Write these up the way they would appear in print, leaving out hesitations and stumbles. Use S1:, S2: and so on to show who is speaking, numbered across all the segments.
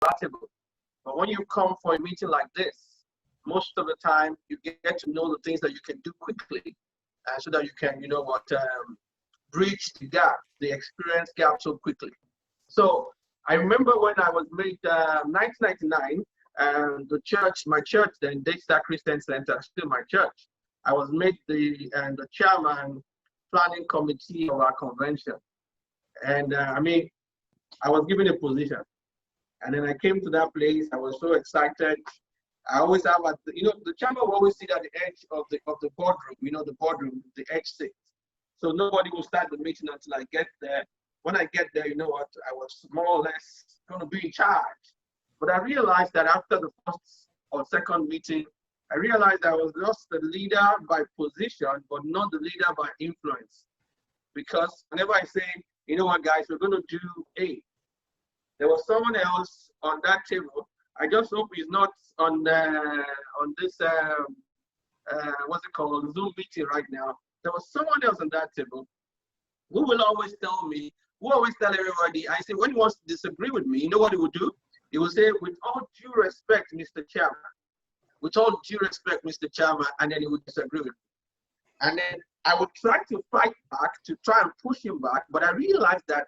S1: palatable. But when you come for a meeting like this, most of the time you get to know the things that you can do quickly, so that you can, bridge the gap, the experience gap so quickly. So I remember when I was made 1999, and my church then, Daystar Christian Center, still my church. I was made the chairman planning committee of our convention, and I was given a position, and then I came to that place. I was so excited. I always have, the chairman will always sit at the edge of the boardroom. The boardroom, the edge seat. So nobody will start the meeting until I get there. When I get there, you know what? I was more or less going to be in charge. But I realized that after the first or second meeting, I realized I was just the leader by position, but not the leader by influence. Because whenever I say, you know what, guys, we're going to do A, there was someone else on that table. I just hope he's not on this what's it called, Zoom meeting right now. There was someone else on that table who will always tell me, who always tell everybody. I say, when he wants to disagree with me, you know what he would do? He will say, with all due respect, Mr. Chairman. With all due respect, Mr. Chairman, and then he would disagree with me. And then I would try to fight back, to try and push him back, but I realized that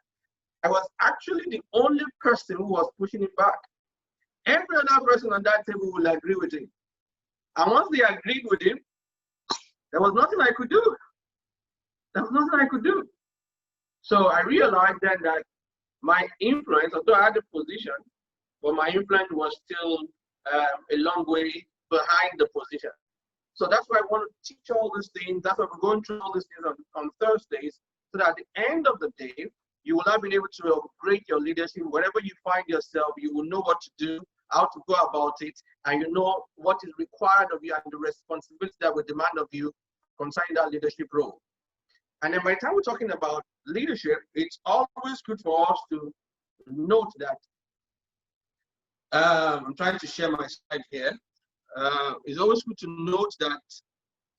S1: I was actually the only person who was pushing him back. Every other person on that table will agree with him. And once they agreed with him, there was nothing I could do. There was nothing I could do. So I realized then that my influence, although I had a position, but my influence was still a long way behind the position. So that's why I want to teach all these things. That's why we're going through all these things on Thursdays, so that at the end of the day, you will have been able to upgrade your leadership. Wherever you find yourself, you will know what to do, how to go about it, and you know what is required of you and the responsibility that will demand of you concerning that leadership role. And then by the time we're talking about leadership, it's always good for us to note that, I'm trying to share my slide here. It's always good to note that,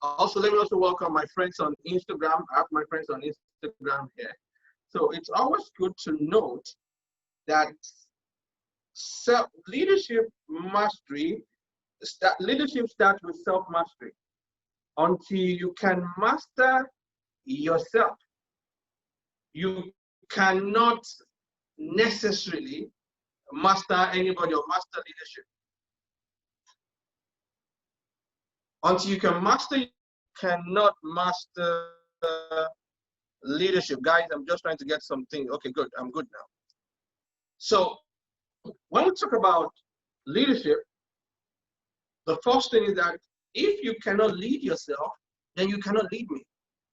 S1: also let me also welcome my friends on Instagram. I have my friends on Instagram here. So it's always good to note that leadership mastery, leadership starts with self-mastery. Until you can master yourself, you cannot necessarily master anybody or master leadership. Until you can master, you cannot master leadership. Guys, I'm just trying to get something. Okay, good. I'm good now. So when we talk about leadership, the first thing is that if you cannot lead yourself, then you cannot lead me.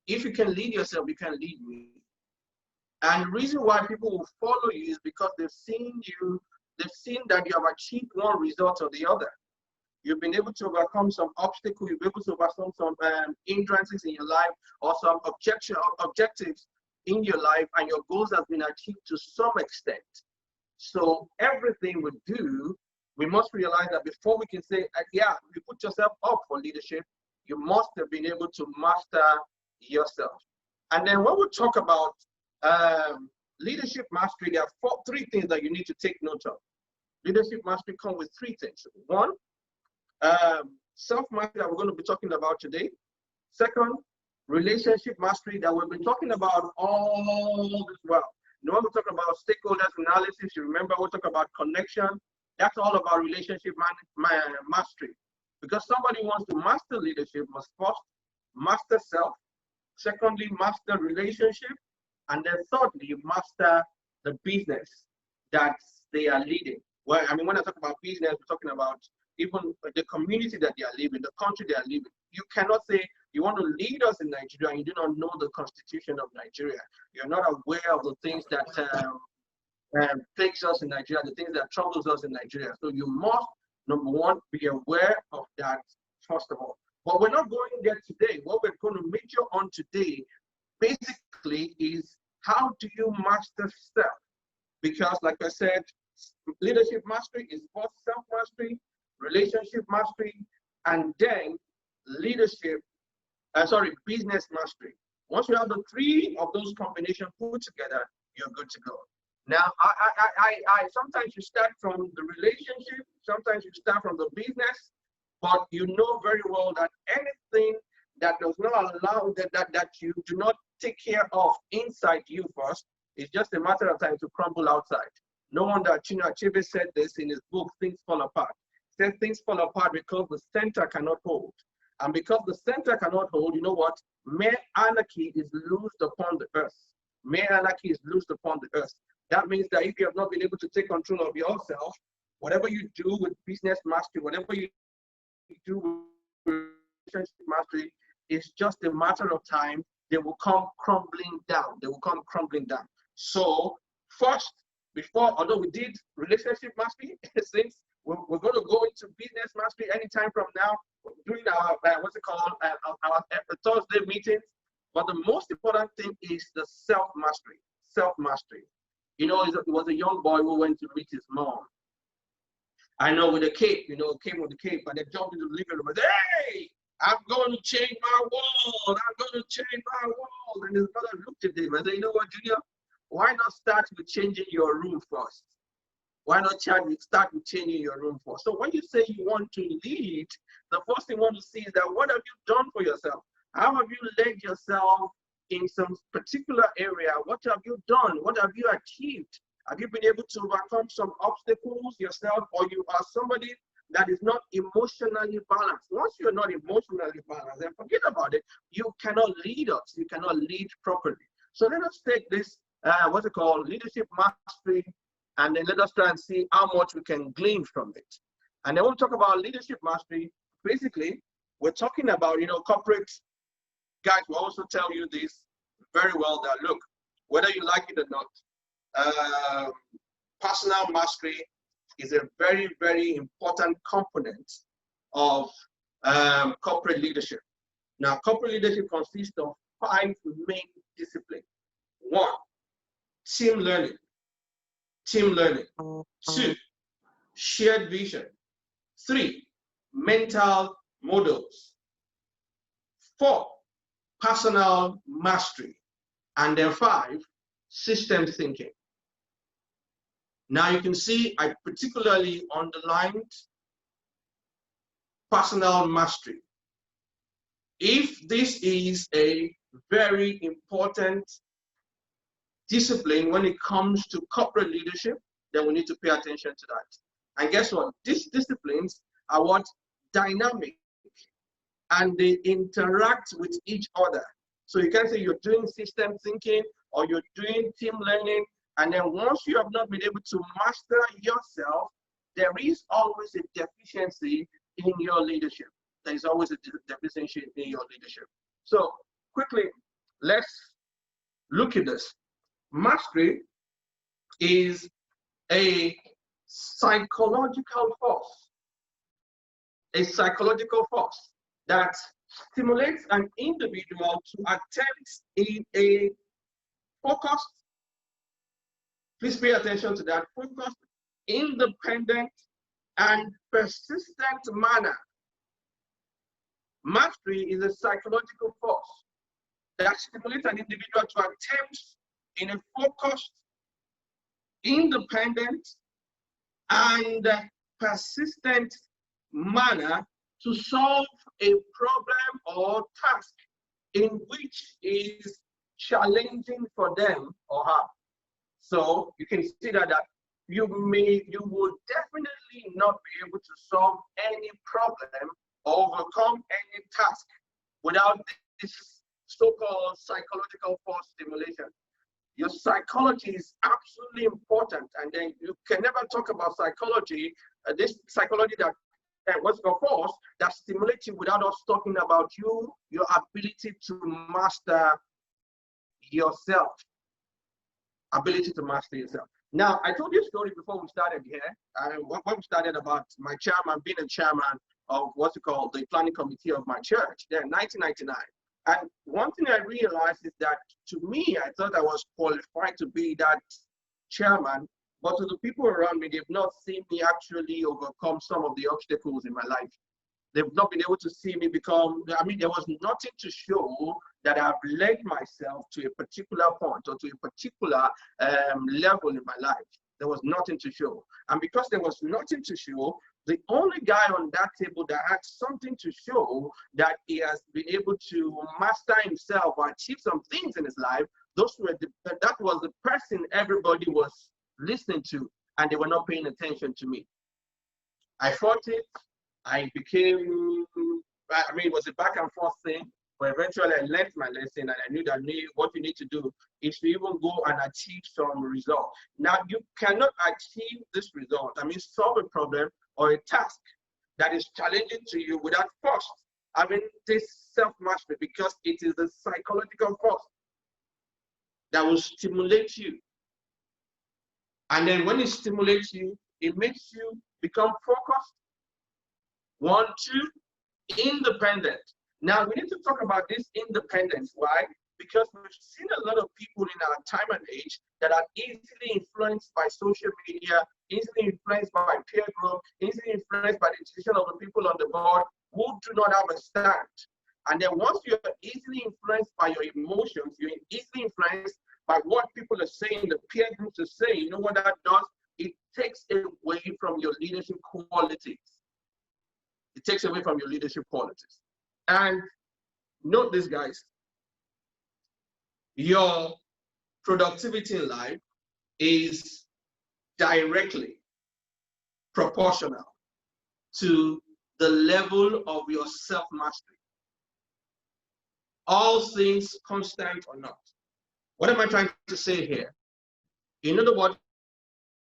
S1: If you can lead yourself, you can lead me. And the reason why people will follow you is because they've seen that you have achieved one result or the other. You've been able to overcome some obstacles, you've been able to overcome some hindrances in your life, or some objectives in your life, and your goals have been achieved to some extent. So everything we do, we must realize that before we can say, yeah, you put yourself up for leadership, you must have been able to master yourself. And then when we talk about leadership mastery, there are three things that you need to take note of. Leadership mastery comes with three things. One, self-mastery that we're going to be talking about today. Second, relationship mastery that we've been talking about all this while. You know, when we talk about stakeholders analysis, you remember we talk about connection. That's all about relationship mastery. Because somebody wants to master leadership must first master self, secondly, master relationship, and then thirdly, master the business that they are leading. Well, I mean, when I talk about business, we're talking about even the community that they are living, the country they are living. You cannot say you want to lead us in Nigeria and you do not know the constitution of Nigeria. You're not aware of the things that plagues us in Nigeria, the things that troubles us in Nigeria. So you must, number one, be aware of that first of all. But we're not going there today. What we're going to major on today basically is how do you master self? Because like I said, leadership mastery is both self-mastery, relationship mastery, and then business mastery. Once you have the three of those combinations put together, you're good to go. Now, sometimes you start from the relationship, sometimes you start from the business, but you know very well that anything that does not allow that you do not take care of inside you first, it's just a matter of time to crumble outside. No wonder Chinua Achebe said this in his book, Things Fall Apart. He said things fall apart because the center cannot hold. And because the center cannot hold, you know what? Mere anarchy is loosed upon the earth. Mere anarchy is loosed upon the earth. That means that if you have not been able to take control of yourself, whatever you do with business mastery, whatever you do with relationship mastery, it's just a matter of time. They will come crumbling down. They will come crumbling down. So first, before, although we did relationship mastery, since we're going to go into business mastery anytime from now, during our, what's it called, our Thursday meetings. But the most important thing is the self-mastery. Self-mastery. You know, it was a young boy who went to meet his mom. I know, with a cape, you know, came with the cape, and they jumped into the living room and said, "Hey, I'm going to change my world. I'm going to change my world." And his brother looked at him and said, "You know what, Junior? Why not start with changing your room first? Why not start with changing your room first?" So when you say you want to lead, the first thing you want to see is that what have you done for yourself? How have you led yourself in some particular area? What have you done? What have you achieved? Have you been able to overcome some obstacles yourself, or you are somebody that is not emotionally balanced? Once you're not emotionally balanced, then forget about it. You cannot lead us. You cannot lead properly. So let us take this, what's it called, leadership mastery, and then let us try and see how much we can glean from it. And then we'll talk about leadership mastery. Basically, we're talking about, you know, corporate guys will also tell you this very well, that look, whether you like it or not, personal mastery is a very, very important component of corporate leadership. Now, corporate leadership consists of 5 main disciplines. 1, team learning. Team learning. 2, shared vision. 3, mental models. 4, personal mastery. And then 5, system thinking. Now you can see I particularly underlined personal mastery. If this is a very important discipline when it comes to corporate leadership, then we need to pay attention to that. And guess what? These disciplines are what? Dynamic, and they interact with each other. So you can say you're doing system thinking or you're doing team learning, and then once you have not been able to master yourself, there is always a deficiency in your leadership. There is always a deficiency in your leadership. So quickly, let's look at this. Mastery is a psychological force. A psychological force that stimulates an individual to attempt in a focused, please pay attention to that, focused, independent, and persistent manner. Mastery is a psychological force that stimulates an individual to attempt in a focused, independent, and persistent manner to solve a problem or task in which is challenging for them or her. So you can see that you will definitely not be able to solve any problem or overcome any task without this so-called psychological force stimulation. Your psychology is absolutely important, and then you can never talk about psychology, this psychology that what's the force that stimulates you, without us talking about your ability to master yourself. Ability to master yourself. Now, I told you a story before we started here, when we started about my chairman, being a chairman of what's it called, the planning committee of my church there in 1999. And one thing I realized is that, to me, I thought I was qualified to be that chairman, but to the people around me, they've not seen me actually overcome some of the obstacles in my life. They've not been able to see me become, I mean, there was nothing to show that I've led myself to a particular point or to a particular level in my life. There was nothing to show. And because there was nothing to show, the only guy on that table that had something to show that he has been able to master himself or achieve some things in his life, that was the person everybody was listening to, and they were not paying attention to me. I fought it. I became, I mean, it was a back and forth thing, but eventually I learned my lesson, and I knew that what you need to do is to even go and achieve some result. Now, you cannot achieve this result, I mean, solve a problem or a task that is challenging to you without first having this self-mastery, because it is the psychological force that will stimulate you. And then when it stimulates you, it makes you become focused. 1, 2, independent. Now, we need to talk about this independence. Why? Because we've seen a lot of people in our time and age that are easily influenced by social media, easily influenced by peer group, easily influenced by the decision of the people on the board who do not have a stand. And then once you're easily influenced by your emotions, you're easily influenced by what people are saying, the peer groups are saying, you know what that does? It takes away from your leadership qualities. It takes away from your leadership qualities. And note this, guys. Your productivity in life is directly proportional to the level of your self-mastery. All things constant or not. What am I trying to say here? In other words,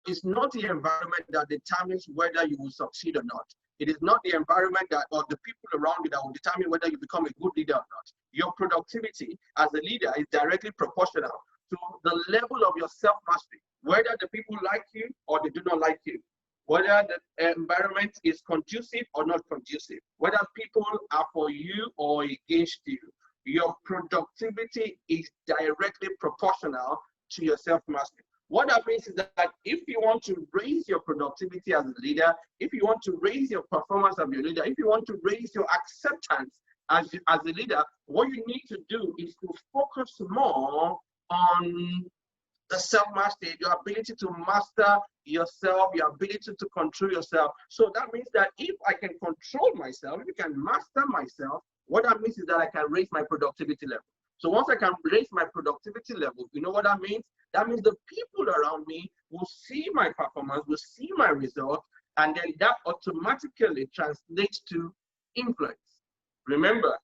S1: it's not the environment that determines whether you will succeed or not. It is not the environment that, or the people around you, that will determine whether you become a good leader or not. Your productivity as a leader is directly proportional to the level of your self-mastery, whether the people like you or they do not like you, whether the environment is conducive or not conducive, whether people are for you or against you. Your productivity is directly proportional to your self-mastery. What that means is that if you want to raise your productivity as a leader, if you want to raise your performance as your leader, if you want to raise your acceptance as a leader, what you need to do is to focus more on the self-mastery, your ability to master yourself, your ability to control yourself. So that means that if I can control myself, if I can master myself, what that means is that I can raise my productivity level. So once I can raise my productivity level, you know what that means? That means the people around me will see my performance, will see my result, and then that automatically translates to influence. Remember,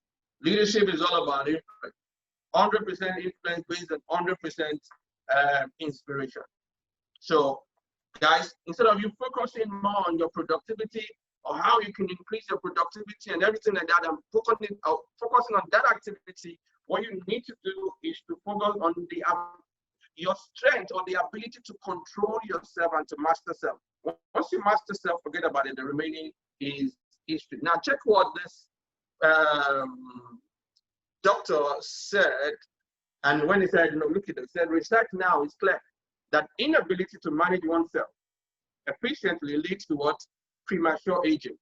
S1: leadership is all about influence. 100% influence based on 100% inspiration. So, guys, instead of you focusing more on your productivity or how you can increase your productivity and everything like that, and focusing on that activity, what you need to do is to focus on your strength or the ability to control yourself and to master self. Once you master self, forget about it. The remaining is history. Now, check what this doctor said. And when he said, no, look at it, he said, research now is clear that inability to manage oneself efficiently leads to what? Premature aging.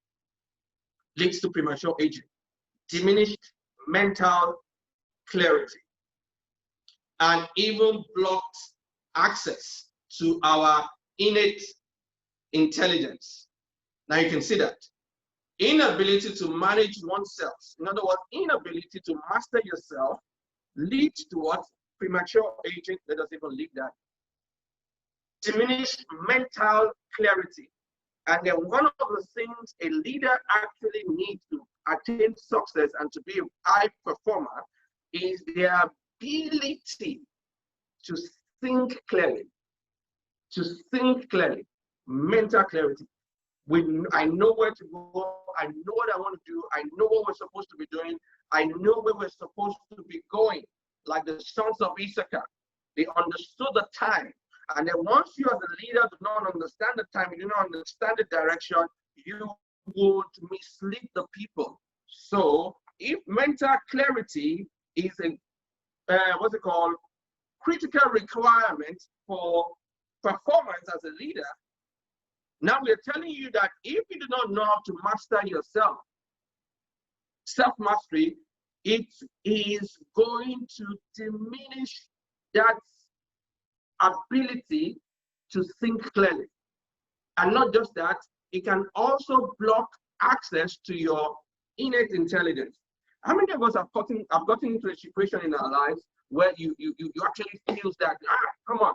S1: Leads to premature aging. Diminished mental clarity, and even blocks access to our innate intelligence. Now you can see that. Inability to manage oneself, in other words, inability to master yourself, leads to what? Premature aging. Let us even leave that. Diminished mental clarity. And then one of the things a leader actually needs to attain success and to be a high performer is their ability to think clearly. To think clearly. Mental clarity. I know where to go. I know what I want to do. I know what we're supposed to be doing. I know where we're supposed to be going. Like the sons of Issachar, they understood the time. And then once you as a leader do not understand the time, you do not understand the direction, you would mislead the people. So if mental clarity is a critical requirement for performance as a leader, now we're telling you that if you do not know how to master yourself, self-mastery, it is going to diminish that ability to think clearly. And not just that, it can also block access to your innate intelligence. How many of us have gotten into a situation in our lives where you actually feel that, come on.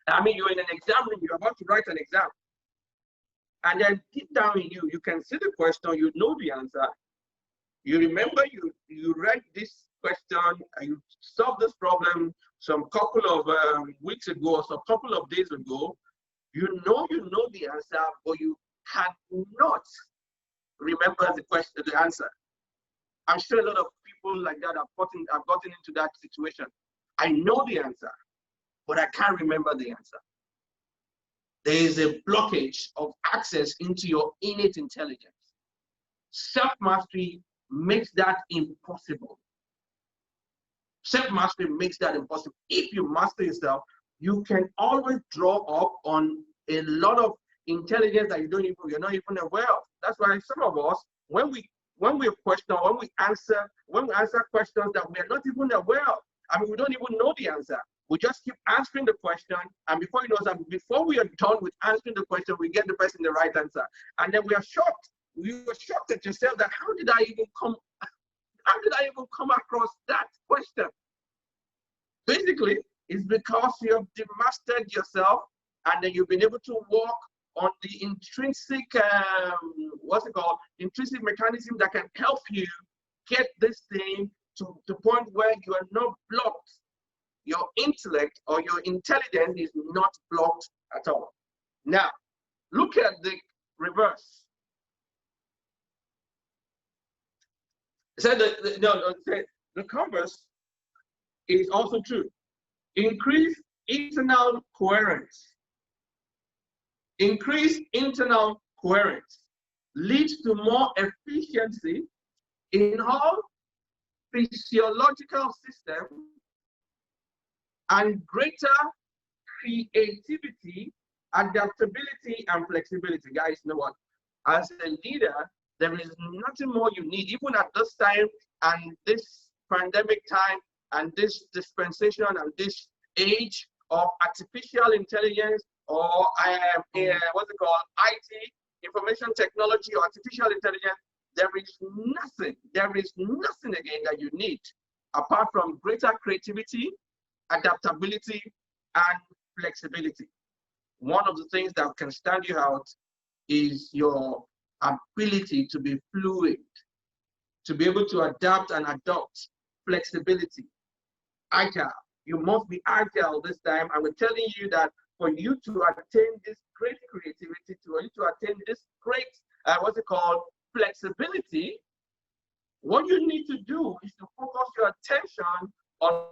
S1: I mean, you're in an exam room, you're about to write an exam. And then deep down in you, you can see the question, you know the answer. You remember you read this question and you solved this problem some couple of weeks ago or some couple of days ago. You know the answer, but you cannot remember the answer. I'm sure a lot of people like that have gotten into that situation. I know the answer, but I can't remember the answer. There is a blockage of access into your innate intelligence. Self-mastery makes that impossible. Self-mastery makes that impossible. If you master yourself, you can always draw up on a lot of intelligence that you're not even aware of. That's why some of us, when we answer questions that we are not even aware of, I mean, we don't even know the answer. We just keep answering the question, and before you know, before we are done with answering the question, we get the person the right answer, and then we are shocked. You are shocked at yourself that how did I even come across that question? Basically, it's because you have mastered yourself, and then you've been able to walk on the intrinsic, intrinsic mechanism that can help you get this thing to the point where you are not blocked. Your intellect or your intelligence is not blocked at all. Now, look at the reverse. The converse is also true. Increased internal coherence. Increased internal coherence leads to more efficiency in all physiological systems and greater creativity, adaptability, and flexibility. Guys, you know what? As a leader, there is nothing more you need, even at this time and this pandemic time and this dispensation and this age of artificial intelligence, or IT, information technology, or artificial intelligence. There is nothing again that you need apart from greater creativity, adaptability, and flexibility. One of the things that can stand you out is your ability to be fluid, to be able to adapt and adopt, flexibility, agile. You must be agile this time, and we're telling you that for you to attain this great creativity, for you to attain this great, flexibility, what you need to do is to focus your attention on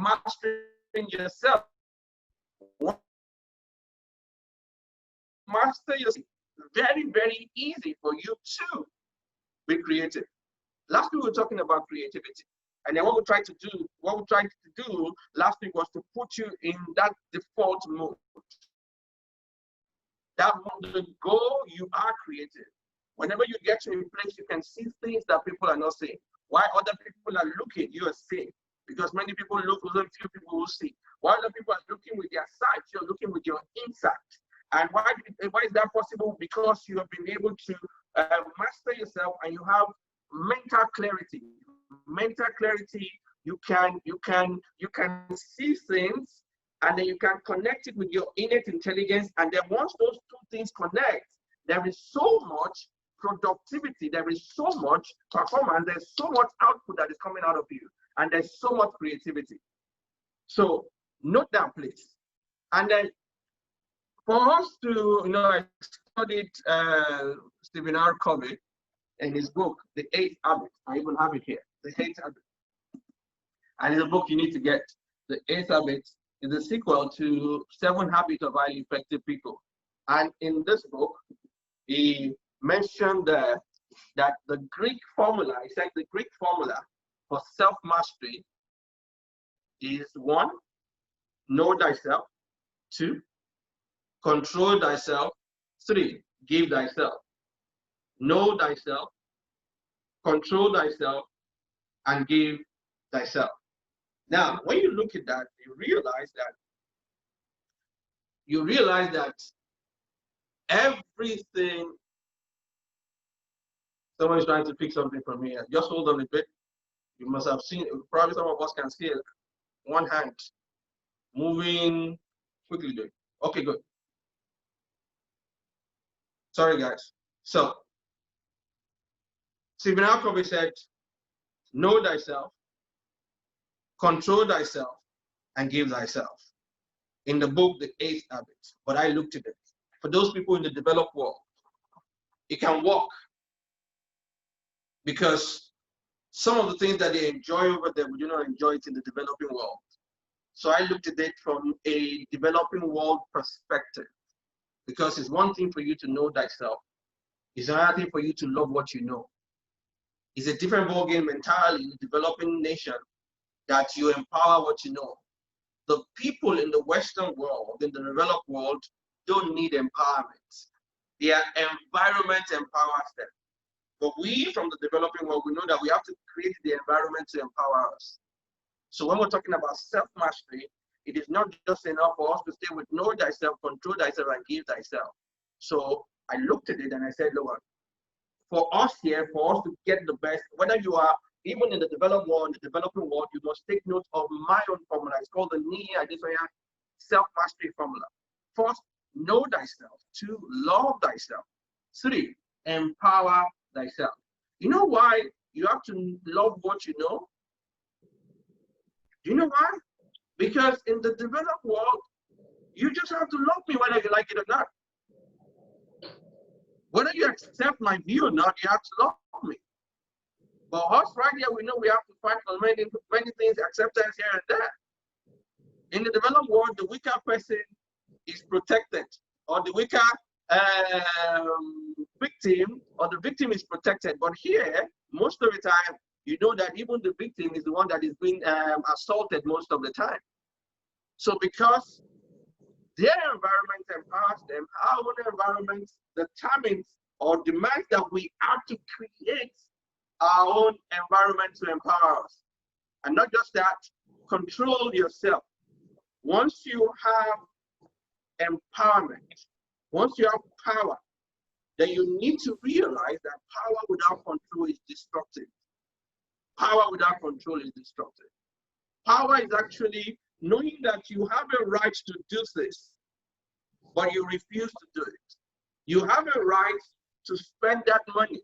S1: mastering yourself. Master yourself. Very, very easy for you to be creative. Last week we were talking about creativity. And then what we tried to do last week was to put you in that default mode. That the goal, you are creative. Whenever you get to a place, you can see things that people are not seeing. Why other people are looking, you are seeing. Because many people look, only few people will see. While other people are looking with their sight, you're looking with your insight. And why is that possible? Because you have been able to master yourself, and you have mental clarity. Mental clarity, you can see things, and then you can connect it with your innate intelligence. And then once those two things connect, there is so much productivity, there is so much performance, there's so much output that is coming out of you, and there's so much creativity. So note that, please. And then for us to, I studied Stephen R. Covey in his book, The 8th Habit. I even have it here, The 8th Habit. And it's a book you need to get. The 8th Habit is a sequel to 7 Habits of Highly Effective People. And in this book, he mentioned that the Greek formula, he said the Greek formula for self-mastery is 1, know thyself, 2, control thyself, 3, give thyself. Know thyself, control thyself, and give thyself. Now, when you look at that, you realize that everything. Someone is trying to pick something from here. Just hold on a bit. You must have seen, probably some of us can see it. One hand moving quickly. Okay, good. Sorry, guys. So, Stephen Covey said, know thyself, control thyself, and give thyself. In the book, The Eighth Habit. But I looked at it. For those people in the developed world, it can work because some of the things that they enjoy over there, we do not enjoy it in the developing world. So I looked at it from a developing world perspective, because it's one thing for you to know thyself. It's another thing for you to love what you know. It's a different ballgame entirely in the developing nation that you empower what you know. The people in the Western world, in the developed world, don't need empowerment. Their environment empowers them. But we from the developing world, we know that we have to create the environment to empower us. So when we're talking about self-mastery, it is not just enough for us to stay with know thyself, control thyself, and give thyself. So I looked at it and I said, look, for us here, for us to get the best, whether you are even in the developed world, the developing world, you must take note of my own formula. It's called the Nia self-mastery formula. First, know thyself. 2, love thyself. 3, empower thyself. You know why you have to love what you know? Do you know why? Because in the developed world, you just have to love me whether you like it or not. Whether you accept my view or not, you have to love me. But us right here, we know we have to fight on many things, acceptance here and there. In the developed world, the weaker person is protected, or the weaker victim, or the victim is protected. But here, most of the time, you know that even the victim is the one that is being assaulted most of the time. So because their environment empowers them, our own environment determines or demands that we have to create our own environment to empower us. And not just that, control yourself. Once you have empowerment, once you have power, then you need to realize that power without control is destructive. Power without control is destructive. Power is actually knowing that you have a right to do this, but you refuse to do it. You have a right to spend that money,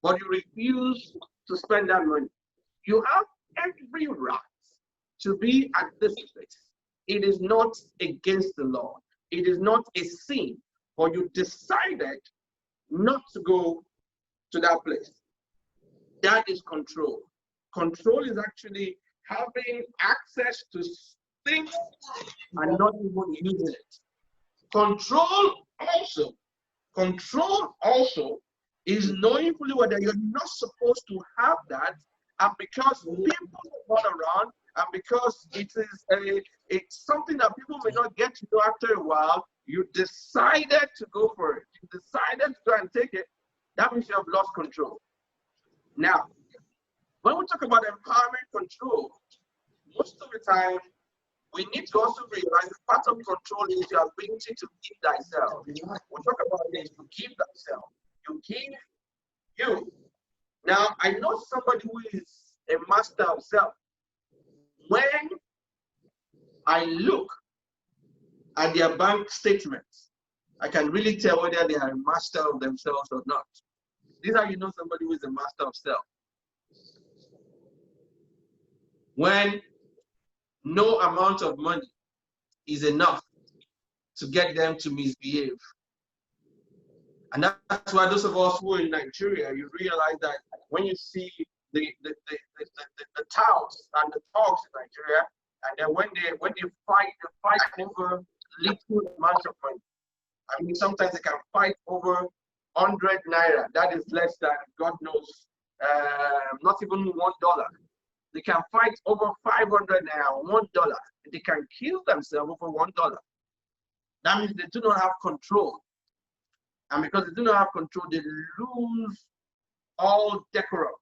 S1: but you refuse to spend that money. You have every right to be at this place. It is not against the law. It is not a sin, but you decided not to go to that place. That is control. Control is actually having access to things and not even using it. Control also is knowing fully whether you're not supposed to have that, and because people are not around, and because it's something that people may not get to know after a while, you decided to go for it. You decided to go and take it. That means you have lost control. Now, when we talk about empowerment control, most of the time, we need to also realize that part of control is your ability to give thyself. We talk about this, to give thyself. You give you. Now, I know somebody who is a master of self. When I look at their bank statements, I can really tell whether they are a master of themselves or not. This is how you know somebody who is a master of self. When no amount of money is enough to get them to misbehave. And that's why those of us who are in Nigeria, you realize that when you see the touts and the talks in Nigeria, and then when they fight over little amounts of money. I mean, sometimes they can fight over 100 naira. That is less than, God knows, not even $1. They can fight over 500 naira, $1. They can kill themselves over $1. That means they do not have control. And because they do not have control, they lose all decorum.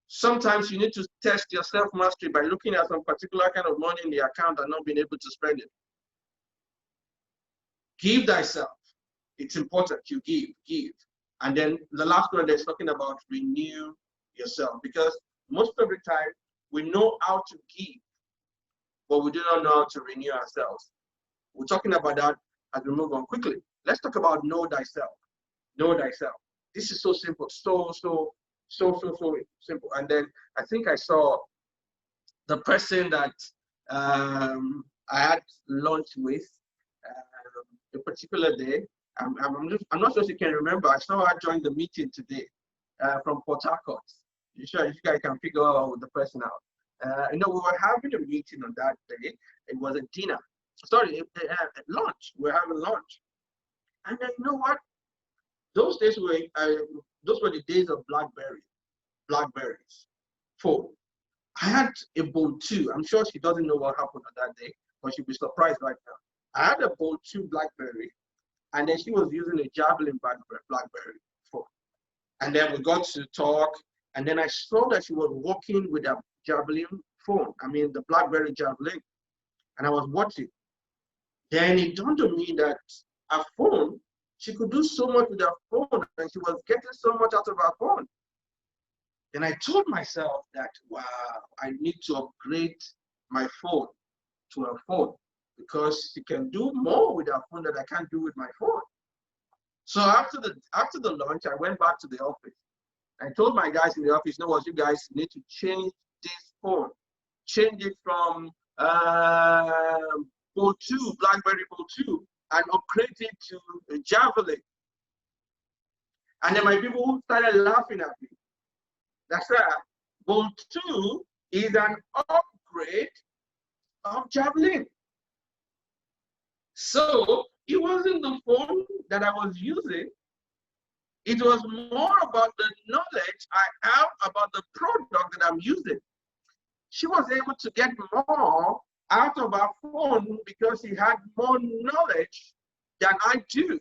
S1: Sometimes you need to test your self-mastery by looking at some particular kind of money in the account and not being able to spend it. Give thyself. It's important you give. And then the last one is talking about renew yourself, because most of the time we know how to give, but we do not know how to renew ourselves. We're talking about that as we move on quickly. Let's talk about know thyself. Know thyself. This is so simple, so simple. And then I think I saw the person that I had lunch with a particular day. I'm not sure if you can remember. I saw her join the meeting today from Port Harcourt. You sure you guys can figure out the person out? We were having a meeting on that day. It was a dinner. Sorry, lunch. We're having lunch. And then you know what? Those days were the days of Blackberries phone. I had a Bolt 2. I'm sure she doesn't know what happened on that day, but she'll be surprised right now. I had a Bolt 2 Blackberry, and then she was using a Javelin Blackberry phone. And then we got to talk, and then I saw that she was working with a Javelin phone. I mean, the Blackberry Javelin. And I was watching. Then it dawned on me that her phone, she could do so much with her phone, and she was getting so much out of her phone. Then I told myself that, wow, I need to upgrade my phone to a phone, because she can do more with her phone that I can't do with my phone. So after the lunch, I went back to the office. I told my guys in the office, you know what, you guys need to change this phone. Change it from Bolt 2, Blackberry Bolt 2, and upgrade it to a Javelin. And then my people started laughing at me. That's right. Bolt 2 is an upgrade of Javelin. So it wasn't the phone that I was using. It was more about the knowledge I have about the product that I'm using. She was able to get more out of her phone because she had more knowledge than I do.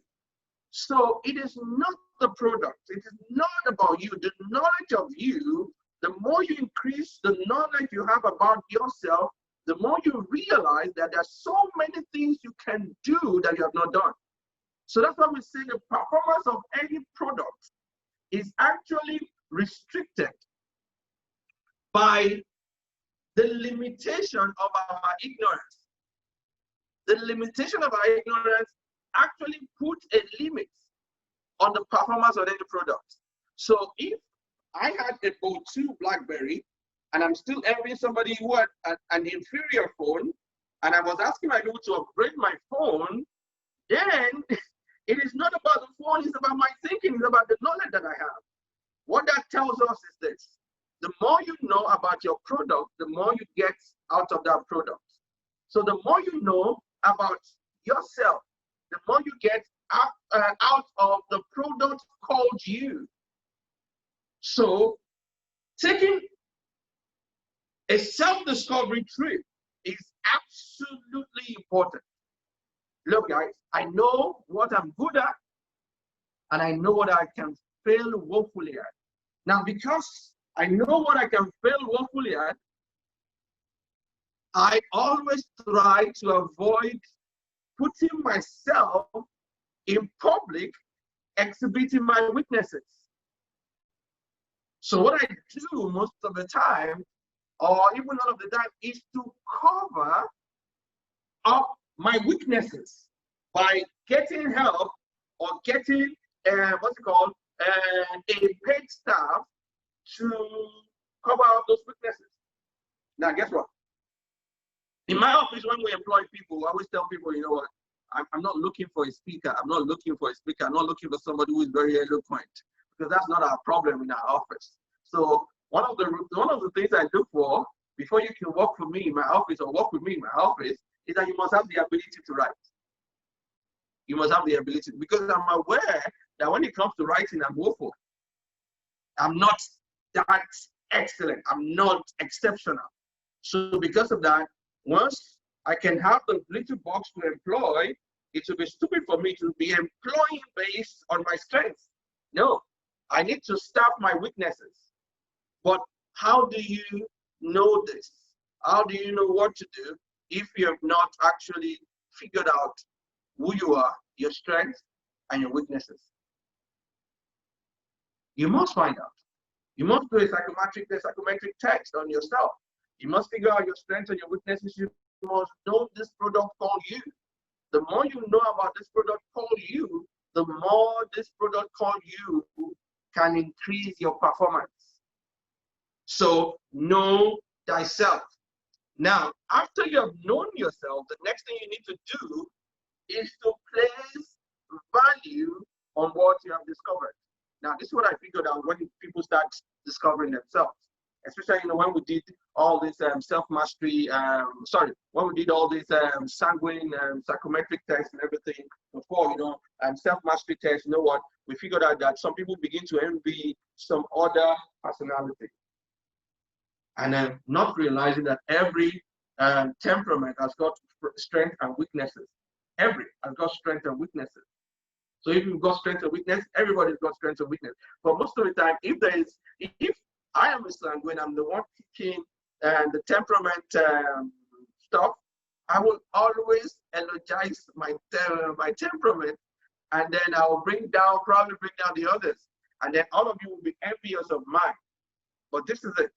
S1: So it is not the product. It is not about you. The knowledge of you, the more you increase the knowledge you have about yourself, the more you realize that there's so many things you can do that you have not done. So that's why we say the performance of any product is actually restricted by the limitation of our ignorance. The limitation of our ignorance actually puts a limit on the performance of any product. So if I had a Bolt 2 Blackberry and I'm still envying somebody who had an inferior phone, and I was asking my people to upgrade my phone, then it is not about the phone, it's about my thinking, it's about the knowledge that I have. What that tells us is this: the more you know about your product, the more you get out of that product. So the more you know about yourself, the more you get out of the product called you. So taking a self-discovery trip is absolutely important. Look, guys, I know what I'm good at, and I know what I can fail woefully at. Now, because I know what I can fail woefully at, I always try to avoid putting myself in public, exhibiting my weaknesses. So what I do most of the time, or even all of the time, is to cover up my weaknesses by getting help or getting a paid staff to cover up those weaknesses. Now, guess what? In my office, when we employ people, I always tell people, you know what? I'm not looking for a speaker. I'm not looking for a speaker. I'm not looking for somebody who is very eloquent, because that's not our problem in our office. So one of the things I look for before you can work for me in my office or work with me in my office is that you must have the ability to write. You must have the ability, because I'm aware that when it comes to writing, I'm woeful. I'm not that excellent. I'm not exceptional. So because of that, once I can have the little box to employ, it would be stupid for me to be employing based on my strengths. No, I need to staff my weaknesses. But how do you know this? How do you know what to do if you have not actually figured out who you are, your strengths, and your weaknesses? You must find out. You must do a psychometric test on yourself. You must figure out your strengths and your weaknesses. You must know this product called you. The more you know about this product called you, the more this product called you can increase your performance. So know thyself. Now, after you have known yourself, the next thing you need to do is to place value on what you have discovered. Now, this is what I figured out when people start discovering themselves, especially when we did all this self-mastery, when we did all these sanguine psychometric tests and everything before, self-mastery tests, you know what? We figured out that some people begin to envy some other personality. And not realizing that every temperament has got strength and weaknesses. Every has got strength and weaknesses. So if you've got strength and weakness, everybody's got strength and weakness. But most of the time, if I am a sanguine, I'm the one teaching the temperament stuff, I will always elogize my temperament, and then I'll probably bring down the others. And then all of you will be envious of mine. But this is it.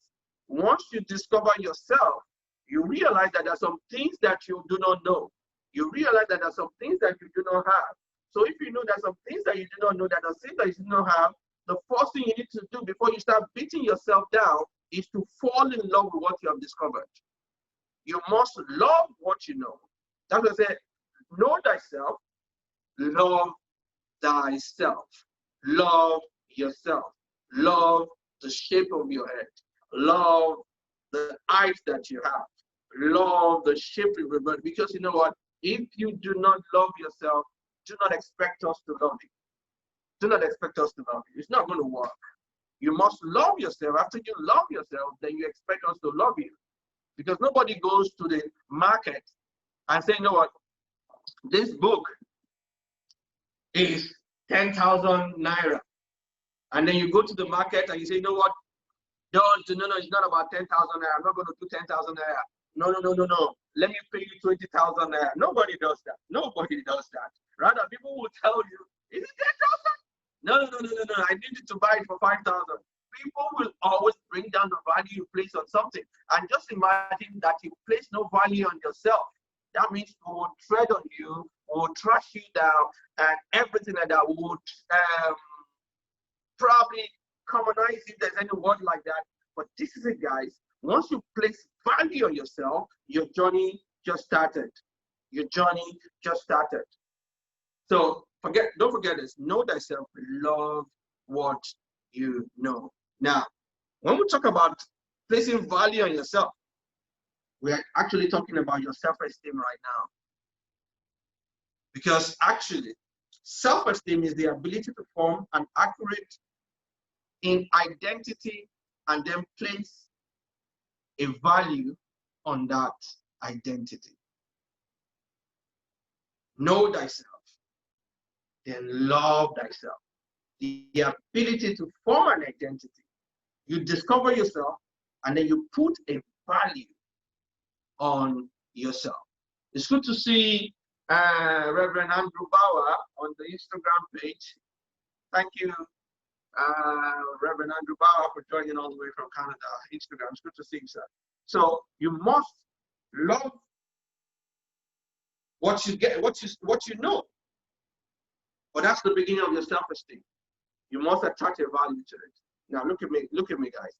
S1: Once you discover yourself, you realize that there are some things that you do not know. You realize that there are some things that you do not have. So if you know there are some things that you do not know, that are things that you do not have, the first thing you need to do before you start beating yourself down is to fall in love with what you have discovered. You must love what you know. That's what I say, know thyself, love thyself, love yourself, love the shape of your head, love the eyes that you have, love the shape of your body. Because you know what? If you do not love yourself, do not expect us to love you. Do not expect us to love you. It's not going to work. You must love yourself. After you love yourself, then you expect us to love you. Because nobody goes to the market and say, you know what, this book is 10,000 naira. And then you go to the market and you say, you know what, no, it's not about 10,000 naira. I'm not going to do 10,000 naira. No. Let me pay you 20,000 naira. Nobody does that. Nobody does that. Rather, people will tell you, is it 10,000? No. I need you to buy it for 5,000. People will always bring down the value you place on something. And just imagine that you place no value on yourself. That means we will tread on you, we will trash you down, and everything like that. We would probably commonize, if there's any word like that. But this is it, guys. Once you place value on yourself, your journey just started. Your journey just started. So don't forget this. Know thyself, love what you know. Now, when we talk about placing value on yourself, we are actually talking about your self-esteem right now. Because actually, self-esteem is the ability to form an accurate identity and then place a value on that identity. Know thyself, then love thyself. The ability to form an identity. You discover yourself, and then you put a value on yourself. It's good to see Reverend Andrew Bauer on the Instagram page. Thank you, Reverend Andrew Bauer, for joining all the way from Canada. Instagram, it's good to see you, sir. So you must love what you get, what you know. But that's the beginning of your self-esteem. You must attach a value to it. Now look at me, guys.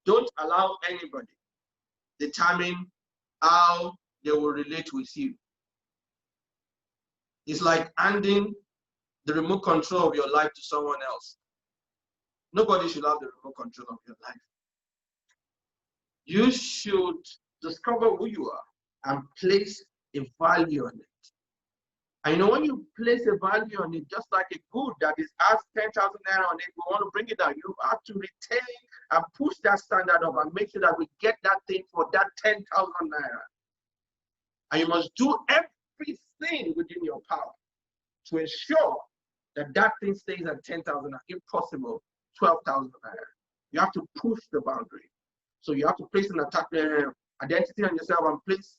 S1: Don't allow anybody determine how they will relate with you. It's like handing the remote control of your life to someone else. Nobody should have the remote control of your life. You should discover who you are and place a value on it. And when you place a value on it, just like a good that is asked 10,000 naira on it, we want to bring it down. You have to retain and push that standard up and make sure that we get that thing for that 10,000 naira. And you must do everything within your power to ensure that thing stays at 10,000, impossible, 12,000 naira. You have to push the boundary. So you have to place an identity on yourself and place,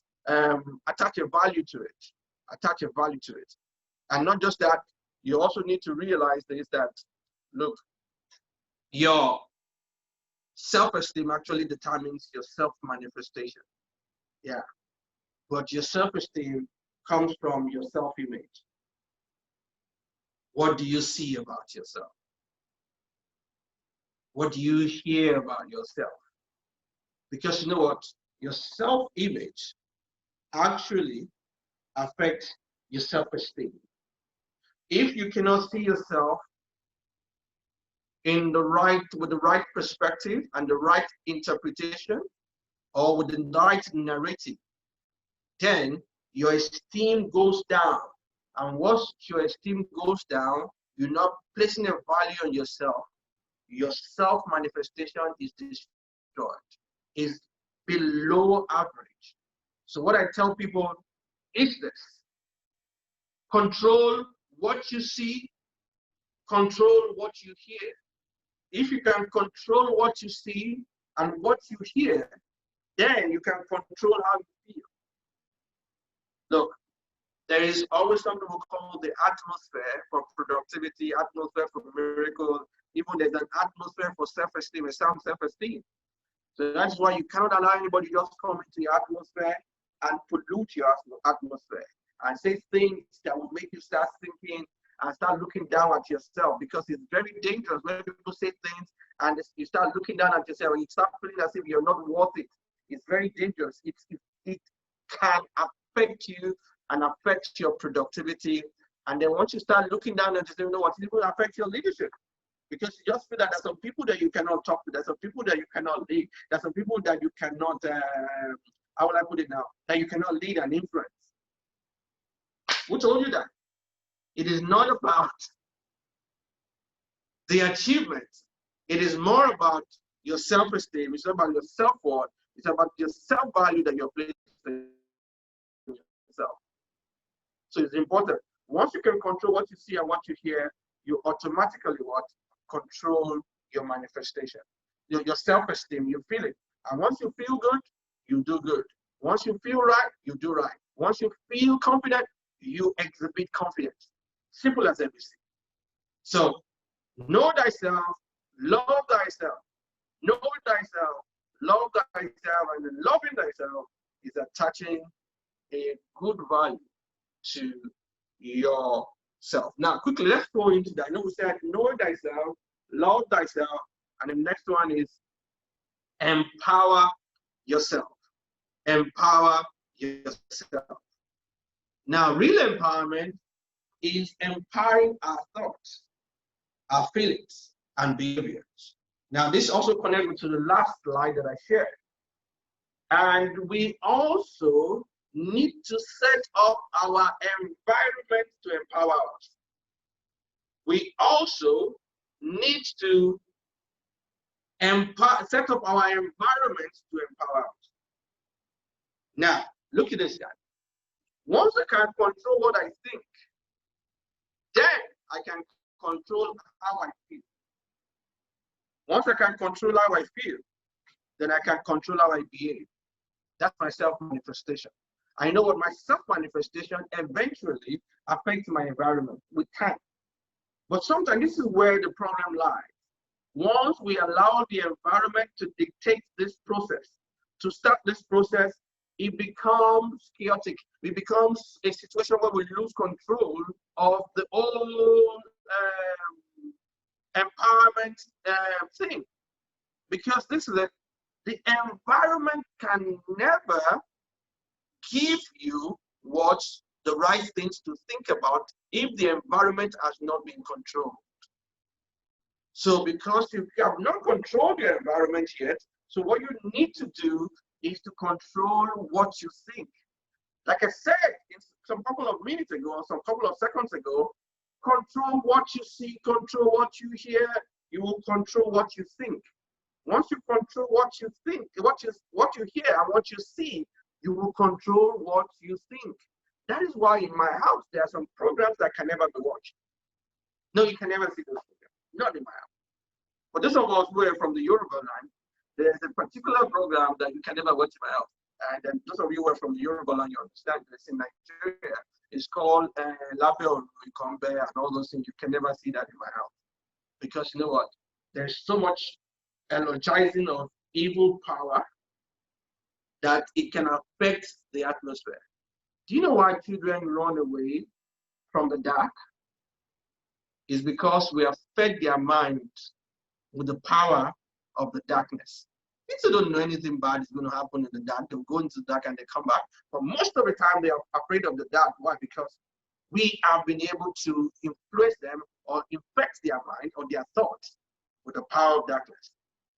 S1: attach a value to it. Attach a value to it. And not just that, you also need to realize is that, look, your self-esteem actually determines your self-manifestation. Yeah. But your self-esteem comes from your self-image. What do you see about yourself? What do you hear about yourself? Because you know what? Your self-image actually affects your self-esteem. If you cannot see yourself with the right perspective and the right interpretation, or with the right narrative, then your esteem goes down. And once your esteem goes down, you're not placing a value on yourself. Your self-manifestation is destroyed, is below average. So what I tell people is this: control what you see, control what you hear. If you can control what you see and what you hear, then you can control how you feel. Look, there is always something we call the atmosphere for productivity, atmosphere for miracles. Even there's an atmosphere for self-esteem, a sound self-esteem. So that's why you cannot allow anybody just come into your atmosphere and pollute your atmosphere and say things that will make you start thinking and start looking down at yourself, because it's very dangerous when people say things and you start looking down at yourself and you start feeling as if you're not worth it. It's very dangerous. It can affect you and affect your productivity. And then once you start looking down and you know what, it will affect your leadership. Because you just feel that there's some people that you cannot talk to, there's some people that you cannot lead, there's some people that you cannot, how will I put it now, that you cannot lead and influence. Who told you that? It is not about the achievement. It is more about your self-esteem. It's about your self-worth. It's about your self-value that you're placing in yourself. So it's important. Once you can control what you see and what you hear, you automatically what? Control your manifestation. Your self-esteem, you feel it. And once you feel good, you do good. Once you feel right, you do right. Once you feel confident, you exhibit confidence. Simple as ABC. So, know thyself, love thyself. Know thyself, love thyself, and loving thyself is attaching a good value to yourself. Now, quickly, let's go into that. I know we said know thyself, love thyself, and the next one is empower yourself. Empower yourself. Now, real empowerment is empowering our thoughts, our feelings, and behaviors. Now, this also connects to the last slide that I shared. And we also need to set up our environment to empower us. We also need to set up our environment to empower us. Now, look at this guy. Once I can control what I think, then I can control how I feel. Once I can control how I feel, then I can control how I behave. That's my self-manifestation. I know what my self-manifestation eventually affects my environment. We can. But sometimes this is where the problem lies. Once we allow the environment to dictate this process, to start this process, it becomes chaotic. It becomes a situation where we lose control of the whole empowerment thing. Because this is the environment can never give you what's the right things to think about if the environment has not been controlled. So because you have not controlled your environment yet, so what you need to do is to control what you think. Like I said some couple of minutes ago, or some couple of seconds ago, control what you see, control what you hear, you will control what you think. Once you control what you think, what you hear and what you see, you will control what you think. That is why in my house, there are some programs that can never be watched. No, you can never see those programs. Not in my house. For those of us who are from the Yoruba land, there's a particular program that you can never watch in my house. And then those of you who are from the Yoruba land, you understand this in Nigeria. It's called Labe or Ikombe and all those things. You can never see that in my house. Because you know what? There's so much energizing of evil power that it can affect the atmosphere. Do you know why children run away from the dark? It's because we have fed their mind with the power of the darkness. Kids who don't know anything bad is going to happen in the dark. They'll go into the dark and they come back. But most of the time, they are afraid of the dark. Why? Because we have been able to influence them or infect their mind or their thoughts with the power of darkness.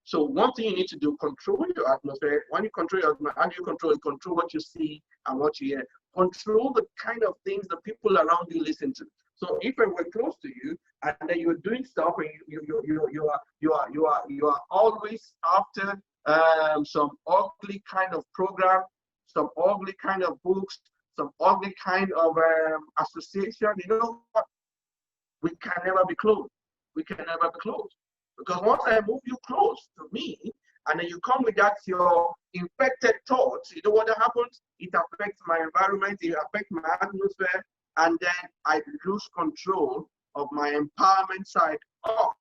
S1: So one thing you need to do, control your atmosphere. When you control your atmosphere, how do you control it? Control what you see and what you hear. Control the kind of things the people around you listen to. So if I were close to you and then you're doing stuff and you are always after some ugly kind of program, some ugly kind of books, some ugly kind of association, you know what? We can never be close. We can never be close. Because once I move you close to me, and then you come with that your infected thoughts, you know what happens? It affects my environment, it affects my atmosphere, and then I lose control of my empowerment side of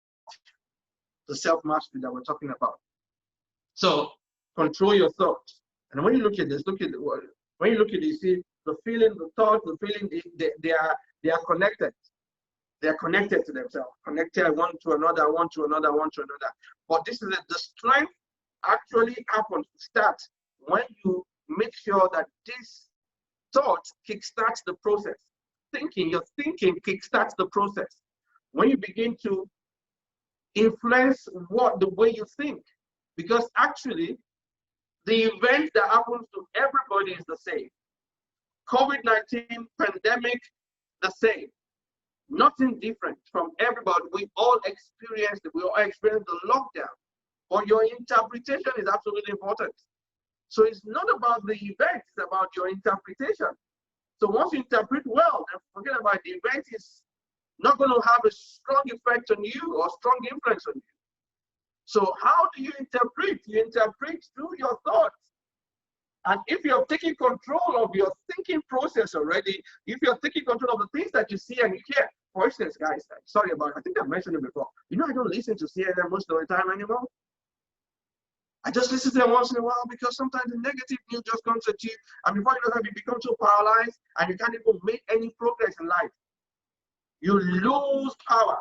S1: the self-mastery that we're talking about. So control your thoughts. And when you look at this, when you look at this, you see the feeling, the thought, the feeling, they are connected. They are connected to themselves, connected one to another, one to another, one to another. But this is the strength actually happens to start when you make sure that this thought kickstarts the process. Your thinking kickstarts the process. When you begin to influence the way you think, because actually the event that happens to everybody is the same. COVID-19 pandemic, the same. Nothing different from everybody. We all experienced it. We all experienced the lockdown. But your interpretation is absolutely important. So it's not about the event, it's about your interpretation. So once you interpret well, and forget about the event, is not going to have a strong effect on you or strong influence on you. So how do you interpret? You interpret through your thoughts. And if you're taking control of your thinking process already, if you're taking control of the things that you see and you hear, for instance, guys, sorry about it, I think I've mentioned it before. You know, I don't listen to CNN most of the time anymore. I just listen to them once in a while because sometimes the negative news just comes at you, and before you know that, you become so paralyzed and you can't even make any progress in life. You lose power,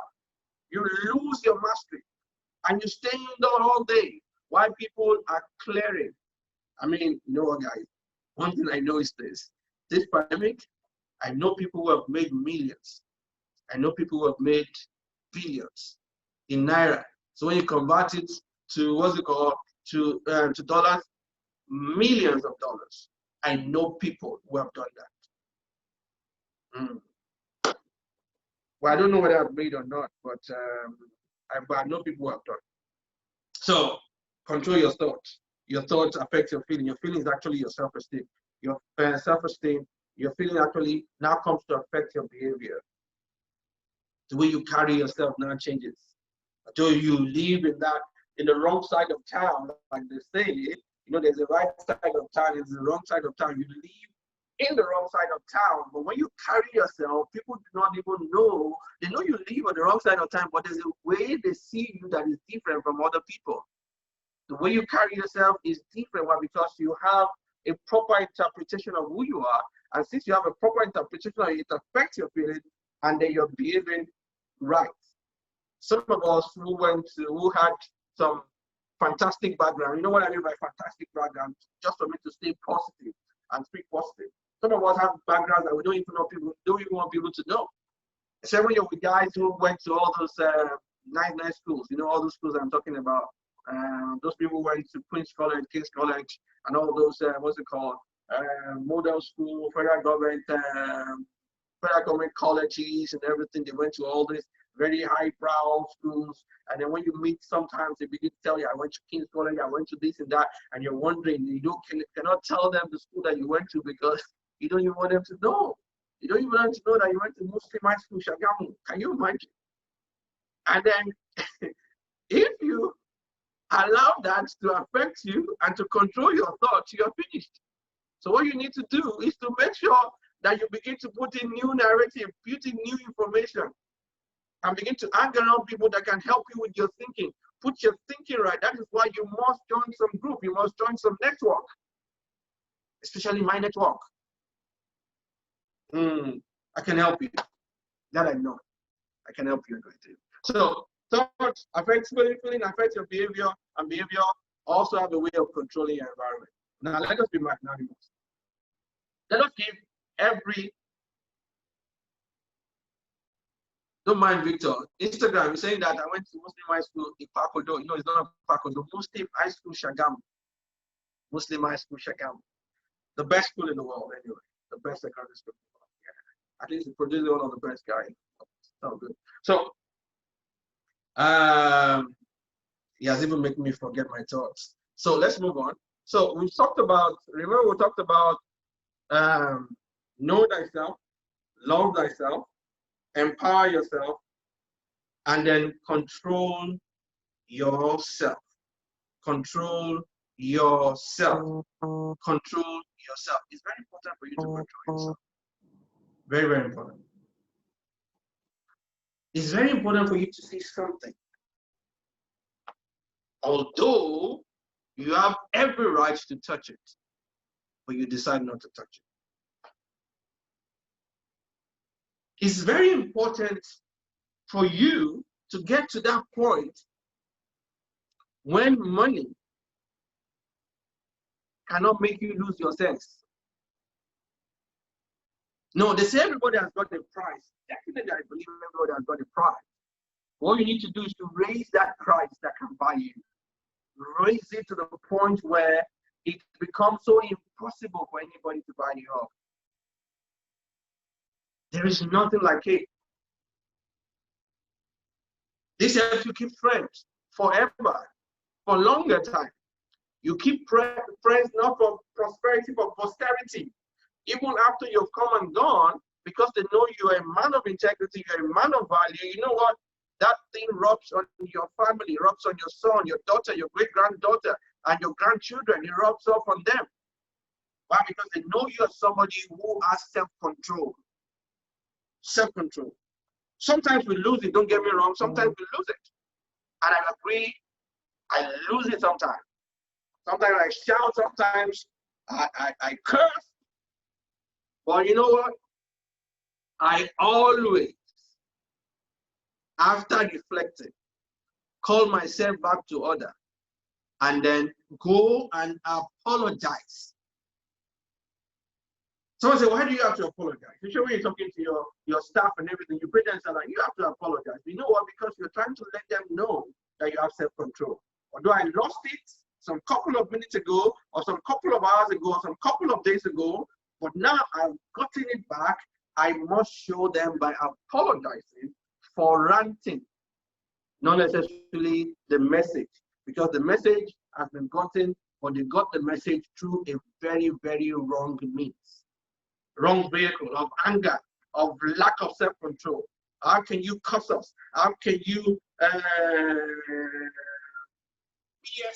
S1: you lose your mastery, and you stay indoors all day while people are clearing. I mean, you know what, guys? One thing I know is this pandemic, I know people who have made millions. I know people who have made billions in Naira. So when you convert it to, what's it called, to dollars, millions of dollars. I know people who have done that. Well, I don't know whether I've made or not, but I know people who have done. So control your thoughts. Your thoughts affect your feeling. Your feeling is actually your self-esteem. Your self-esteem, your feeling actually now comes to affect your behavior. The way you carry yourself now changes. Until you live in the wrong side of town, like they say, you know, there's a right side of town, there's the wrong side of town. You live in the wrong side of town, but when you carry yourself, people do not even know. They know you live on the wrong side of town, but there's a way they see you that is different from other people. The way you carry yourself is different. Why? Because you have a proper interpretation of who you are. And since you have a proper interpretation, it affects your feelings and then you're behaving right. Some of us who had some fantastic background, you know what I mean by fantastic background? Just for me to stay positive and speak positive. Some of us have backgrounds that we don't even want people to know. Except when you're with guys who went to all those nice schools, you know, all those schools I'm talking about. Those people went to Queen's College, King's College, and all those, model school, federal government colleges and everything. They went to all these very highbrow schools. And then when you meet, sometimes they begin to tell you, I went to King's College, I went to this and that. And you're wondering, cannot tell them the school that you went to because you don't even want them to know. You don't even want them to know that you went to Muslim high school, Shagamu. Can you imagine? And then if you allow that to affect you and to control your thoughts, you're finished. So what you need to do is to make sure that you begin to put in new narrative, put in new information, and begin to hang around people that can help you with your thinking. Put your thinking right. That is why you must join some group. You must join some network, especially my network. I can help you. That I know. I can help you. So thoughts affect feeling, affect your behavior, and behavior also have a way of controlling your environment. Now let us be magnanimous. Let us give every. Don't mind Victor. Instagram is saying that I went to Muslim high school in Pakodo. You know, it's not Pakodo. Muslim high school Shagam. Muslim high school Shagam. The best school in the world, anyway. The best secondary school in the world. Yeah. At least it produces one of the best guys. So good. So, he has even made me forget my thoughts. So let's move on. So we talked about, remember we talked about know thyself, love thyself, empower yourself, and then control yourself. Control yourself. Control yourself. It's very important for you to control yourself. Very, very important. It's very important for you to see something. Although you have every right to touch it, but you decide not to touch it. It's very important for you to get to that point when money cannot make you lose your sense. No, they say everybody has got a price. Definitely, I believe everybody has got a price. What you need to do is to raise that price that can buy you. Raise it to the point where it becomes so impossible for anybody to buy you off. There is nothing like it. This helps you keep friends forever, for longer time. You keep friends not for prosperity, but posterity. Even after you've come and gone, because they know you're a man of integrity, you're a man of value, you know what? That thing rubs on your family, rubs on your son, your daughter, your great-granddaughter, and your grandchildren. It rubs off on them. Why? Because they know you're somebody who has self-control. Self-control. Sometimes we lose it, don't get me wrong. Sometimes we lose it. And I agree, I lose it sometimes. Sometimes I shout, sometimes I curse. But you know what? I always, after reflecting, call myself back to order and then go and apologize. Someone say, why do you have to apologize? You sure when you're talking to your staff and everything, you pretend like you have to apologize. You know what? Because you're trying to let them know that you have self-control. Although I lost it some couple of minutes ago, or some couple of hours ago, or some couple of days ago, but now I've gotten it back, I must show them by apologizing for ranting, not necessarily the message, because the message has been gotten, but they got the message through a very, very wrong means, wrong vehicle of anger, of lack of self-control. How can you cuss us? How can you BS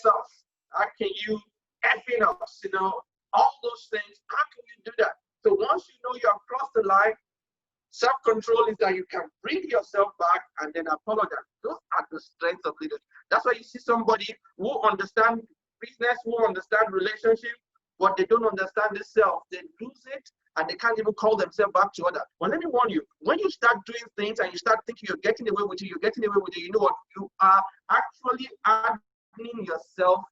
S1: us? How can you effing us? You know, all those things. How can you do that? So once you know you have crossed the line, self-control is that you can bring yourself back and then apologize. Those are the strengths of leaders. That's why you see somebody who understands business, who understands relationship, but they don't understand the self. They lose it and they can't even call themselves back to order. Well, let me warn you, when you start doing things and you start thinking you're getting away with it, you're getting away with it, you know what? You are actually hardening yourself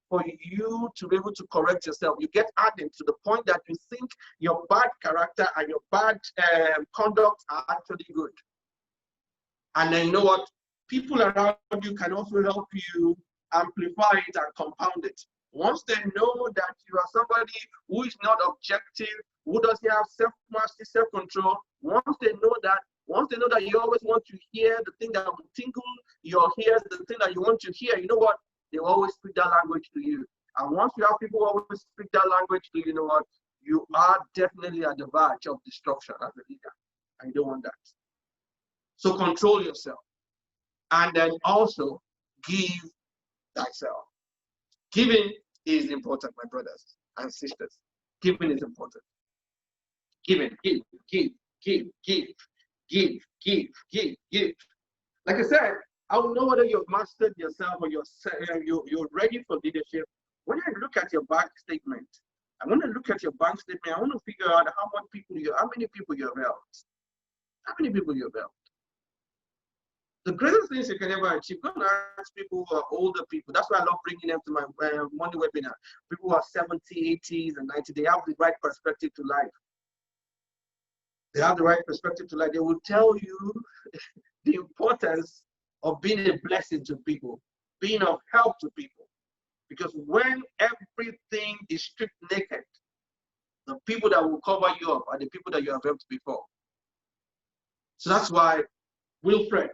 S1: for you to be able to correct yourself. You get hardened to the point that you think your bad character and your bad conduct are actually good. And then you know what? People around you can also help you amplify it and compound it. Once they know that you are somebody who is not objective, who doesn't have self-mastery, self-control, once they know that you always want to hear the thing that will tingle your ears, the thing that you want to hear, you know what? They will always speak that language to you. And once you have people who always speak that language to you, you know what? You are definitely at the verge of destruction as a leader. And you don't want that. So control yourself. And then also give thyself. Giving is important, my brothers and sisters. Giving is important. Giving, give, give, give, give, give, give, give, give. Like I said, I don't know whether you've mastered yourself or you're ready for leadership. When I look at your bank statement, I want to look at your bank statement. I want to figure out how many people you have helped. How many people you have helped? The greatest things you can ever achieve, go and ask people who are older people. That's why I love bringing them to my Monday webinar. People who are 70, 80s, and 90s, they have the right perspective to life. They have the right perspective to life. They will tell you the importance of being a blessing to people, being of help to people. Because when everything is stripped naked, the people that will cover you up are the people that you have helped before. So that's why Wilfred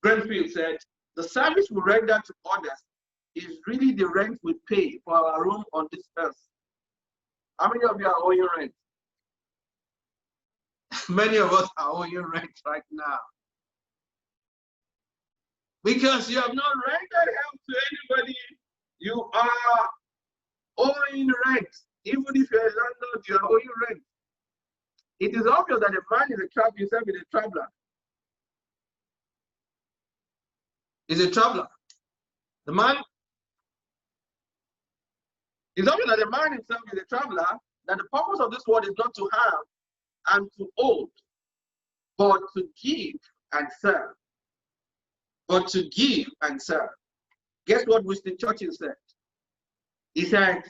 S1: Grenfield said, the service we render to others is really the rent we pay for our room on this earth. How many of you are owing rent? Many of us are owing rent right now. Because you have not rendered help to anybody, you are owing rent. Even if you're a landlord, you are owing rent. It is obvious that a man is a traveler, himself is a traveler. Is a traveler. The man is obvious that the man himself is a traveler, that the purpose of this world is not to have and to hold, but to give and serve. But to give and serve. Guess what Winston Churchill said? He said,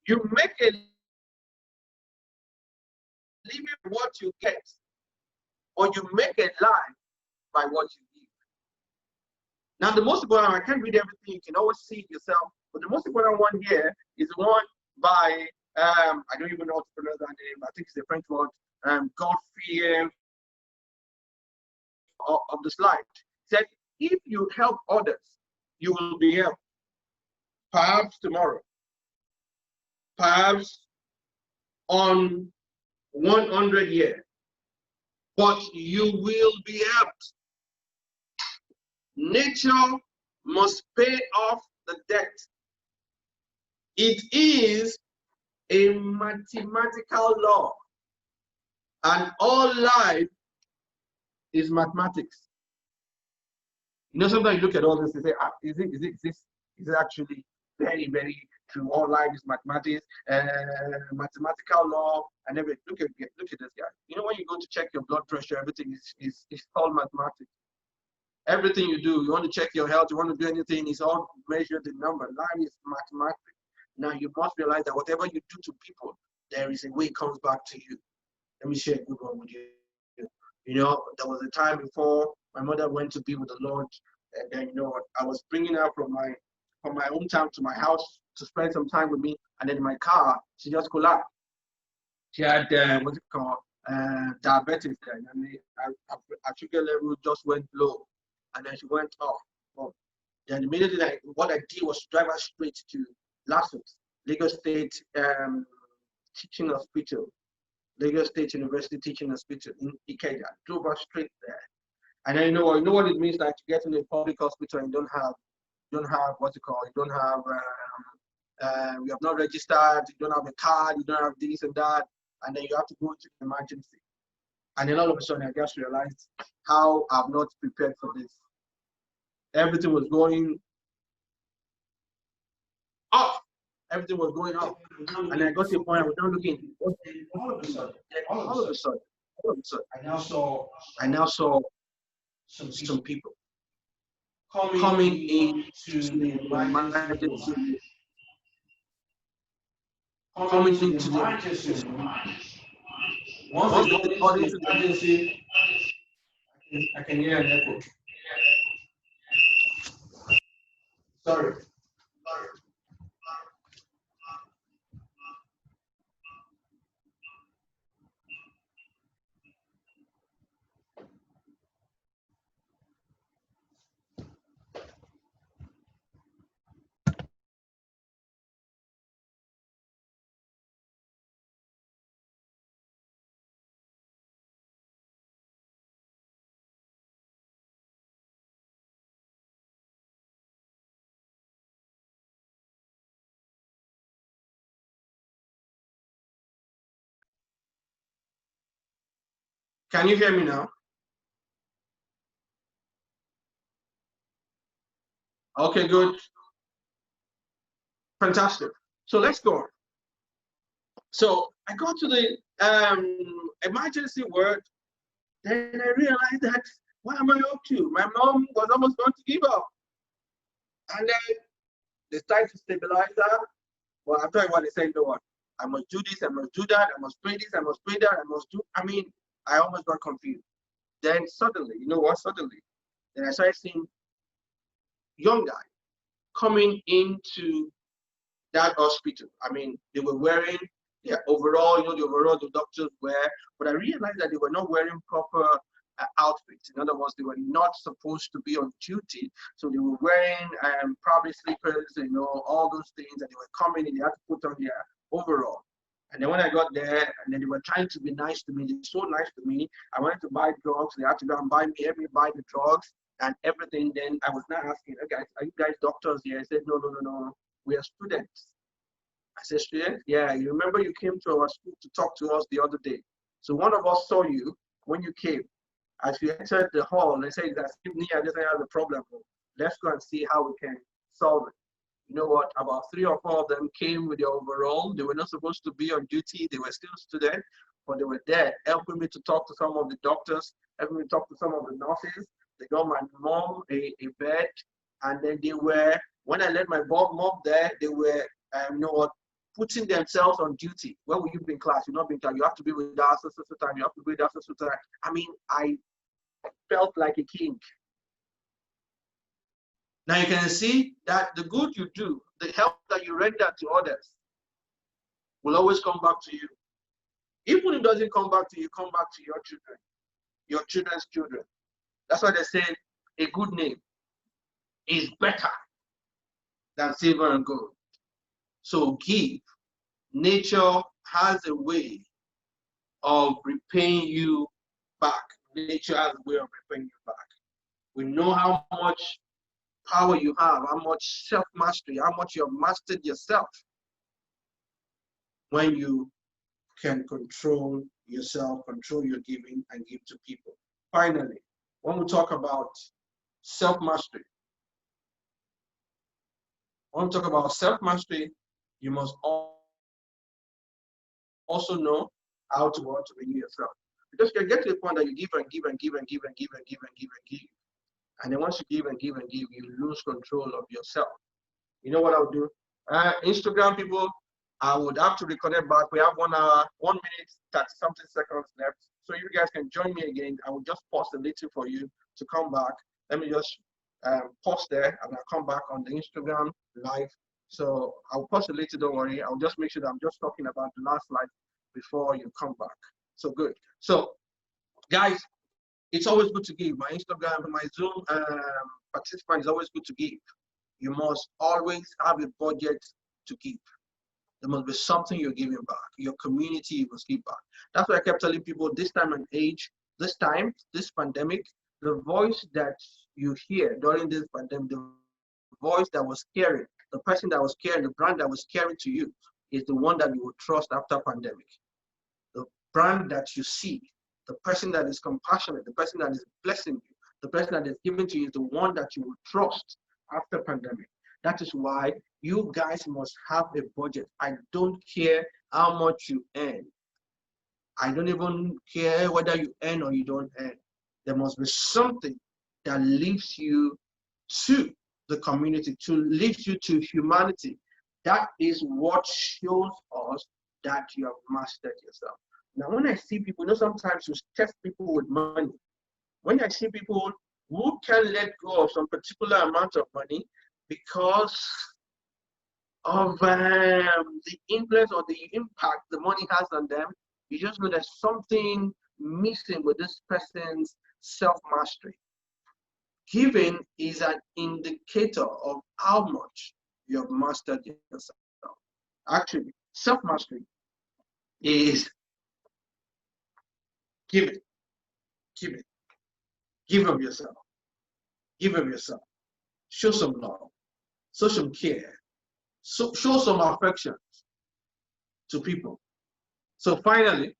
S1: you make a living what you get, or you make a life by what you give. Now, the most important one, I can't read everything, you can always see it yourself, but the most important one here is the one by, I don't even know how to pronounce that name, I think it's a French word, Godfrey of the slide. It said, if you help others, you will be helped. Perhaps tomorrow, perhaps on 100 years, but you will be helped. Nature must pay off the debt. It is a mathematical law, and all life is mathematics. You know, sometimes you look at all this and say, is it actually very, very true? All life is mathematics, mathematical law, and everything. Look at this guy. You know, when you go to check your blood pressure, everything is all mathematics. Everything you do, you want to check your health, you want to do anything, it's all measured in number. Life is mathematics. Now you must realize that whatever you do to people, there is a way it comes back to you. Let me share a good one with you. You know, there was a time before my mother went to be with the Lord, and then, you know, I was bringing her from my hometown to my house to spend some time with me, and then in my car, she just collapsed. She had what's it called, diabetes, and her sugar level just went low, and then she went off. Well, then immediately, what I did was drive her straight to Lagos State Teaching Hospital. Lagos State University Teaching Hospital in Ikeja. Drove us straight there. And then you know what it means, like to get into a public hospital and you don't have what's it called, you don't have you have not registered, you don't have a card, you don't have this and that, and then you have to go into emergency. And then all of a sudden I just realized how I'm not prepared for this. Everything was going up. Everything was going up. And I got to a point I was not looking. All of a sudden, I now saw some people coming in to the emergency, coming into the emergency. Once they got into the emergency, I can hear an echo. Sorry. Can you hear me now? Okay, good. Fantastic. So let's go on. So I got to the emergency ward. Then I realized that, what am I up to? My mom was almost going to give up. And then they started to stabilize her. Well, after a while, they said, you know what? I must do this, I must do that, I must pray this, I must pray that, I must do. I mean, I almost got confused. Then suddenly, you know what? Suddenly, then I started seeing young guys coming into that hospital. I mean, they were wearing their overall, you know, the overall the doctors wear, but I realized that they were not wearing proper outfits. In other words, they were not supposed to be on duty. So they were wearing probably slippers, you know, all those things, and they were coming and they had to put on their overall. And then when I got there, and then they were trying to be nice to me, they were so nice to me. I wanted to buy drugs. They had to go and buy me, help me buy the drugs and everything. Then I was not asking, hey guys, are you guys doctors here? I said, no, no, no, no. We are students. I said, student, yeah, you remember you came to our school to talk to us the other day. So one of us saw you when you came. As you entered the hall, they said that Steve Nia doesn't have a problem. Let's go and see how we can solve it. You know what? About 3 or 4 of them came with their overall. They were not supposed to be on duty. They were still students, but they were there helping me to talk to some of the doctors, helping me to talk to some of the nurses. They got my mom a bed, and then they were, when I let my mom there, they were, you know what, putting themselves on duty. When will you be in class? You're not being class. You have to be with us so time. You have to be with us so time. I mean, I felt like a king. Now you can see that the good you do, the help that you render to others, will always come back to you. Even if it doesn't come back to you, come back to your children, your children's children. That's why they say a good name is better than silver and gold. So give. Nature has a way of repaying you back. Nature has a way of repaying you back. We know how much power you have, how much self-mastery, how much you have mastered yourself when you can control yourself, control your giving, and give to people. Finally, when we talk about self-mastery, you must also know how to want to renew yourself. Because you can get to a point that you give and give and give and give and give and give and give and give. And then once you give and give and give, you lose control of yourself. You know what I'll do? Instagram people, I would have to reconnect back. We have 1 hour, 1 minute, 30 something seconds left. So you guys can join me again. I will just pause a little for you to come back. Let me just pause there and I'll come back on the Instagram live. So I'll pause a little, don't worry. I'll just make sure that I'm just talking about the last slide before you come back. So good. So guys, it's always good to give. My Instagram, my Zoom participant is always good to give. You must always have a budget to give. There must be something you're giving back. Your community, you must give back. That's why I kept telling people this time and age, this pandemic, the voice that you hear during this pandemic, the voice that was caring, the person that was caring, the brand that was caring to you is the one that you will trust after pandemic. The brand that you see, the person that is compassionate, the person that is blessing you, the person that is giving to you is the one that you will trust after pandemic. That is why you guys must have a budget. I don't care how much you earn. I don't even care whether you earn or you don't earn. There must be something that leads you to the community, to lead you to humanity. That is what shows us that you have mastered yourself. Now, when I see people, you know, sometimes you test people with money. When I see people who can let go of some particular amount of money because of the influence or the impact the money has on them, you just know there's something missing with this person's self-mastery. Giving is an indicator of how much you have mastered yourself. Actually, self-mastery is giving, give of yourself, show some love, show some care, show some affection to people. So finally,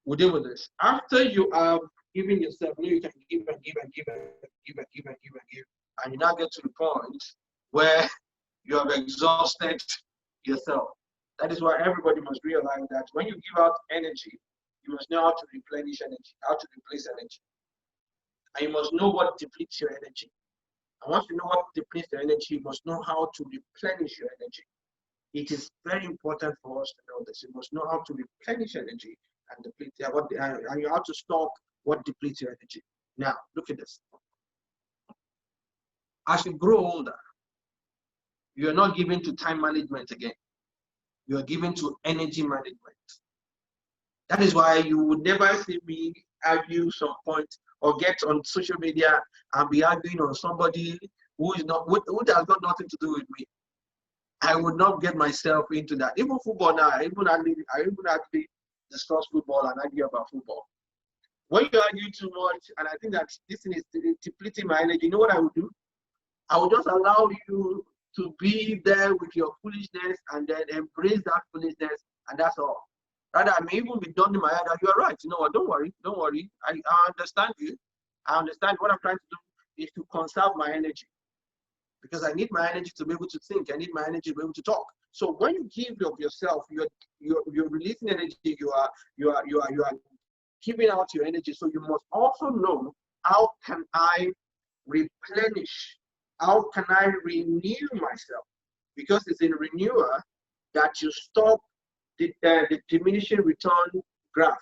S1: we deal with this. After you have giving yourself, you know, you can give and give and give and give and give and give and give, and you now get to the point where you have exhausted yourself. That is why everybody must realize that when you give out energy, you must know how to replenish energy, how to replace energy. And you must know what depletes your energy. And once you know what depletes your energy, you must know how to replenish your energy. It is very important for us to know this. You must know how to replenish energy and deplete and you have to stop what depletes your energy. Now, look at this. As you grow older, you are not given to time management again. You are given to energy management. That is why you would never see me argue some point or get on social media and be arguing on somebody who has got nothing to do with me. I would not get myself into that. Even football now, I even actually discuss football and argue about football. When you argue too much, and I think that this thing is depleting my energy, you know what I would do? I would just allow you to be there with your foolishness and then embrace that foolishness, and that's all. Rather, I may even be done in my head that you are right. You know what? Don't worry. I understand you. I understand. What I'm trying to do is to conserve my energy, because I need my energy to be able to think. I need my energy to be able to talk. So when you give of yourself, you're releasing energy. You are giving out your energy. So you must also know, how can I replenish? How can I renew myself? Because it's in renewal that you stop the diminishing return graph.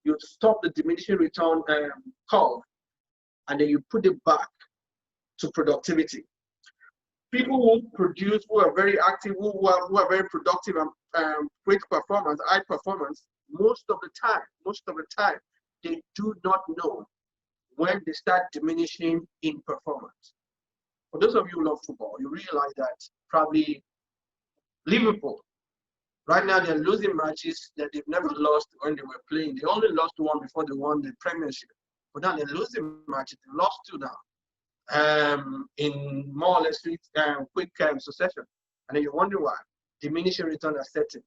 S1: You stop the diminishing return curve, and then you put it back to productivity. People who produce, who are very active, who are very productive and great performance, high performance, most of the time, they do not know when they start diminishing in performance. For those of you who love football, you realize that probably Liverpool, right now they're losing matches that they've never lost when they were playing. They only lost one before they won the Premiership. But now they're losing matches. They lost two now in more or less quick succession. And then you wonder why. Diminishing return are setting.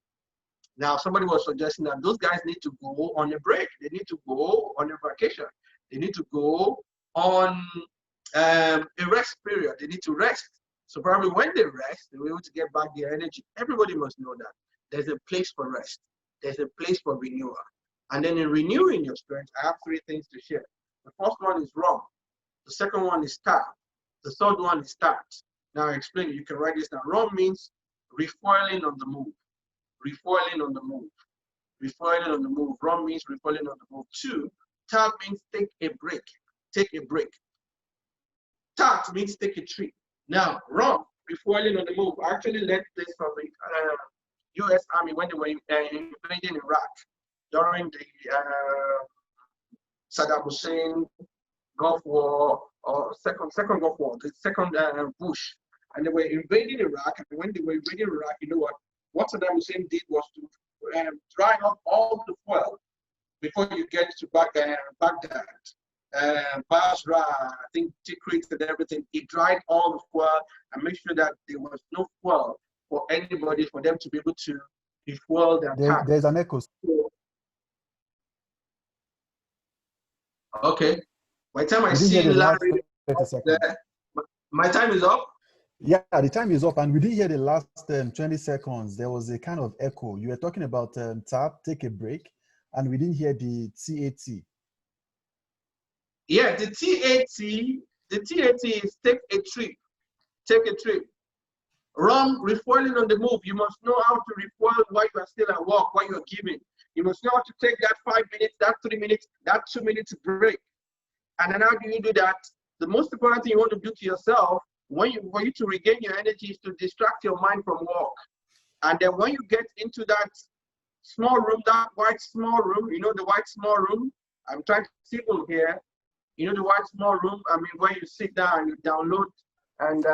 S1: Now, somebody was suggesting that those guys need to go on a break. They need to go on a vacation. They need to go on a rest period. They need to rest. So probably when they rest, they're able to get back their energy. Everybody must know that. There's a place for rest. There's a place for renewal. And then in renewing your strength, I have three things to share. The first one is wrong. The second one is start. The third one is start. Now I explain. You can write this down. Wrong means refoiling on the move. Refoiling on the move. Refoiling on the move. Wrong means refoiling on the move. Two, start means take a break. Take a break. Start means take a trip. Now, wrong, refoiling on the move. I actually learned this from the U.S. Army when they were invading Iraq during the Saddam Hussein Gulf War, or second Gulf War, the second Bush. And they were invading Iraq. And when they were invading Iraq, you know what Saddam Hussein did was to dry up all the fuel before you get to Baghdad. Basra, I think Tikrit and everything. He dried all the fuel and made sure that there was no fuel for anybody, for them to be able to refuel their tank.
S2: There's an echo.
S1: Okay. By the time I see Larry, my time is up.
S2: Yeah, the time is up, and we didn't hear the last 20 seconds. There was a kind of echo. You were talking about tap, take a break, and we didn't hear the TAT.
S1: Yeah, the TAT is take a trip. Take a trip. Wrong, refueling on the move. You must know how to refuel while you are still at work, while you're giving. You must know how to take that 5 minutes, that 3 minutes, that 2 minutes break. And then how do you do that? The most important thing you want to do to yourself for you to regain your energy is to distract your mind from work. And then when you get into that small room, that white small room, you know the white small room? I'm trying to signal here. You know the white small room? I mean, where you sit down and you download and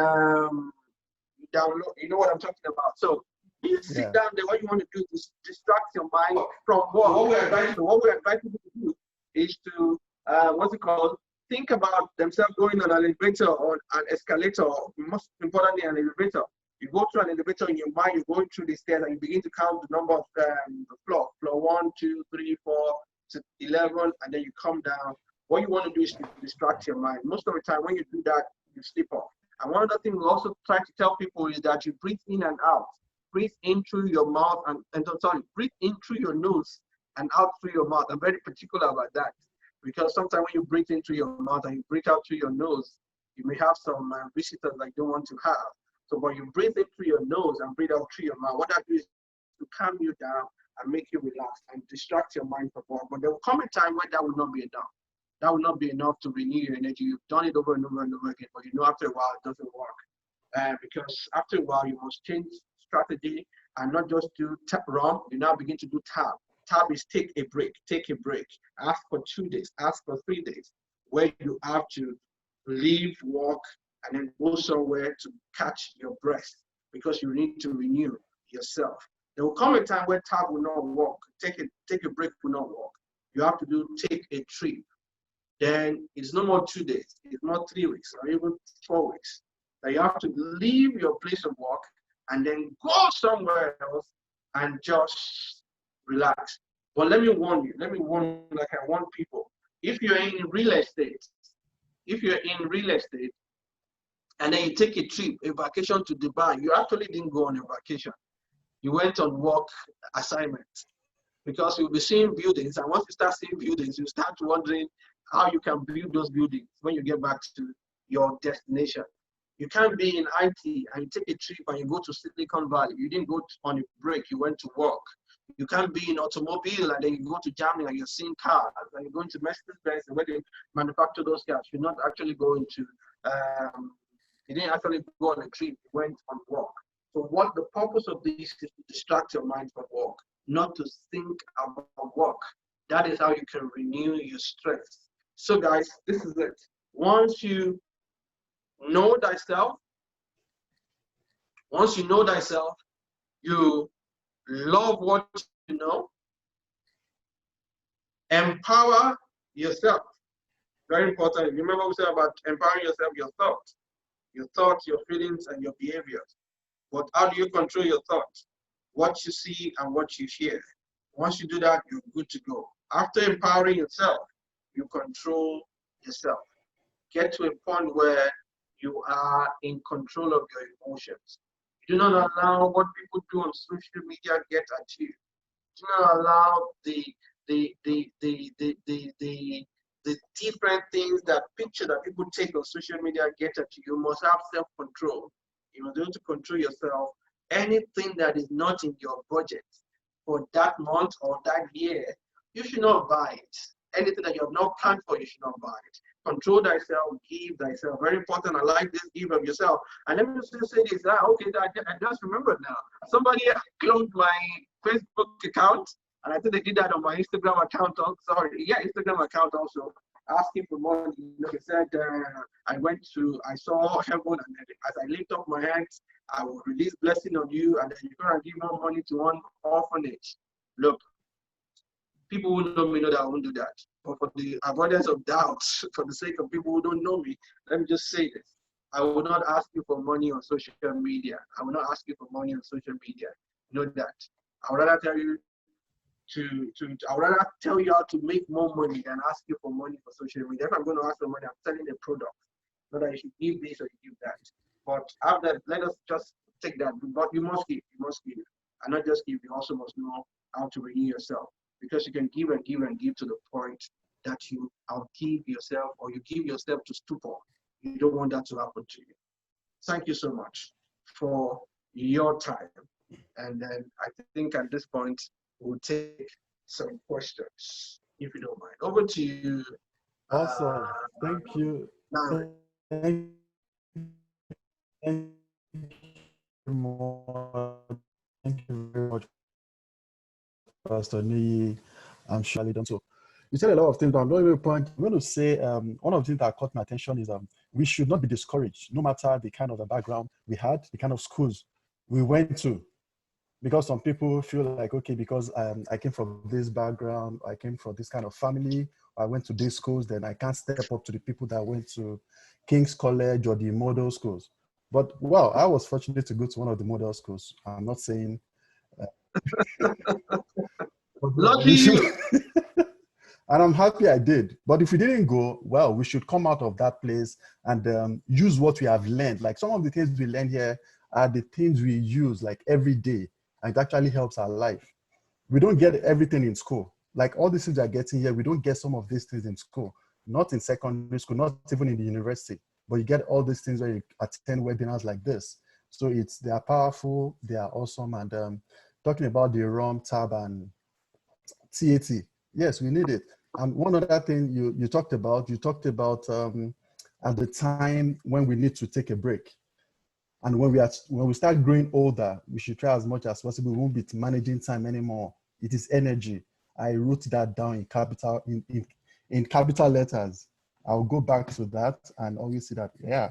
S1: you know what I'm talking about. So you sit down there, what you want to do is distract your mind from work. What we're inviting people to do is to, think about themselves going on an elevator or an escalator, or most importantly, an elevator. You go through an elevator in your mind, you're going through the stairs and you begin to count the number of the floor 1, 2, 3, 4 to 11, and then you come down what you want to do is to distract your mind. Most of the time when you do that, you sleep off. And one other thing we also try to tell people is that you breathe in and out. Breathe in through your mouth breathe in through your nose and out through your mouth. I'm very particular about that because sometimes when you breathe in through your mouth and you breathe out through your nose, you may have some visitors that you don't want to have. So, but you breathe in through your nose and breathe out through your mouth. What that does is to calm you down and make you relax and distract your mind from work. But there will come a time when that will not be enough. That will not be enough to renew your energy. You've done it over and over and over again, but you know after a while it doesn't work. Because after a while you must change strategy and not just do run. You now begin to do tab. Tab is take a break, take a break. Ask for 2 days, ask for 3 days, where you have to leave work and then go somewhere to catch your breath because you need to renew yourself. There will come a time where tab will not work. Take a break will not work. You have to take a trip. Then it's no more 2 days. It's not 3 weeks or even 4 weeks. Then you have to leave your place of work and then go somewhere else and just relax. But let me warn you like I warn people. If you're in real estate, and then you take a trip, a vacation to Dubai, you actually didn't go on a vacation. You went on work assignment because you'll be seeing buildings. And once you start seeing buildings, you start wondering how you can build those buildings when you get back to your destination. You can't be in IT and you take a trip and you go to Silicon Valley. You didn't go on a break, you went to work. You can't be in automobile and then you go to Germany and you're seeing cars and you're going to Mercedes-Benz and where they manufacture those cars. You're not actually going to, you didn't actually go on a trip, you went on work. So what the purpose of this is to distract your mind from work, not to think about work. That is how you can renew your strength. So guys, this is it. Once you know thyself, you love what you know, empower yourself. Very important. Remember we said about empowering yourself, your thoughts, your feelings, and your behaviors. But how do you control your thoughts? What you see and what you hear. Once you do that, you're good to go. After empowering yourself, you control yourself. Get to a point where you are in control of your emotions. You do not allow what people do on social media get at you. Do not allow the different things, that picture that people take on social media get at you. You must have self-control. You must be able to control yourself. Anything that is not in your budget for that month or that year, you should not buy it. Anything that you have not planned for, you should not buy it. Control thyself, give thyself. Very important. I like this, give of yourself. And let me just say this. Okay, I just remembered now. Somebody cloned my Facebook account, and I think they did that on my Instagram account also. Sorry, yeah, Instagram account also. Asking for money. They said, I saw heaven, and as I lift up my hands, I will release blessing on you, and then you're going to give more money to one orphanage. Look, people who know me know that I won't do that. But for the avoidance of doubts, for the sake of people who don't know me, let me just say this. I will not ask you for money on social media. I will not ask you for money on social media. Know that. I would rather tell you I would rather tell you how to make more money than ask you for money for social media. If I'm going to ask for money, I'm selling a product. Not that you should give this or you give that. But after, let us just take that. But you must give. And not just give, you also must know how to renew yourself. Because you can give and give and give to the point that you outgive yourself or you give yourself to stupor. You don't want that to happen to you. Thank you so much for your time. And then I think at this point, we'll take some questions, if you don't mind. Over to you.
S2: Awesome. Thank you.
S1: Now,
S2: Thank you very much, Pastor Niyi. I'm surely done so. You said a lot of things, but I'm going to say one of the things that caught my attention is we should not be discouraged, no matter the kind of the background we had, the kind of schools we went to. Because some people feel like, okay, because I came from this background, I came from this kind of family, I went to these schools, then I can't step up to the people that went to King's College or the model schools. But wow, I was fortunate to go to one of the model schools. I'm not saying.
S1: Lucky you.
S2: And I'm happy I did. But if we didn't go, well, we should come out of that place and use what we have learned. Like some of the things we learn here are the things we use like every day. And it actually helps our life. We don't get everything in school. Like all these things we are getting here, we don't get some of these things in school, not in secondary school, not even in the university. But you get all these things when you attend webinars like this. So they are powerful, they are awesome. And talking about the ROM tab and TAT, yes, we need it. And one other thing you talked about at the time when we need to take a break. And when we start growing older, we should try as much as possible. We won't be managing time anymore. It is energy. I wrote that down in capital letters. I'll go back to that and always see that, yeah,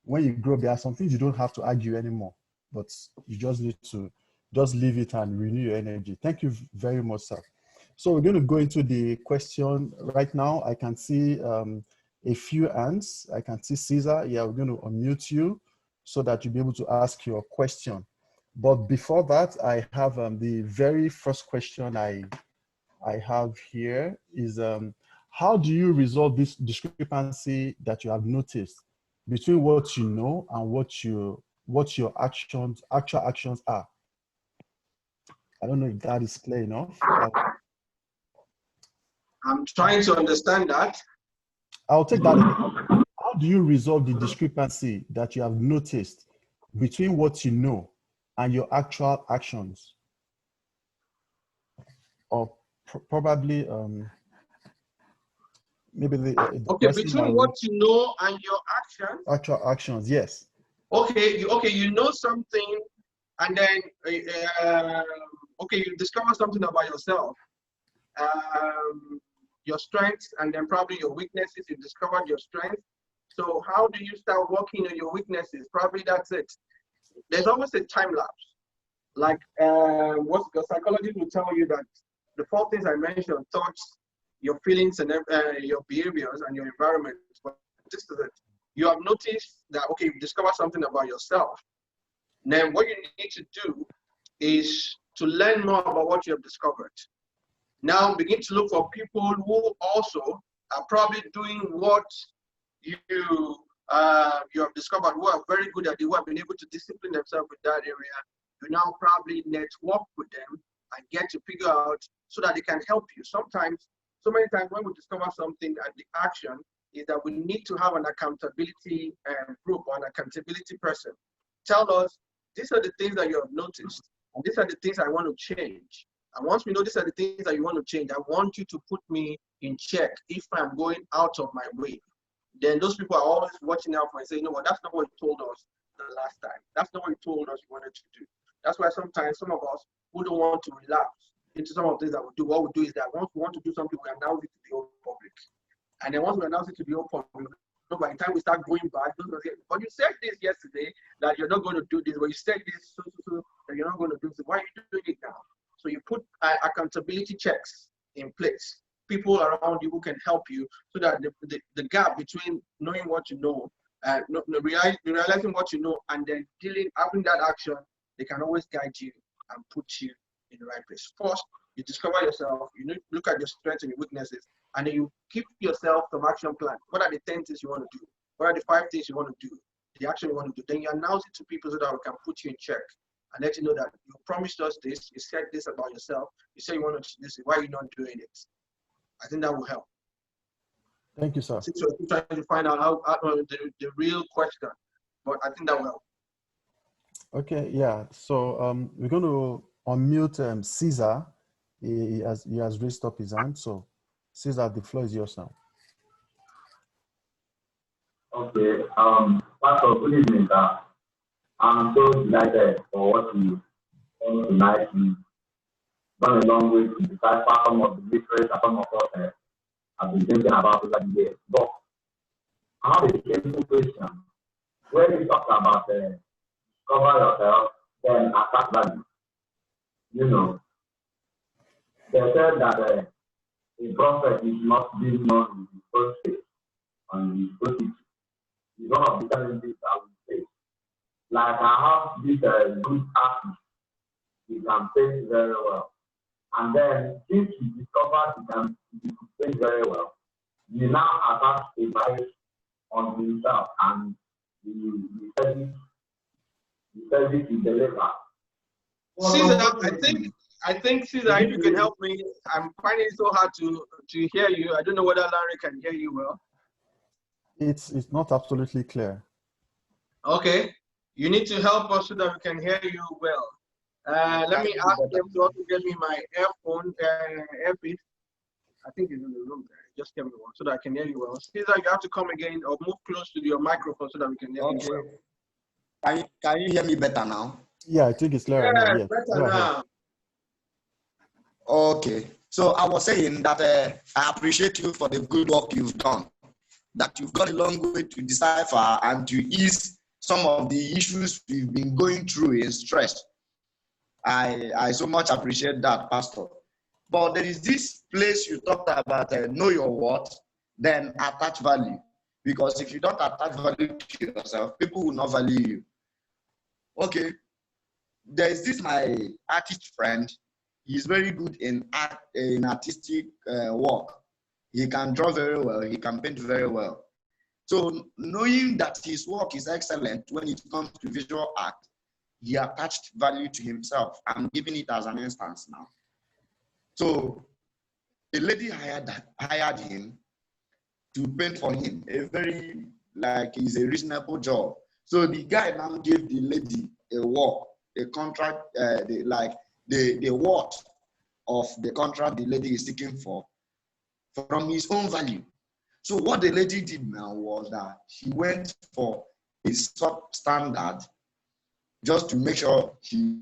S2: when you grow, there are some things you don't have to argue anymore, but you just need to just leave it and renew your energy. Thank you very much, sir. So we're going to go into the question right now. I can see a few hands. I can see Caesar. Yeah, we're going to unmute you so that you'll be able to ask your question. But before that, I have the very first question I have here is, how do you resolve this discrepancy that you have noticed between what you know and what your actual actions are? I don't know if that is clear enough.
S1: I'm trying to understand that.
S2: I'll take that again. How do you resolve the discrepancy that you have noticed between what you know and your actual actions? Or probably maybe the
S1: Okay, between what you know and your actions.
S2: Actual actions, yes.
S1: Okay, you know something, and then okay, you discover something about yourself, your strengths, and then probably your weaknesses. You discovered your strengths. So how do you start working on your weaknesses? Probably that's it. There's always a time lapse. Like what the psychologist will tell you that the four things I mentioned: thoughts, your feelings, and your behaviors, and your environment. But this is it. You have noticed that, okay, you've discovered something about yourself. Then what you need to do is to learn more about what you have discovered. Now begin to look for people who also are probably doing what you have discovered, who are very good at it, who have been able to discipline themselves with that area. You now probably network with them and get to figure out so that they can help you. Sometimes, so many times when we discover something and the action is that we need to have an accountability group or an accountability person. Tell us, these are the things that you have noticed, and these are the things I want to change. And once we know these are the things that you want to change, I want you to put me in check if I'm going out of my way. Then those people are always watching out for and say, you know what, that's not what you told us the last time. That's not what you told us you wanted to do. That's why sometimes some of us who don't want to relapse into some of the things that we do, what we do is that once we want to do something, we announce it to the whole public. And then once we announce it to the whole public, by the time we start going back, but you said this yesterday that you're not going to do this, but you said this that you're not going to do this. Why are you doing it now? So you put accountability checks in place, people around you who can help you, so that the gap between knowing what you know and realizing what you know and then having that action, they can always guide you and put you in the right place. First, you discover yourself, you look at your strengths and your weaknesses, and then you give yourself some action plan. What are the 10 things you want to do? What are the 5 things you want to do? The action you want to do. Then you announce it to people so that we can put you in check and let you know that you promised us this, you said this about yourself, you said you want to do this, why are you not doing it? I think that will help.
S2: Thank you, sir.
S1: Since we're trying to find out the real question, but I think that will help.
S2: Okay, yeah. So we're going to unmute Caesar. He has raised up his hand. So Caesar, the floor is yours now.
S3: Okay. Pastor, good evening, sir. I'm so delighted for what you done tonight. You've gone a long way to decipher some of the literature some of us have been thinking about over the years. But I have a simple question. When you talk about discover yourself, then attack value, you know, they said that a prophet is not being known in his first state on his first teaching. It's one of the challenges I would say. Like I have this good artist, he can paint very well. And then since you discovered you can paint very well, you now attach a bias on himself and the service you deliver.
S1: Caesar, I think Caesar, if you can help me, I'm finding it so hard to hear you. I don't know whether Larry can hear you well.
S2: It's not absolutely clear.
S1: Okay, you need to help us so that we can hear you well. Let me ask him to also get me my earphone, earpiece. I think he's in the room there. Just get me one so that I can hear you well. Caesar, you have to come again or move close to your microphone so that we can hear you well.
S4: Can you hear me better now?
S2: Yeah, I think it's clearer now. Yes,
S1: better
S2: go ahead.
S1: now.
S4: Okay. So I was saying that I appreciate you for the good work you've done, that you've gone a long way to decipher and to ease some of the issues we've been going through in stress. I so much appreciate that, Pastor. But there is this place you talked about, know your worth, then attach value. Because if you don't attach value to yourself, people will not value you. Okay, there is this my artist friend. He's very good in artistic work. He can draw very well. He can paint very well. So knowing that his work is excellent when it comes to visual art, he attached value to himself. I'm giving it as an instance now. So a lady hired him to paint for him. It's a reasonable job. So the guy now gave the lady a work, a contract, the worth of the contract the lady is seeking for from his own value. So what the lady did now was that she went for a substandard just to make sure she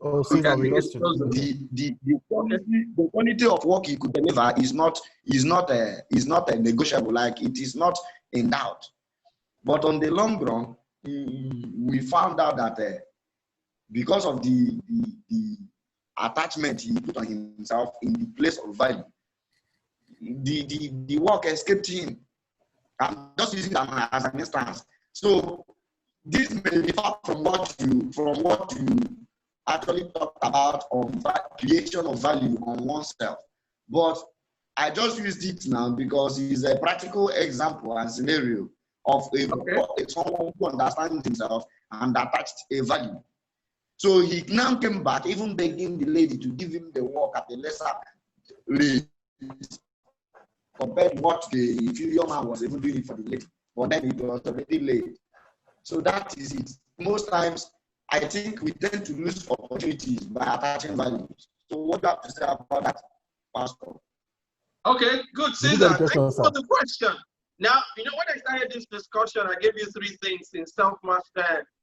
S2: Oh, Caesar, we lost you.
S4: the quality of work he could deliver is not negotiable. Like, it is not in doubt. But on the long run, we found out that because of the attachment he put on himself in the place of value, the work escaped him. I'm just using that as an instance. So this may differ from what you actually talked about on creation of value on oneself. But I just used it now because it's a practical example and scenario of someone who understands himself and attached a value. So he now came back, even begging the lady to give him the work at a lesser rate compared to what the inferior man was even doing it for the lady. But then it was already late. So that is it. Most times, I think we tend to lose opportunities by attaching values. So what do you have to say about that, Pastor?
S1: Okay, good, Caesar. Thank you for the question. Now, when I started this discussion, I gave you 3 things in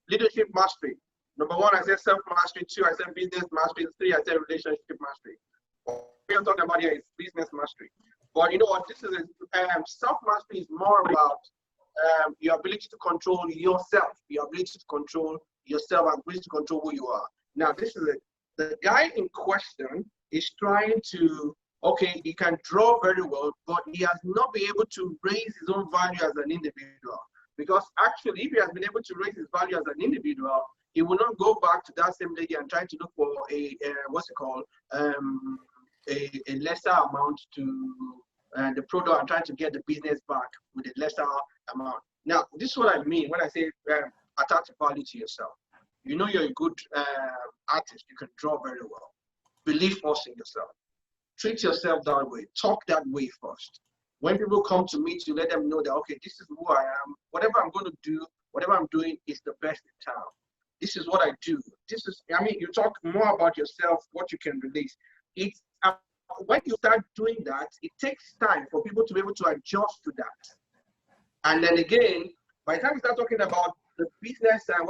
S1: leadership mastery. Number 1, I said self-mastery. 2, I said business mastery. 3, I said relationship mastery. What we are talking about here is business mastery. But you know what? This is self-mastery is more about your ability to control yourself, your ability to control yourself, and ability to control who you are. Now, this is the guy in question is trying to, he can draw very well, but he has not been able to raise his own value as an individual. Because actually, if he has been able to raise his value as an individual, he will not go back to that same lady and try to look for a lesser amount to the product and trying to get the business back with a lesser amount. Now, this is what I mean when I say attach value to yourself. You know you're a good artist. You can draw very well. Believe first in yourself. Treat yourself that way. Talk that way first. When people come to meet you, let them know that, okay, this is who I am. Whatever I'm going to do, whatever I'm doing is the best in town. This is what I do. You talk more about yourself, what you can release. It's when you start doing that, it takes time for people to be able to adjust to that. And then again, by the time you start talking about the business and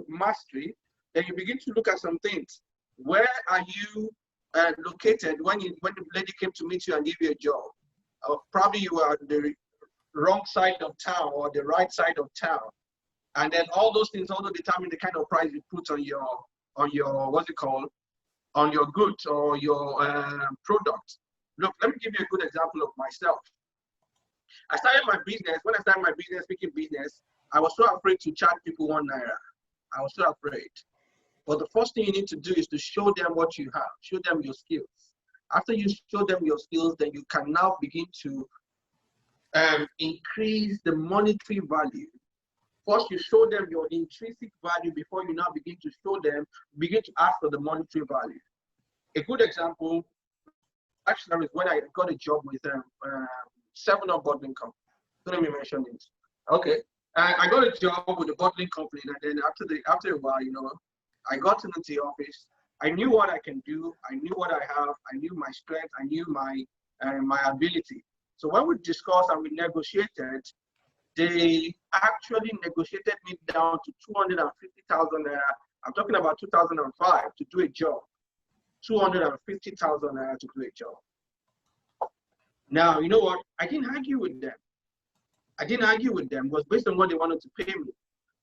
S1: mastery, then you begin to look at some things. Where are you located when the lady came to meet you and give you a job? Probably you are the wrong side of town or the right side of town. And then all those things also determine the kind of price you put on your on your goods or your product. Look, let me give you a good example of myself. I started my business. When I started my business, speaking business, I was so afraid to charge people 1 naira. I was so afraid. But the first thing you need to do is to show them what you have, show them your skills. After you show them your skills, then you can now begin to increase the monetary value. First, you show them your intrinsic value before you now begin to begin to ask for the monetary value. A good example, actually, is when I got a job with 7-Up bottling company. So let me mention it. Okay, I got a job with a bottling company, and then after a while, you know, I got into the office. I knew what I can do. I knew what I have. I knew my strength. I knew my ability. So when we discussed and we negotiated, they actually negotiated me down to 250,000 naira. I'm talking about 2005 to do a job. 250,000 naira to do a job. Now, you know what? I didn't argue with them. I didn't argue with them. It was based on what they wanted to pay me.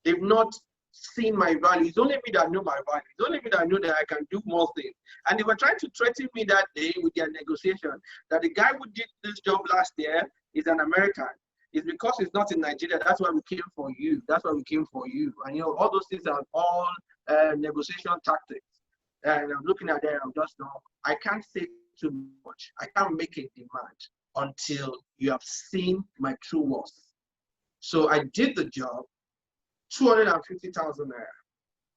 S1: They've not seen my value. It's only me that know my value. It's only me that know that I can do more things. And they were trying to threaten me that day with their negotiation that the guy who did this job last year is an American. It's because it's not in Nigeria. That's why we came for you. That's why we came for you. And you know, all those things are all negotiation tactics. And I'm looking at them, I'm just, no, I can't say too much. I can't make a demand until you have seen my true worth. So I did the job, 250,000 naira.